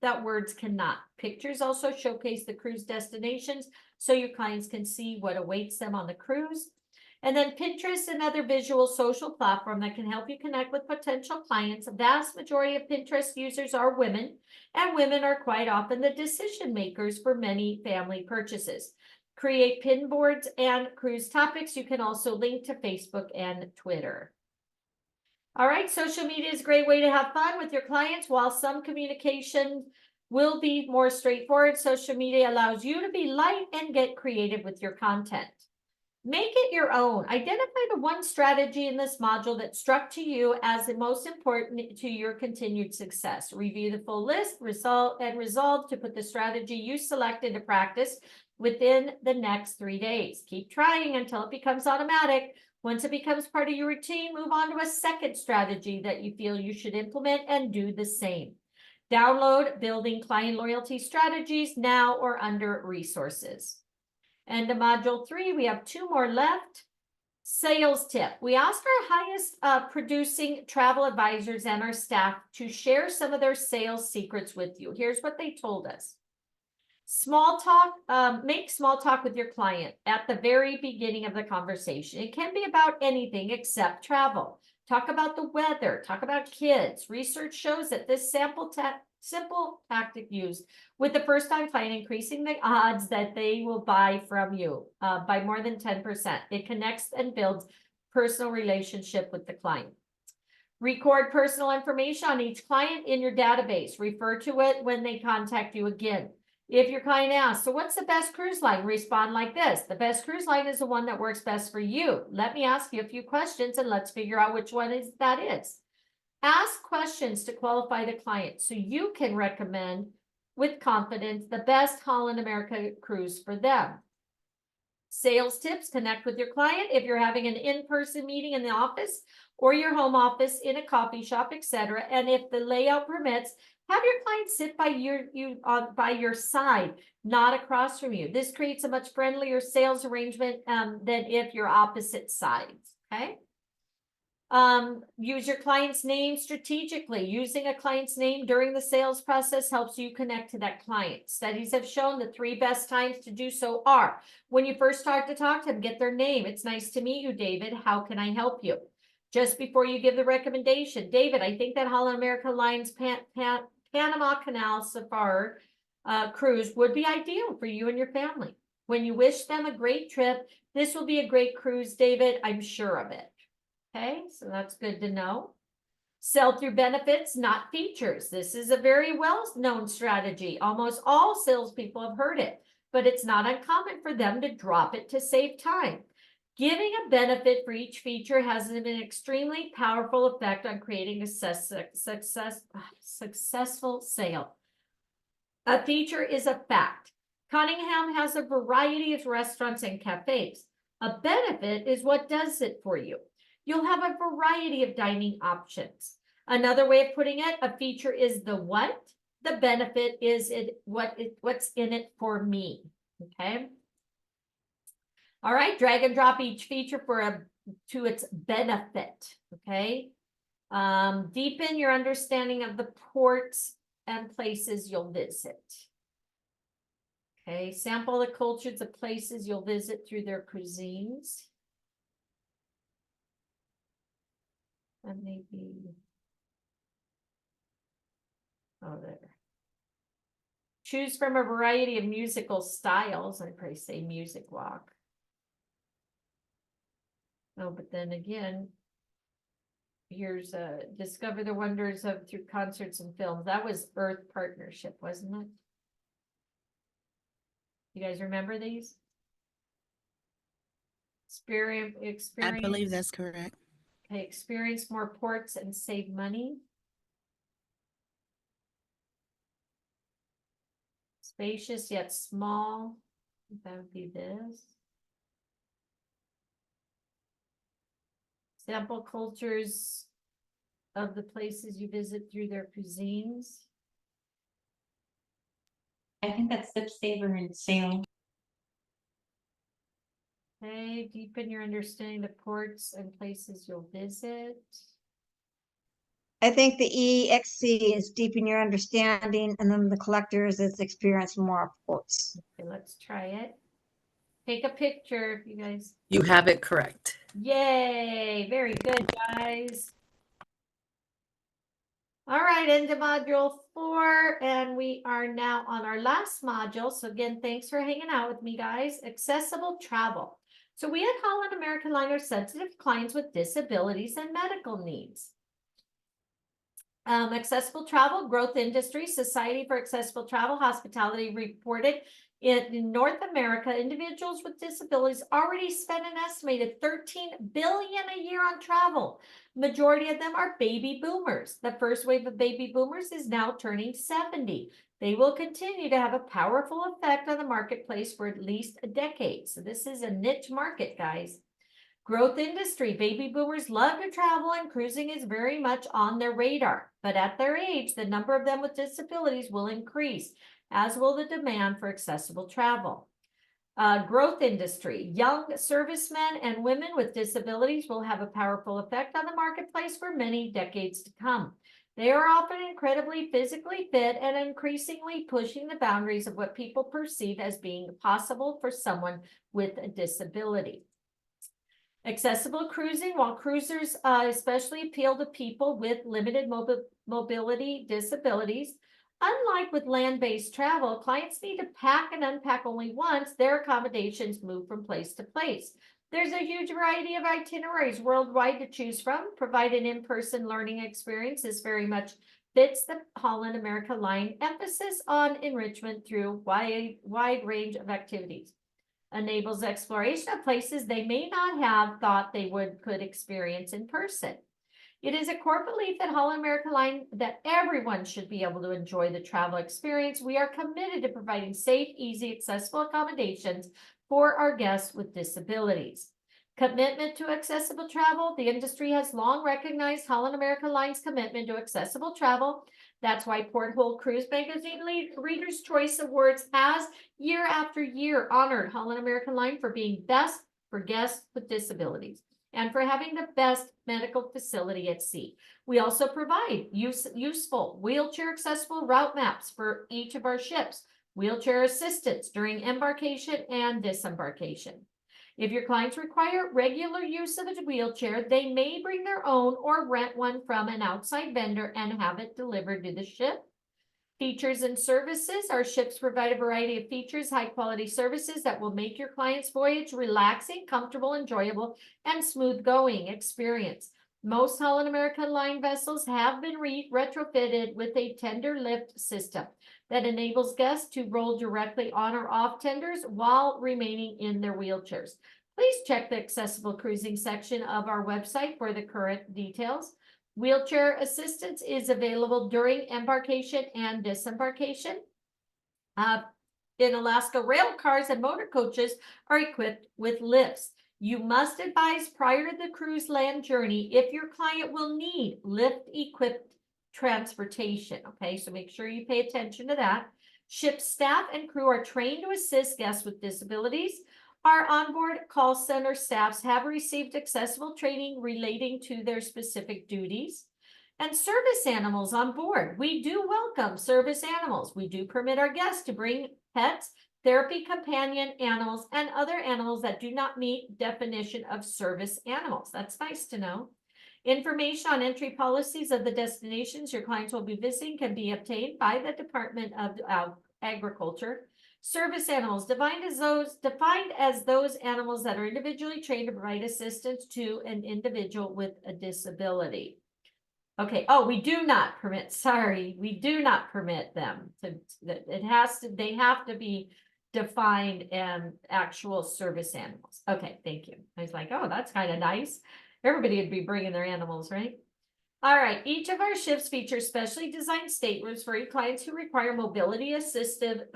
that words cannot. Pictures also showcase the cruise destinations so your clients can see what awaits them on the cruise. And then Pinterest, another visual social platform that can help you connect with potential clients. A vast majority of Pinterest users are women, and women are quite often the decision makers for many family purchases. Create pin boards and cruise topics. You can also link to Facebook and Twitter. All right, social media is a great way to have fun with your clients. While some communication will be more straightforward, social media allows you to be light and get creative with your content. Make it your own. Identify the one strategy in this module that struck to you as the most important to your continued success. Review the full list, resolve to put the strategy you select into practice within the next 3 days. Keep trying until it becomes automatic. Once it becomes part of your routine, move on to a second strategy that you feel you should implement and do the same. Download Building Client Loyalty Strategies now or under Resources. And to module 3, we have 2 more left. Sales tip. We asked our highest producing travel advisors and our staff to share some of their sales secrets with you. Here's what they told us. Small talk, make small talk with your client at the very beginning of the conversation. It can be about anything except travel. Talk about the weather, talk about kids. Research shows that this simple tactic used with the first-time client increasing the odds that they will buy from you by more than 10%. It connects and builds personal relationship with the client. Record personal information on each client in your database. Refer to it when they contact you again. If your client asks, so what's the best cruise line? Respond like this. The best cruise line is the one that works best for you. Let me ask you a few questions and let's figure out which one that is. Ask questions to qualify the client so you can recommend with confidence the best Holland America cruise for them. Sales tips, connect with your client if you're having an in-person meeting in the office or your home office in a coffee shop, etc. And if the layout permits, have your client sit by your side, not across from you. This creates a much friendlier sales arrangement than if you're opposite sides, okay? Use your client's name strategically. Using a client's name during the sales process helps you connect to that client. Studies have shown the 3 best times to do so are when you first start to talk to them, get their name. It's nice to meet you, David. How can I help you? Just before you give the recommendation, David, I think that Holland America Line's Panama Canal Safari cruise would be ideal for you and your family. When you wish them a great trip, this will be a great cruise, David. I'm sure of it. Okay, so that's good to know. Sell through benefits, not features. This is a very well-known strategy. Almost all salespeople have heard it, but it's not uncommon for them to drop it to save time. Giving a benefit for each feature has an extremely powerful effect on creating a successful sale. A feature is a fact. Cunningham has a variety of restaurants and cafes. A benefit is what does it for you. You'll have a variety of dining options. Another way of putting it, a feature is the what, the benefit is what's in it for me, okay? All right, drag and drop each feature to its benefit, okay? Deepen your understanding of the ports and places you'll visit. Okay, sample the cultures of places you'll visit through their cuisines. And maybe, oh, there. Choose from a variety of musical styles. I probably say music walk. Oh, but then again, here's discover the wonders of through concerts and films. That was Earth Partnership, wasn't it? You guys remember these? Experience. I believe that's correct. Okay, experience more ports and save money. Spacious yet small. That would be this. Sample cultures of the places you visit through their cuisines. I think that's Sip, Savor, and Sail. Okay, deepen your understanding of ports and places you'll visit. I think the EXC is deepen your understanding, and then the collectors is experience more ports. Okay, let's try it. Take a picture, you guys. You have it correct. Yay, very good, guys. All right, into module 4, and we are now on our last module. So again, thanks for hanging out with me, guys. Accessible travel. So we at Holland American Line are sensitive to clients with disabilities and medical needs. Accessible travel, growth industry, Society for Accessible Travel, Hospitality reported in North America, individuals with disabilities already spend an estimated $13 billion a year on travel. Majority of them are baby boomers. The first wave of baby boomers is now turning 70. They will continue to have a powerful effect on the marketplace for at least a decade. So this is a niche market, guys. Growth industry, baby boomers love to travel and cruising is very much on their radar. But at their age, the number of them with disabilities will increase, as will the demand for accessible travel. Growth industry, young servicemen and women with disabilities will have a powerful effect on the marketplace for many decades to come. They are often incredibly physically fit and increasingly pushing the boundaries of what people perceive as being possible for someone with a disability. Accessible cruising, while cruisers especially appeal to people with limited mobility disabilities, unlike with land-based travel, clients need to pack and unpack only once. Their accommodations move from place to place. There's a huge variety of itineraries worldwide to choose from. Provide an in-person learning experience. This very much fits the Holland America Line emphasis on enrichment through wide range of activities. Enables exploration of places they may not have thought they could experience in person. It is a core belief that Holland America Line that everyone should be able to enjoy the travel experience. We are committed to providing safe, easy, accessible accommodations for our guests with disabilities. Commitment to accessible travel. The industry has long recognized Holland America Line's commitment to accessible travel. That's why Porthole Cruise Magazine Reader's Choice Awards has year after year honored Holland American Line for being best for guests with disabilities and for having the best medical facility at sea. We also provide useful wheelchair accessible route maps for each of our ships, wheelchair assistance during embarkation and disembarkation. If your clients require regular use of a wheelchair, they may bring their own or rent one from an outside vendor and have it delivered to the ship. Features and services. Our ships provide a variety of features, high quality services that will make your client's voyage relaxing, comfortable, enjoyable, and smooth going experience. Most Holland America Line vessels have been retrofitted with a tender lift system that enables guests to roll directly on or off tenders while remaining in their wheelchairs. Please check the accessible cruising section of our website for the current details. Wheelchair assistance is available during embarkation and disembarkation. In Alaska, rail cars and motor coaches are equipped with lifts. You must advise prior to the cruise land journey if your client will need lift-equipped transportation, okay? So make sure you pay attention to that. Ship staff and crew are trained to assist guests with disabilities. Our onboard call center staffs have received accessible training relating to their specific duties. And service animals on board. We do welcome service animals. We do permit our guests to bring pets, therapy companion animals, and other animals that do not meet definition of service animals. That's nice to know. Information on entry policies of the destinations your clients will be visiting can be obtained by the Department of Agriculture. Service animals defined as those animals that are individually trained to provide assistance to an individual with a disability. Okay, oh, we do not permit, sorry, we do not permit them to, they have to be defined and actual service animals. Okay, thank you. I was like, oh, that's kind of nice. Everybody would be bringing their animals, right? All right, each of our ships features specially designed staterooms for your clients who require mobility assistive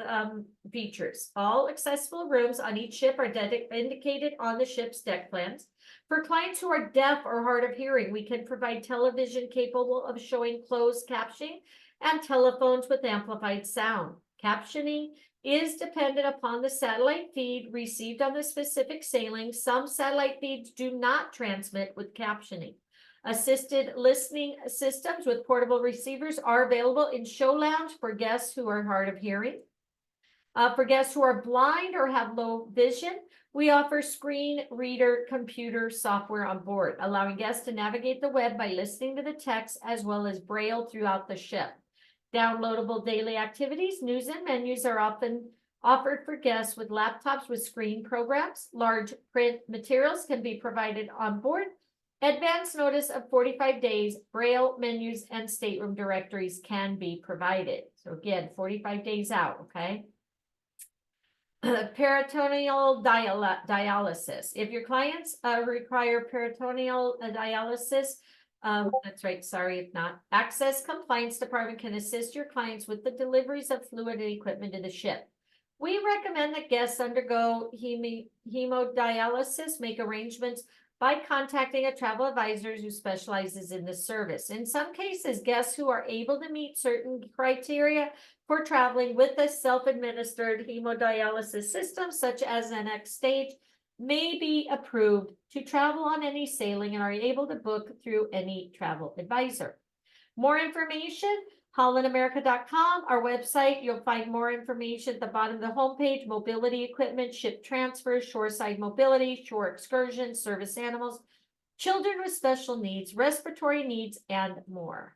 features. All accessible rooms on each ship are indicated on the ship's deck plans. For clients who are deaf or hard of hearing, we can provide television capable of showing closed captioning and telephones with amplified sound. Captioning is dependent upon the satellite feed received on the specific sailing. Some satellite feeds do not transmit with captioning. Assisted listening systems with portable receivers are available in show lounge for guests who are hard of hearing. For guests who are blind or have low vision, we offer screen reader computer software on board, allowing guests to navigate the web by listening to the text as well as Braille throughout the ship. Downloadable daily activities, news, and menus are often offered for guests with laptops with screen programs. Large print materials can be provided on board. Advance notice of 45 days, Braille menus and stateroom directories can be provided. So again, 45 days out, okay? Peritoneal dialysis. If your clients require peritoneal dialysis, that's right, sorry if not. Access Compliance Department can assist your clients with the deliveries of fluid and equipment to the ship. We recommend that guests undergo hemodialysis, make arrangements by contacting a travel advisor who specializes in this service. In some cases, guests who are able to meet certain criteria for traveling with a self-administered hemodialysis system, such as an X stage, may be approved to travel on any sailing and are able to book through any travel advisor. More information, hollandamerica.com, our website. You'll find more information at the bottom of the homepage: mobility equipment, ship transfers, shoreside mobility, shore excursions, service animals, children with special needs, respiratory needs, and more.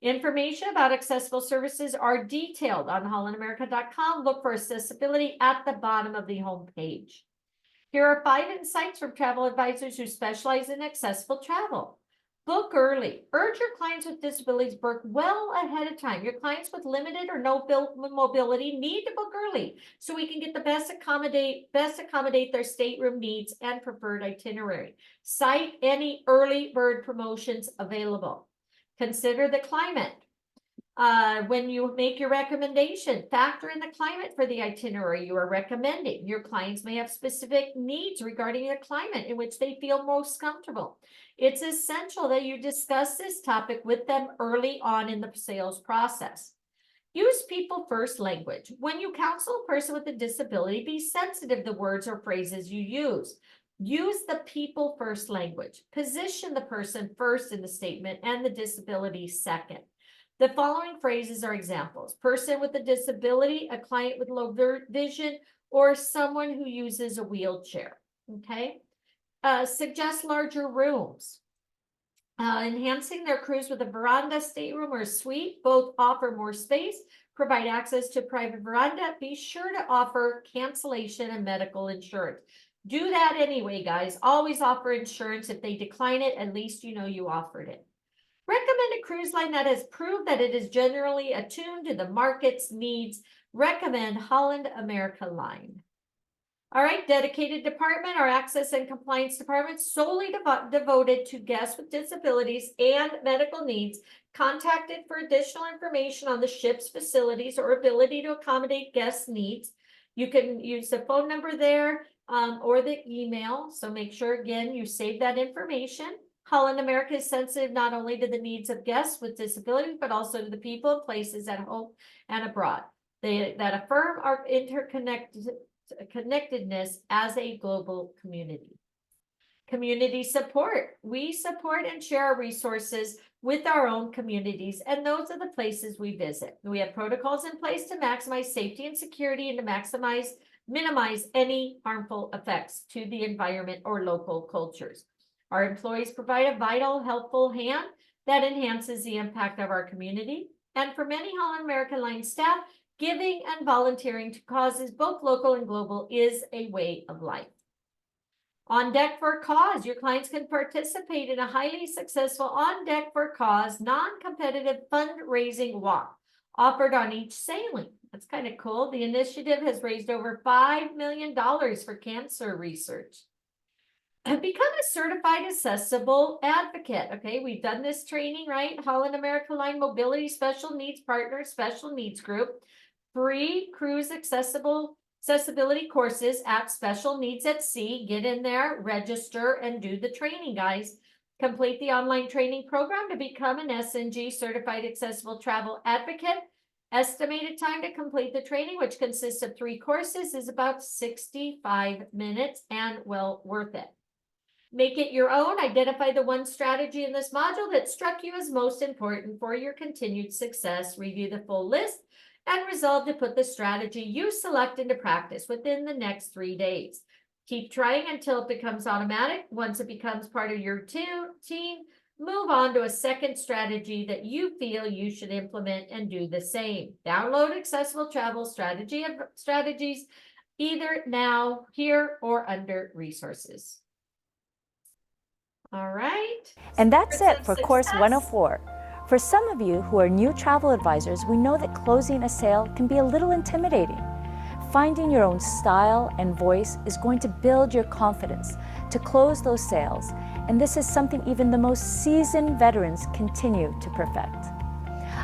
Information about accessible services are detailed on hollandamerica.com. Look for accessibility at the bottom of the homepage. Here are 5 insights from travel advisors who specialize in accessible travel. Book early. Urge your clients with disabilities book well ahead of time. Your clients with limited or no mobility need to book early so we can get the best accommodate their stateroom needs and preferred itinerary. Cite any early bird promotions available. Consider the climate. When you make your recommendation, factor in the climate for the itinerary you are recommending. Your clients may have specific needs regarding the climate in which they feel most comfortable. It's essential that you discuss this topic with them early on in the sales process. Use people first language. When you counsel a person with a disability, be sensitive to words or phrases you use. Use the people first language. Position the person first in the statement and the disability second. The following phrases are examples: person with a disability, a client with low vision, or someone who uses a wheelchair. Okay. Suggest larger rooms. Enhancing their cruise with a veranda, stateroom, or suite. Both offer more space, provide access to private veranda. Be sure to offer cancellation and medical insurance. Do that anyway, guys. Always offer insurance. If they decline it, at least you know you offered it. Recommend a cruise line that has proved that it is generally attuned to the market's needs. Recommend Holland America Line. All right, dedicated department, our access and compliance department, solely devoted to guests with disabilities and medical needs. Contacted for additional information on the ship's facilities or ability to accommodate guests' needs. You can use the phone number there. or the email. So make sure again, you save that information. Holland America is sensitive not only to the needs of guests with disabilities, but also to the people and places at home and abroad. That affirm our connectedness as a global community. Community support. We support and share our resources with our own communities, and those are the places we visit. We have protocols in place to maximize safety and security and to minimize any harmful effects to the environment or local cultures. Our employees provide a vital, helpful hand that enhances the impact of our community. And for many Holland America Line staff, giving and volunteering to causes both local and global is a way of life. On Deck for a Cause, your clients can participate in a highly successful On Deck for a Cause non-competitive fundraising walk offered on each sailing. That's kind of cool. The initiative has raised over $5 million for cancer research. And become a certified accessible advocate. Okay, we've done this training, right? Holland America Line Mobility Special Needs Partner, Special Needs Group, free cruise accessibility courses at Special Needs at Sea. Get in there, register, and do the training, guys. Complete the online training program to become an SNG Certified Accessible Travel Advocate. Estimated time to complete the training, which consists of 3 courses, is about 65 minutes and well worth it. Make it your own. Identify the one strategy in this module that struck you as most important for your continued success. Review the full list and resolve to put the strategy you select into practice within the next 3 days. Keep trying until it becomes automatic. Once it becomes part of your team, move on to a second strategy that you feel you should implement and do the same. Download Accessible Travel Strategies either now, here, or under Resources. All right. And that's it for Success. Course 104. For some of you who are new travel advisors, we know that closing a sale can be a little intimidating. Finding your own style and voice is going to build your confidence to close those sales, and this is something even the most seasoned veterans continue to perfect.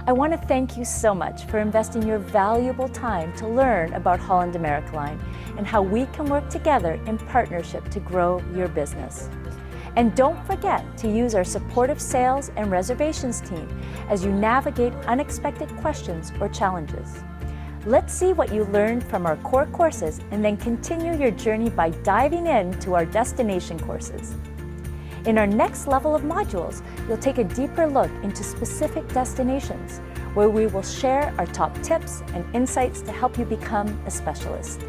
I want to thank you so much for investing your valuable time to learn about Holland America Line and how we can work together in partnership to grow your business. And don't forget to use our supportive sales and reservations team as you navigate unexpected questions or challenges. Let's see what you learned from our core courses and then continue your journey by diving into our destination courses. In our next level of modules, you'll take a deeper look into specific destinations where we will share our top tips and insights to help you become a specialist.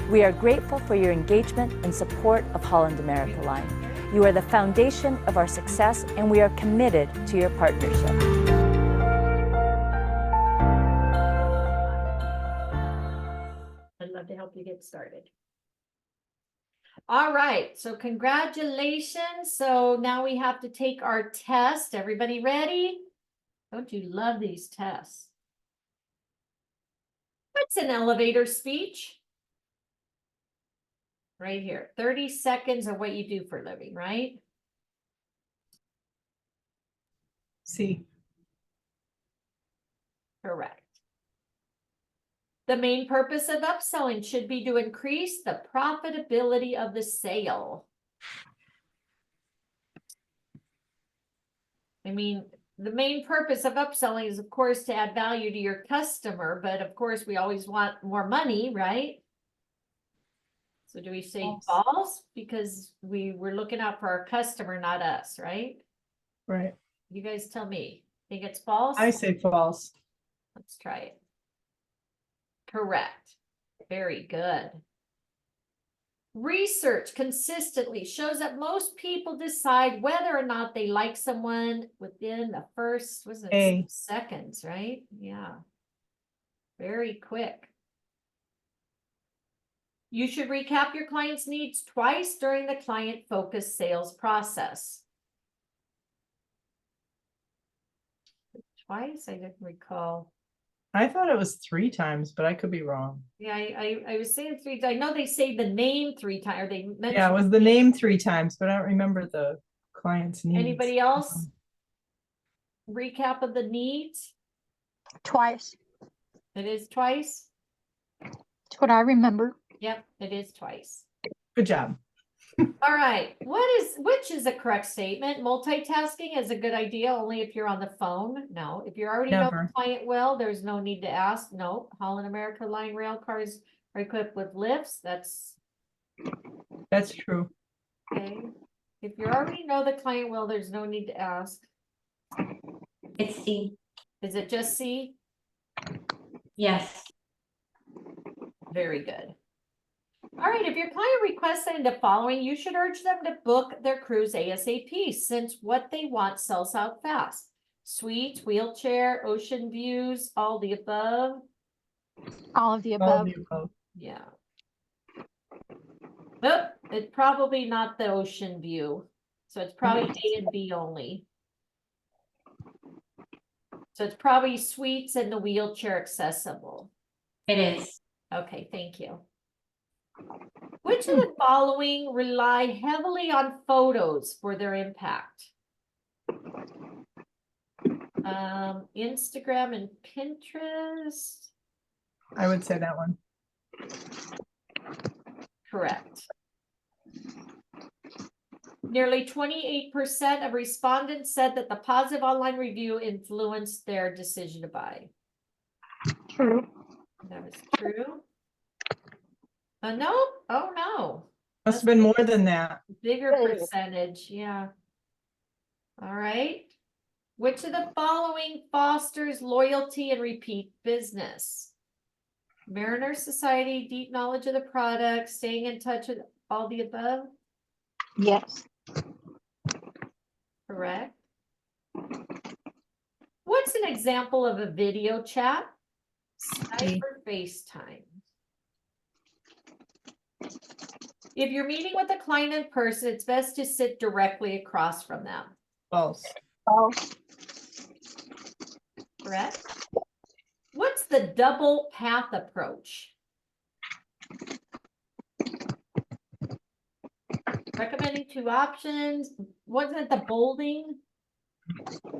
We are grateful for your engagement and support of Holland America Line. You are the foundation of our success, and we are committed to your partnership. I'd love to help you get started. All right, so congratulations. So now we have to take our test. Everybody ready? Don't you love these tests? What's an elevator speech? Right here, 30 seconds of what you do for a living, right? See. Correct. The main purpose of upselling should be to increase the profitability of the sale. I mean, the main purpose of upselling is, of course, to add value to your customer, but of course, we always want more money, right? So do we say false? Because we were looking out for our customer, not us, right? Right. You guys tell me. Think it's false? I say false. Let's try it. Correct. Very good. Research consistently shows that most people decide whether or not they like someone within the first, was it seconds, right? Yeah. Very quick. You should recap your client's needs twice during the client-focused sales process. Twice? I didn't recall. I thought it was 3 times, but I could be wrong. Yeah, I was saying 3 times. I know they say the name 3 times, or they mentioned. Yeah, it was the name 3 times, but I don't remember the client's needs. Anybody else? Recap of the needs? Twice. It is twice? That's what I remember. Yep, it is twice. Good job. All right, which is a correct statement? Multitasking is a good idea only if you're on the phone. No, if you already know the Never. client well, there's no need to ask. No, Holland America Line rail cars are equipped with lifts. That's true. okay. If you already know the client well, there's no need to ask. It's C. Is it just C? Yes. Very good. All right, if your client requests any of the following, you should urge them to book their cruise ASAP, since what they want sells out fast. Suites, wheelchair, ocean views, all the above. All of the All above. the above. Yeah. Oh, it's probably not the ocean view. So it's probably A and B only. So it's probably suites and the wheelchair accessible. It is. Okay, thank you. Which of the following rely heavily on photos for their impact? Instagram and Pinterest. I would say that one. Correct. Nearly 28% of respondents said that the positive online review influenced their decision to buy. True. That was true. No, oh no. Must have been more than that. Bigger percentage, yeah. All right. Which of the following fosters loyalty and repeat business? Mariner Society, deep knowledge of the product, staying in touch with all the above? Yes. Correct. What's an example of a video chat? Skype or FaceTime? If you're meeting with a client in person, it's best to sit directly across from them. False. False. Correct. What's the double path approach? Recommending two options. Wasn't it the bolding?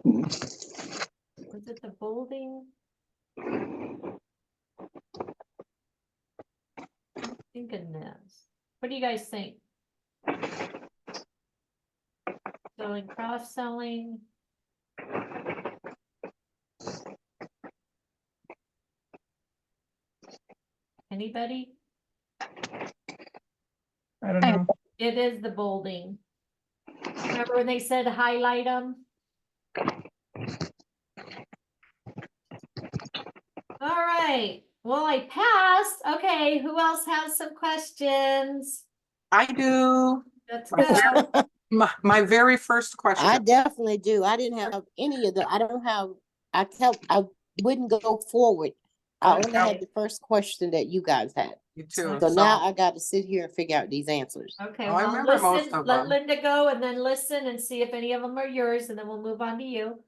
Was it the bolding? Thinking this. What do you guys think? Selling, cross-selling. Anybody? I don't know. It is the bolding. Remember when they said highlight them? All right. Well, I passed. Okay, who else has some questions? I do. Let's go. My very first question. I definitely do. I didn't have any of the, I wouldn't go forward. I only had the first question that you guys had. You too. So now I got to sit here and figure out these answers. Okay, Oh, I well, remember most listen, of let them. Linda go and then listen and see if any of them are yours, and then we'll move on to you.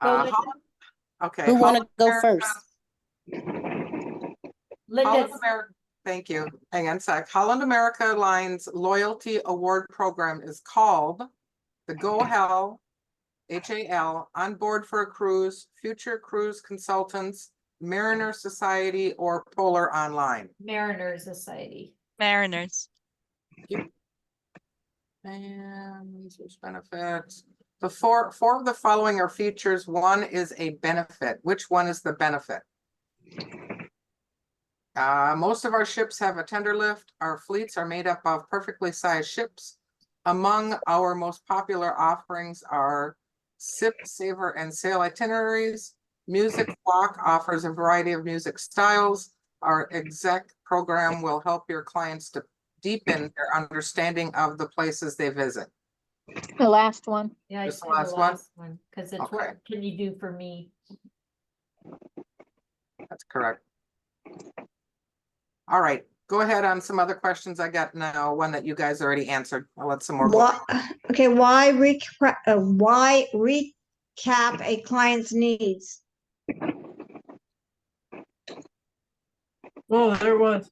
Go, Linda. Okay. Who want to Holland go America- first? Linda's, Thank you. Hang on a sec. Holland America Line's loyalty award program is called the Go Hell, HAL, On Board for a Cruise, Future Cruise Consultants, Mariner Society, or Polar Online. Mariner Society. Mariners. And research benefits. The four of the following are features. One is a benefit. Which one is the benefit? Most of our ships have a tender lift. Our fleets are made up of perfectly sized ships. Among our most popular offerings are Sip, Savor, and Sail itineraries. Music Walk offers a variety of music styles. Our exec program will help your clients to deepen their understanding of the places they visit. The last one. Yeah, I Just said the the last one? last one, because it's Okay. what can you do for me? That's correct. All right, go ahead on some other questions. I got now one that you guys already answered. I'll let some more. Okay, why recap a client's needs? Oh, there was.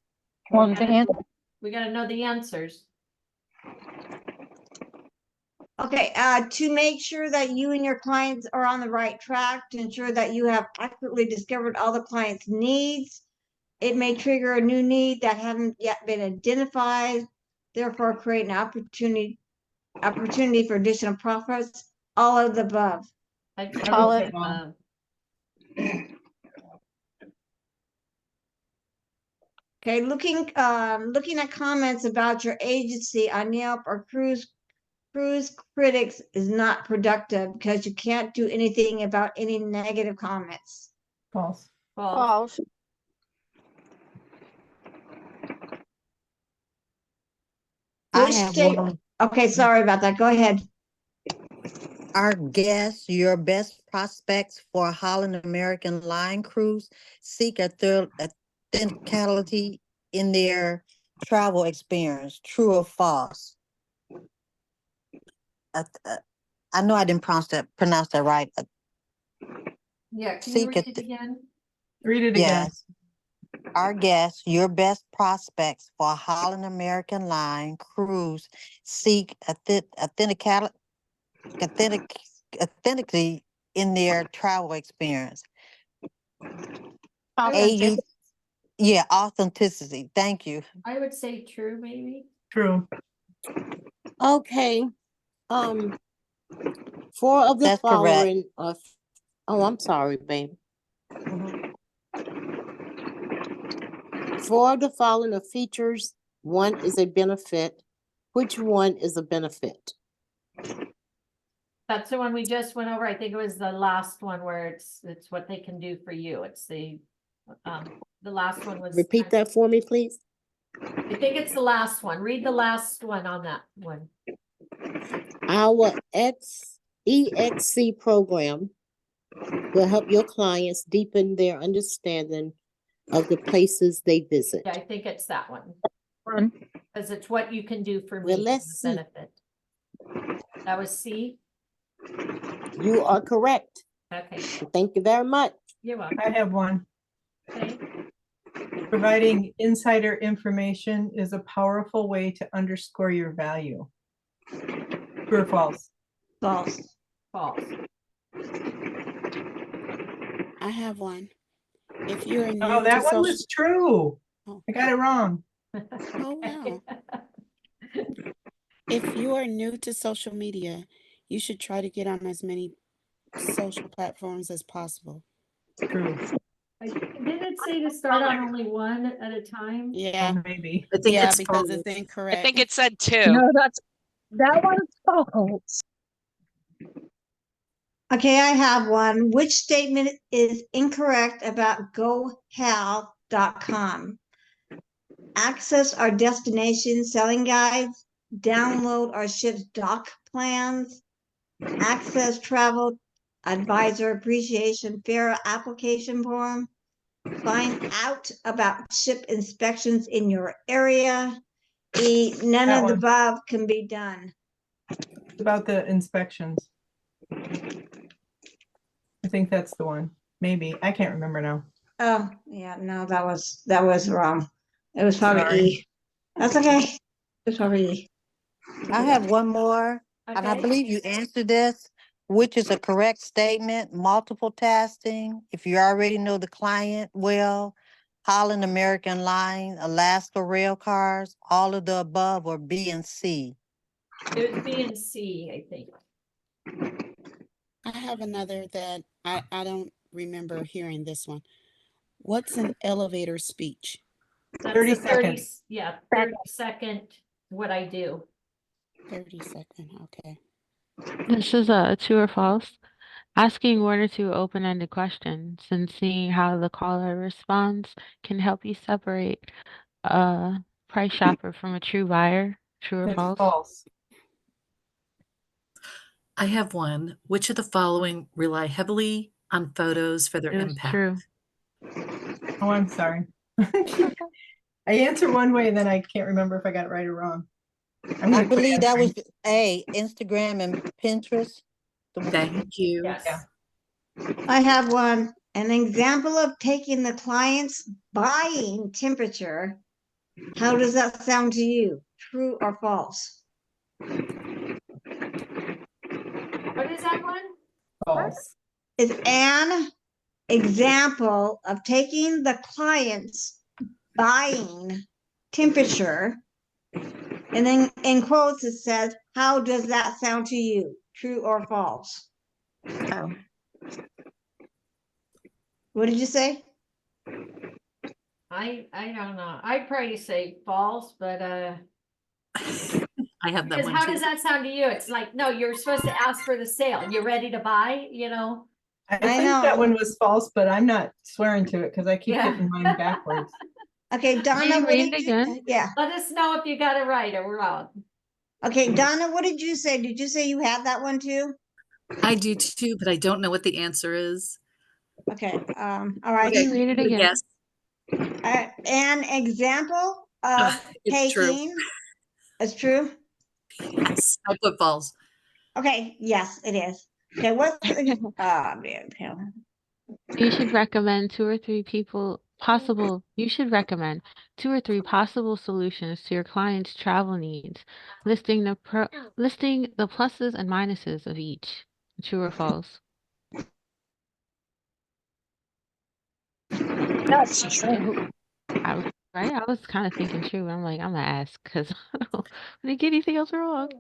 One to answer. We gotta know the answers. Okay, to make sure that you and your clients are on the right track, to ensure that you have accurately discovered all the client's needs. It may trigger a new need that haven't yet been identified. therefore create an opportunity for additional profits, all of the above. I think Call it's, it all. Okay, looking at comments about your agency on Yelp or Cruise Critics is not productive because you can't do anything about any negative comments. False. false. I Which have state? one. Okay, sorry about that. Go ahead. Our guests, your best prospects for Holland American Line cruise seek authenticity in their travel experience. True or false? I know I didn't pronounce that right. Yeah, can you Seek read it again? Read it again. Yes. Our guests, your best prospects for Holland American Line cruise seek authenticity in their travel experience. Authentic. Yeah, authenticity. Thank you. I would say true, maybe. True. Okay. 4 of the That's correct. following are, oh, I'm sorry, babe. 4 of the following are features. 1 is a benefit. Which one is a benefit? That's the one we just went over. I think it was the last one where it's what they can do for you. It's the last one was. Repeat that for me, please. I think it's the last one. Read the last one on that one. Our EXC program will help your clients deepen their understanding of the places they visit. Yeah, I think it's that one. Because it's what you can do for me. Well, let's as a benefit. That was C. You are correct. Okay. Thank you very much. You're welcome. I have one. Okay. Providing insider information is a powerful way to underscore your value. True or false? False. False. I have one. If you are new Oh, that to one social, was true. Oh. I got it wrong. Oh, wow. If you are new to social media, you should try to get on as many social platforms as possible. True. Did it say to start on only one at a time? Yeah. Oh, maybe. I think Yeah, it's because false. it's I incorrect. think it said 2. No, that one's false. Okay, I have one. Which statement is incorrect about GoHal.com? Access our destination selling guides, download our ship's dock plans, access travel advisor appreciation fair application form, find out about ship inspections in your area. None That of the one. above can be done. About the inspections. I think that's the one. Maybe. I can't remember now. Oh, yeah, no, that was wrong. It was probably Sorry. E. That's okay. It was probably E. I have one more, and I Okay. believe you answered this, which is a correct statement. Multiple tasking. If you already know the client well, Holland American Line, Alaska Rail Cars, all of the above, or B and C. It was B and C, I think. I have another that I don't remember hearing this one. What's an elevator speech? That's 30 the 30, seconds. yeah, 30-second what I do. 30-second, okay. This is a true or false. Asking 1 or 2 open-ended questions and seeing how the caller responds can help you separate a price shopper from a true buyer. True or That's false? false. I have one. Which of the following rely heavily on photos for their It was impact? true. Oh, I'm sorry. I answered one way and then I can't remember if I got it right or wrong. I believe that was A, Instagram and Pinterest. Thank you. Yes. Yeah. I have one. An example of taking the client's buying temperature. How does that sound to you? True or false? What is that one? False. Is an example of taking the client's buying temperature. And then in quotes, it says, how does that sound to you? True or false? Oh, What did you say? I don't know. I'd probably say false, but I have that because one how too. does that sound to you? It's like, no, you're supposed to ask for the sale. You ready to buy, you know? I I think know. that one was false, but I'm not swearing to it because I keep Yeah. getting mine backwards. Okay, Donna, you what read did it you? again? Yeah. Let us know if you got it right or wrong. Okay, Donna, what did you say? Did you say you have that one too? I do too, but I don't know what the answer is. Okay, all right. Can you read it again? Yes, An example of it's true. taking is true. Yes, I put false. Okay, yes, it is. Okay, what's the, man, You should recommend two or three possible solutions to your client's travel needs, listing the pluses and minuses of each. True or false? that's true. I was right. I was kind of thinking true. I'm like, I'm gonna ask because I don't get anything else wrong.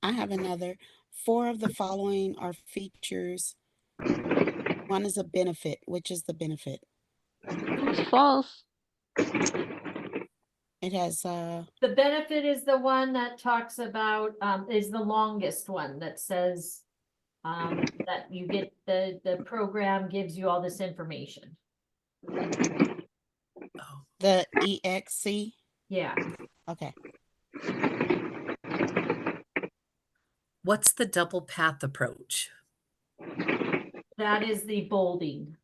I have another. 4 of the following are features. One is a benefit. Which is the benefit? It's false. It has The benefit is the one that talks about, is the longest one that says, that you get the program gives you all this information. the EXC. Yeah. Okay. What's the double path approach? That is the bolding.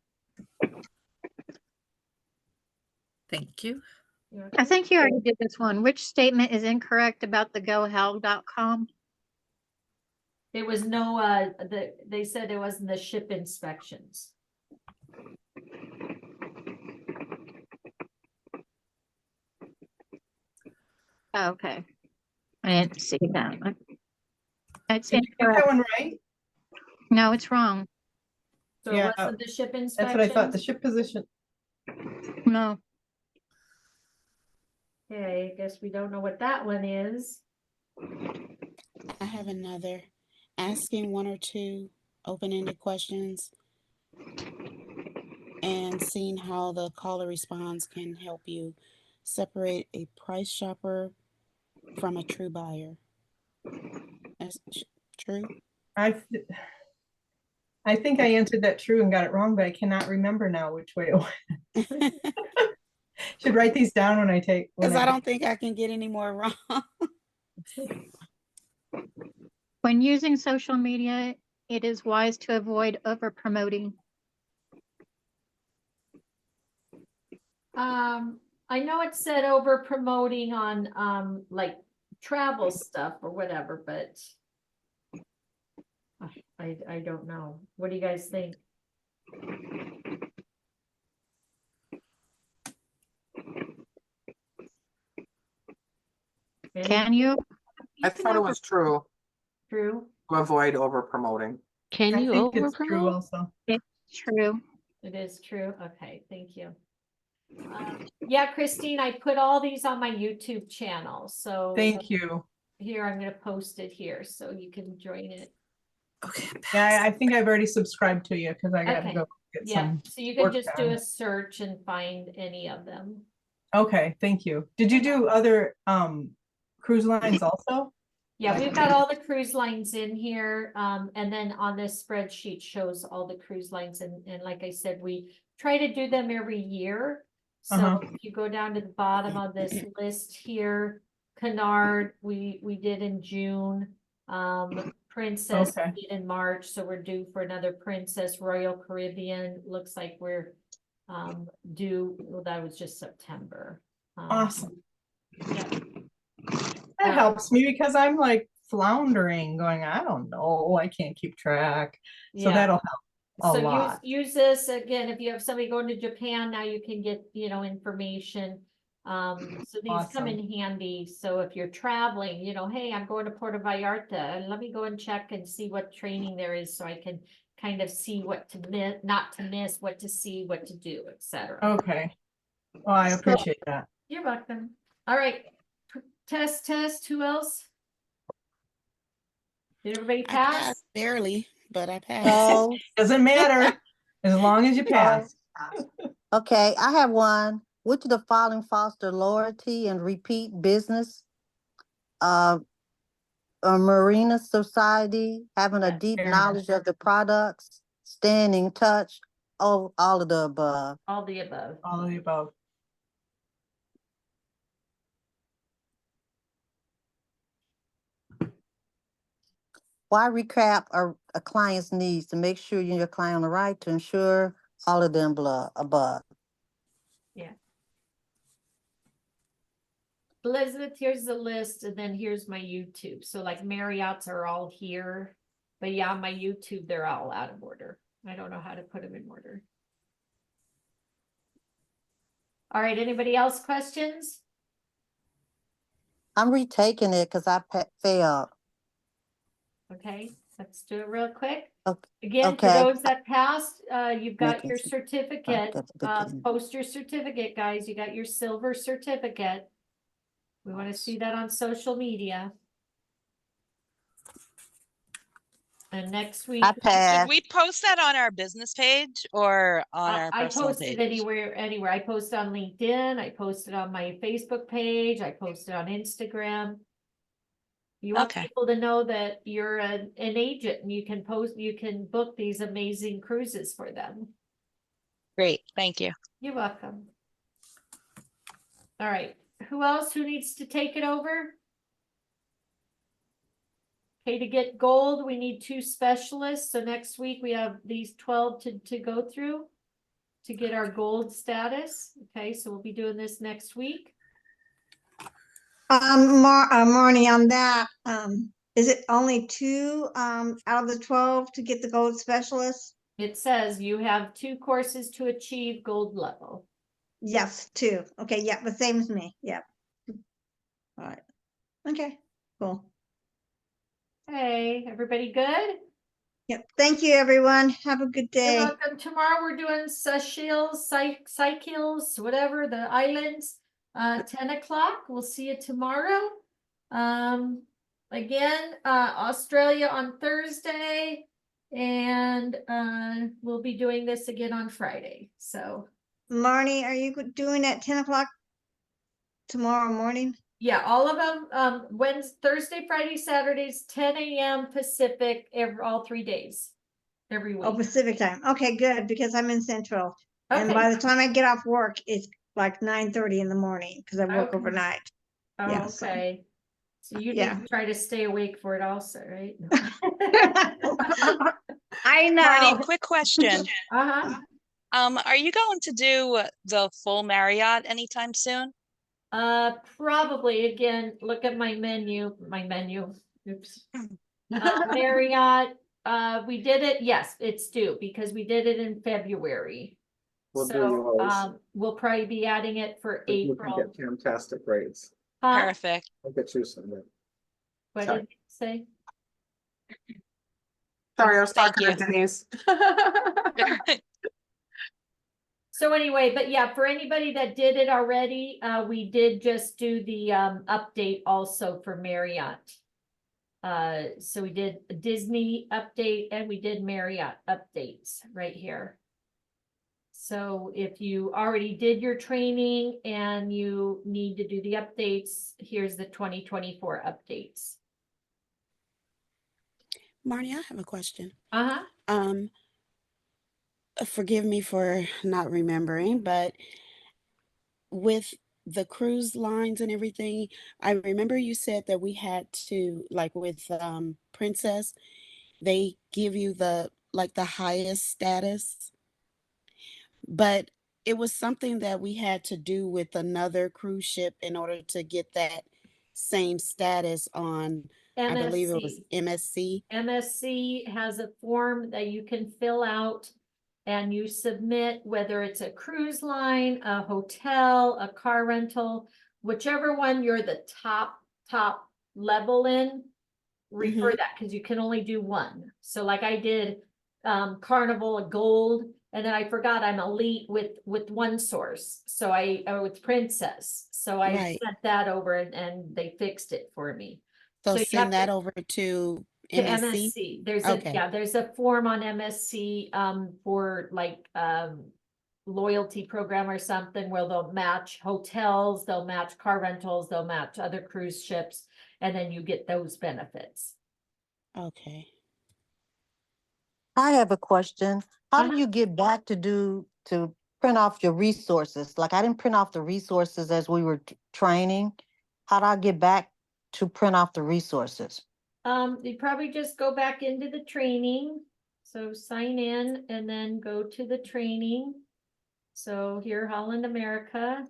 Thank you. I think you already did this one. Which statement is incorrect about the gohow.com? There was no, they said it wasn't the ship inspections. Okay. I didn't see that one. It's Did you get incorrect. that one right? No, it's wrong. So Yeah, it wasn't the ship that's what I thought. The inspections? ship position. No. Okay, I guess we don't know what that one is. I have another. Asking 1 or 2 open-ended questions and seeing how the caller responds can help you separate a price shopper from a true buyer. That's true. I think I answered that true and got it wrong, but I cannot remember now which way it went. Should write these down when I take. Because I don't think I can get any more wrong. When using social media, it is wise to avoid over promoting. I know it said over promoting on, like travel stuff or whatever, but I don't know. What do you guys think? Can you? I thought it was true True. to avoid over promoting. Can you think over it's true promote? also. It's true. It is true. Okay, thank you. Yeah, Christine, I put all these on my YouTube channel, so Thank you. here I'm gonna post it here so you can join it. Okay. Yeah, I think I've already subscribed to you because I got to Okay. go get Yeah, some. so you can work just do done. a search and find any of them. Okay, thank you. Did you do other cruise lines also? Yeah, Like- we've got all the cruise lines in here, and then on this spreadsheet shows all the cruise lines, and like I said, we try to do them every year. So if you go down to the bottom of this list here, Canard, we did in June. Princess we did in March, so we're due for another Princess. Royal Caribbean, looks like we're due, well, that was just September. Awesome. Yeah. That helps me because I'm like floundering, going, I don't know, I can't keep track. So Yeah. that'll help a So lot. use this again, if you have somebody going to Japan, now you can get, information. So these come in handy. So if you're traveling, hey, I'm going to Puerto Vallarta, and let me go and check and see what training there is so I can kind of see what to miss, not to miss, what to see, what to do, etc. Okay. Well, I appreciate that. You're welcome. All right. test. Who else? Did everybody I pass? passed barely, but I passed. No. Doesn't matter, as long as you pass. Okay, I have one. Which of the following foster loyalty and repeat business? A marina society, having a deep fair enough. knowledge of the products, staying in touch, all of the above. All the above. All of the above. Why recap a client's needs to make sure you and your client on the right to ensure all of them above. Yeah. Elizabeth, here's the list, and then here's my YouTube. So like Marriott's are all here, but yeah, my YouTube, they're all out of order. I don't know how to put them in order. All right, anybody else questions? I'm retaking it because I failed. Okay, let's do it real quick. Okay. Again, for Okay. those that passed, you've got Making your sure- certificate. At the beginning. Post your certificate, guys. You got your silver certificate. We want to see that on social media. And next week, I passed. Should we post that on our business page or on our I personal post it page? anywhere. I post on LinkedIn. I post it on my Facebook page. I post it on Instagram. You want Okay. people to know that you're an agent and you can book these amazing cruises for them. Great, thank you. You're welcome. All right, who else? Who needs to take it over? Okay, to get gold, we need 2 specialists. So next week we have these 12 to go through to get our gold status. Okay, so we'll be doing this next week. Marnie, on that, is it only 2 out of the 12 to get the gold specialist? It says you have 2 courses to achieve gold level. Yes, 2. Okay, yeah, the same as me. Yep. All right. Okay, cool. Hey, everybody good? Yep. Thank you, everyone. Have a good You're day. welcome. Tomorrow we're doing Seychelles, Seychelles, whatever, the islands, 10 o'clock. We'll see you tomorrow. Again, Australia on Thursday, and we'll be doing this again on Friday. So Marnie, are you doing at 10 o'clock tomorrow morning? yeah, all of them, Wednesday, Thursday, Friday, Saturdays, 10 a.m. Pacific, all 3 days, every Oh, week. Pacific time. Okay, good, because I'm in Central. And Okay. by the time I get off work, it's like 9:30 in the morning because I work Okay. overnight. Oh, Yeah, so- okay. So you Yeah. need to try to stay awake for it also, right? No. I know. Marty, quick question. Uh-huh. Are you going to do the full Marriott anytime soon? Probably, again, look at my menu, oops. Marriott, we did it, yes, it's due, because we did it in February. We'll do So, yours. we'll probably be adding it for You can April. get fantastic rates. Huh? Perfect. I'll get you some. then. What Sorry. did you say? Sorry, I was Thank talking to you. Denise. So anyway, but yeah, for anybody that did it already, we did just do the update also for Marriott. So we did a Disney update and we did Marriott updates right here. So if you already did your training and you need to do the updates, here's the 2024 updates. Marnie, I have a question. Uh-huh. Forgive me for not remembering, but with the cruise lines and everything, I remember you said that we had to, like with Princess, they give you the highest status, but it was something that we had to do with another cruise ship in order to get that same status on, I believe it was MSC. MSC has a form that you can fill out and you submit whether it's a cruise line, a hotel, a car rental, whichever one you're the top level in, refer that because you can only do one. So like I did Carnival, a gold, And then I forgot I'm elite with one source. So with Princess. So I Right. sent that over and they fixed it for me. So you have send that to- over to To MSC. MSC. There's Okay. there's a form on MSC for like loyalty program or something where they'll match hotels, they'll match car rentals, they'll match other cruise ships, and then you get those benefits. Okay. I have a question. How Uh-huh. do you get back to print off your resources? Like I didn't print off the resources as we were training. How do I get back to print off the resources? You probably just go back into the training. So sign in and then go to the training. So here, Holland America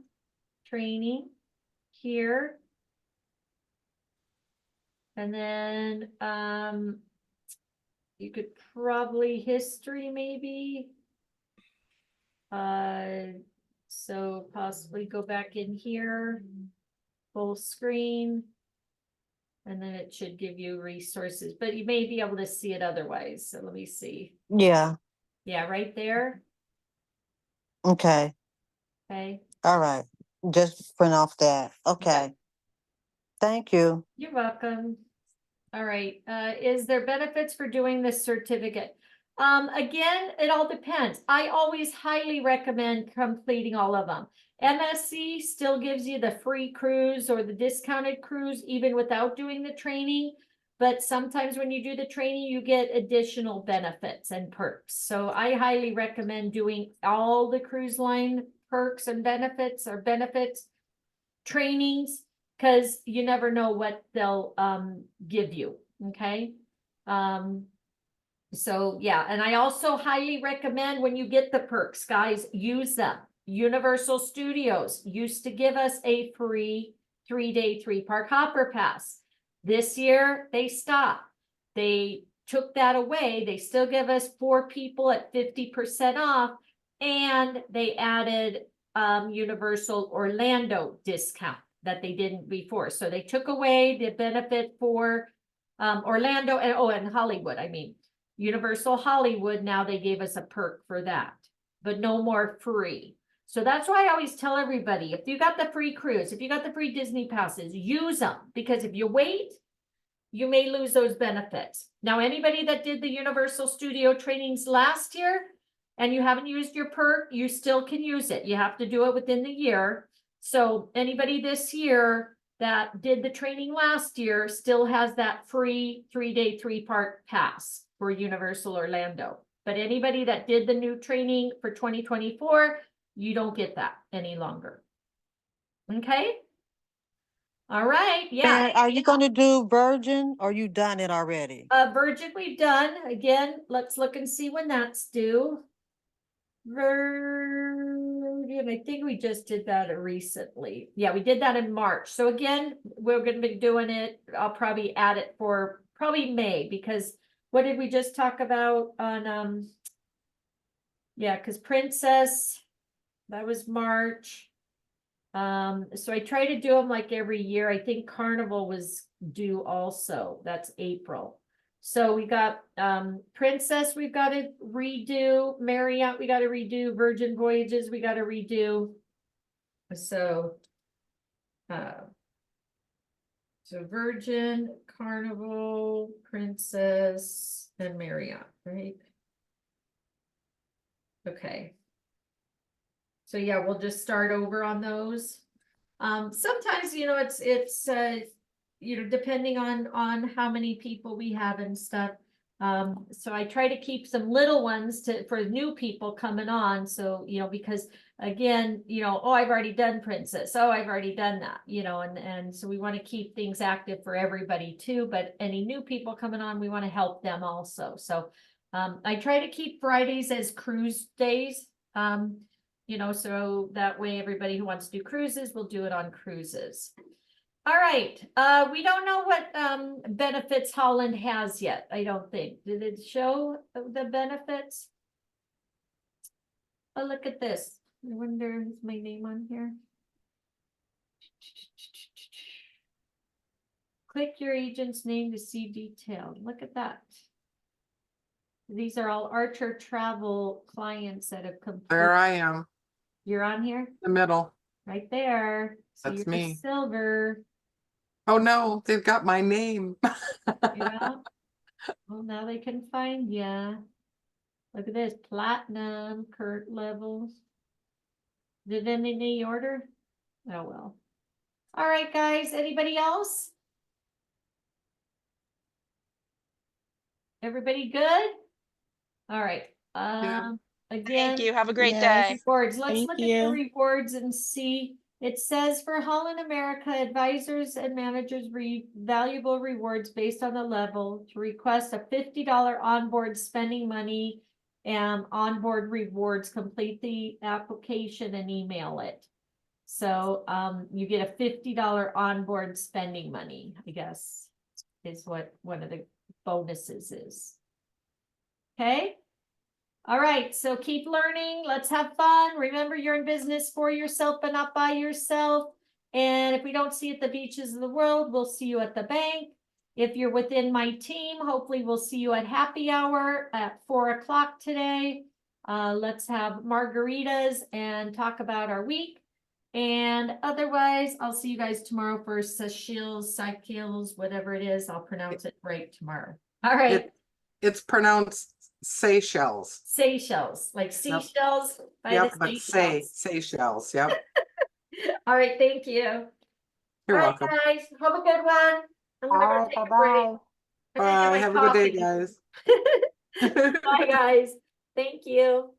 training here. And then you could probably history maybe. So possibly go back in here, full screen. And then it should give you resources, but you may be able to see it otherwise. So let me see. Yeah. Yeah, right there. Okay. Okay. All right. Just print off that. Okay. Thank you. You're welcome. All right. Is there benefits for doing this certificate? Again, it all depends. I always highly recommend completing all of them. MSC still gives you the free cruise or the discounted cruise, even without doing the training. But sometimes when you do the training, you get additional benefits and perks. So I highly recommend doing all the cruise line perks and benefits trainings, because you never know what they'll give you. Okay. So yeah, and I also highly recommend when you get the perks, guys, use them. Universal Studios used to give us a free 3-day 3-park hopper pass. This year they stopped. They took that away. They still give us 4 people at 50% off, and they added Universal Orlando discount that they didn't before. So they took away the benefit for Orlando and Hollywood. I mean, Universal Hollywood, now they gave us a perk for that, but no more free. So that's why I always tell everybody, if you got the free cruise, if you got the free Disney passes, use them, because if you wait, you may lose those benefits. Now, anybody that did the Universal Studio trainings last year and you haven't used your perk, you still can use it. You have to do it within the year. So anybody this year that did the training last year still has that free 3-day 3-park pass for Universal Orlando. But anybody that did the new training for 2024, you don't get that any longer. Okay. All right. Yeah. And are you going to do Virgin or you done it already? Virgin, we've done. Again, let's look and see when that's due. Virgin, I think we just did that recently. Yeah, we did that in March. So again, we're going to be doing it. I'll probably add it for probably May, because what did we just talk about on yeah, because Princess, that was March. So I try to do them like every year. I think Carnival was due also. That's April. So we got Princess, we've got to redo. Marriott, we got to redo. Virgin Voyages, we got to redo. So Virgin, Carnival, Princess, and Marriott, right? Okay. So yeah, we'll just start over on those. Sometimes, you know, it's you know, depending on how many people we have and stuff. So I try to keep some little ones for new people coming on. So, you know, because again, you know, oh, I've already done Princess. Oh, I've already done that, you know, and so we want to keep things active for everybody too. But any new people coming on, we want to help them also. So I try to keep Fridays as cruise days. You know, so that way everybody who wants to do cruises will do it on cruises. All right. We don't know what benefits Holland has yet, I don't think. Did it show the benefits? Oh, look at this. I wonder, is my name on here? Click your agent's name to see detailed. Look at that. These are all Archer Travel clients that have There completed. I am, You're on here, the middle. right there. So That's you're me. silver. Oh no, they've got my name. Yeah. Well, now they can find ya. Look at this, platinum, Cert levels. Did any order? Oh, well. All right, guys, anybody else? Everybody good? All right, again. Thank you. Have a great day. Rewards, let's Thank look at the you. rewards and see. It says for Holland America, advisors and managers valuable rewards based on the level to request a $50 onboard spending money and onboard rewards, complete the application and email it. So you get a $50 onboard spending money, I guess, is what one of the bonuses is. Okay. All right, so keep learning. Let's have fun. Remember, you're in business for yourself, but not by yourself. And if we don't see you at the beaches of the world, we'll see you at the bank. If you're within my team, hopefully we'll see you at happy hour at 4 o'clock today. Let's have margaritas and talk about our week. And otherwise, I'll see you guys tomorrow for Seychelles, whatever it is. I'll pronounce it right tomorrow. All right. It's pronounced Seychelles. Seychelles, like seashells by Yep, the but Seychelles. Seychelles, yep. All right, thank you. You're All right, welcome. guys, have a good one. I'm gonna go take a break. Bye, have a good day, guys. Bye, guys. Thank you.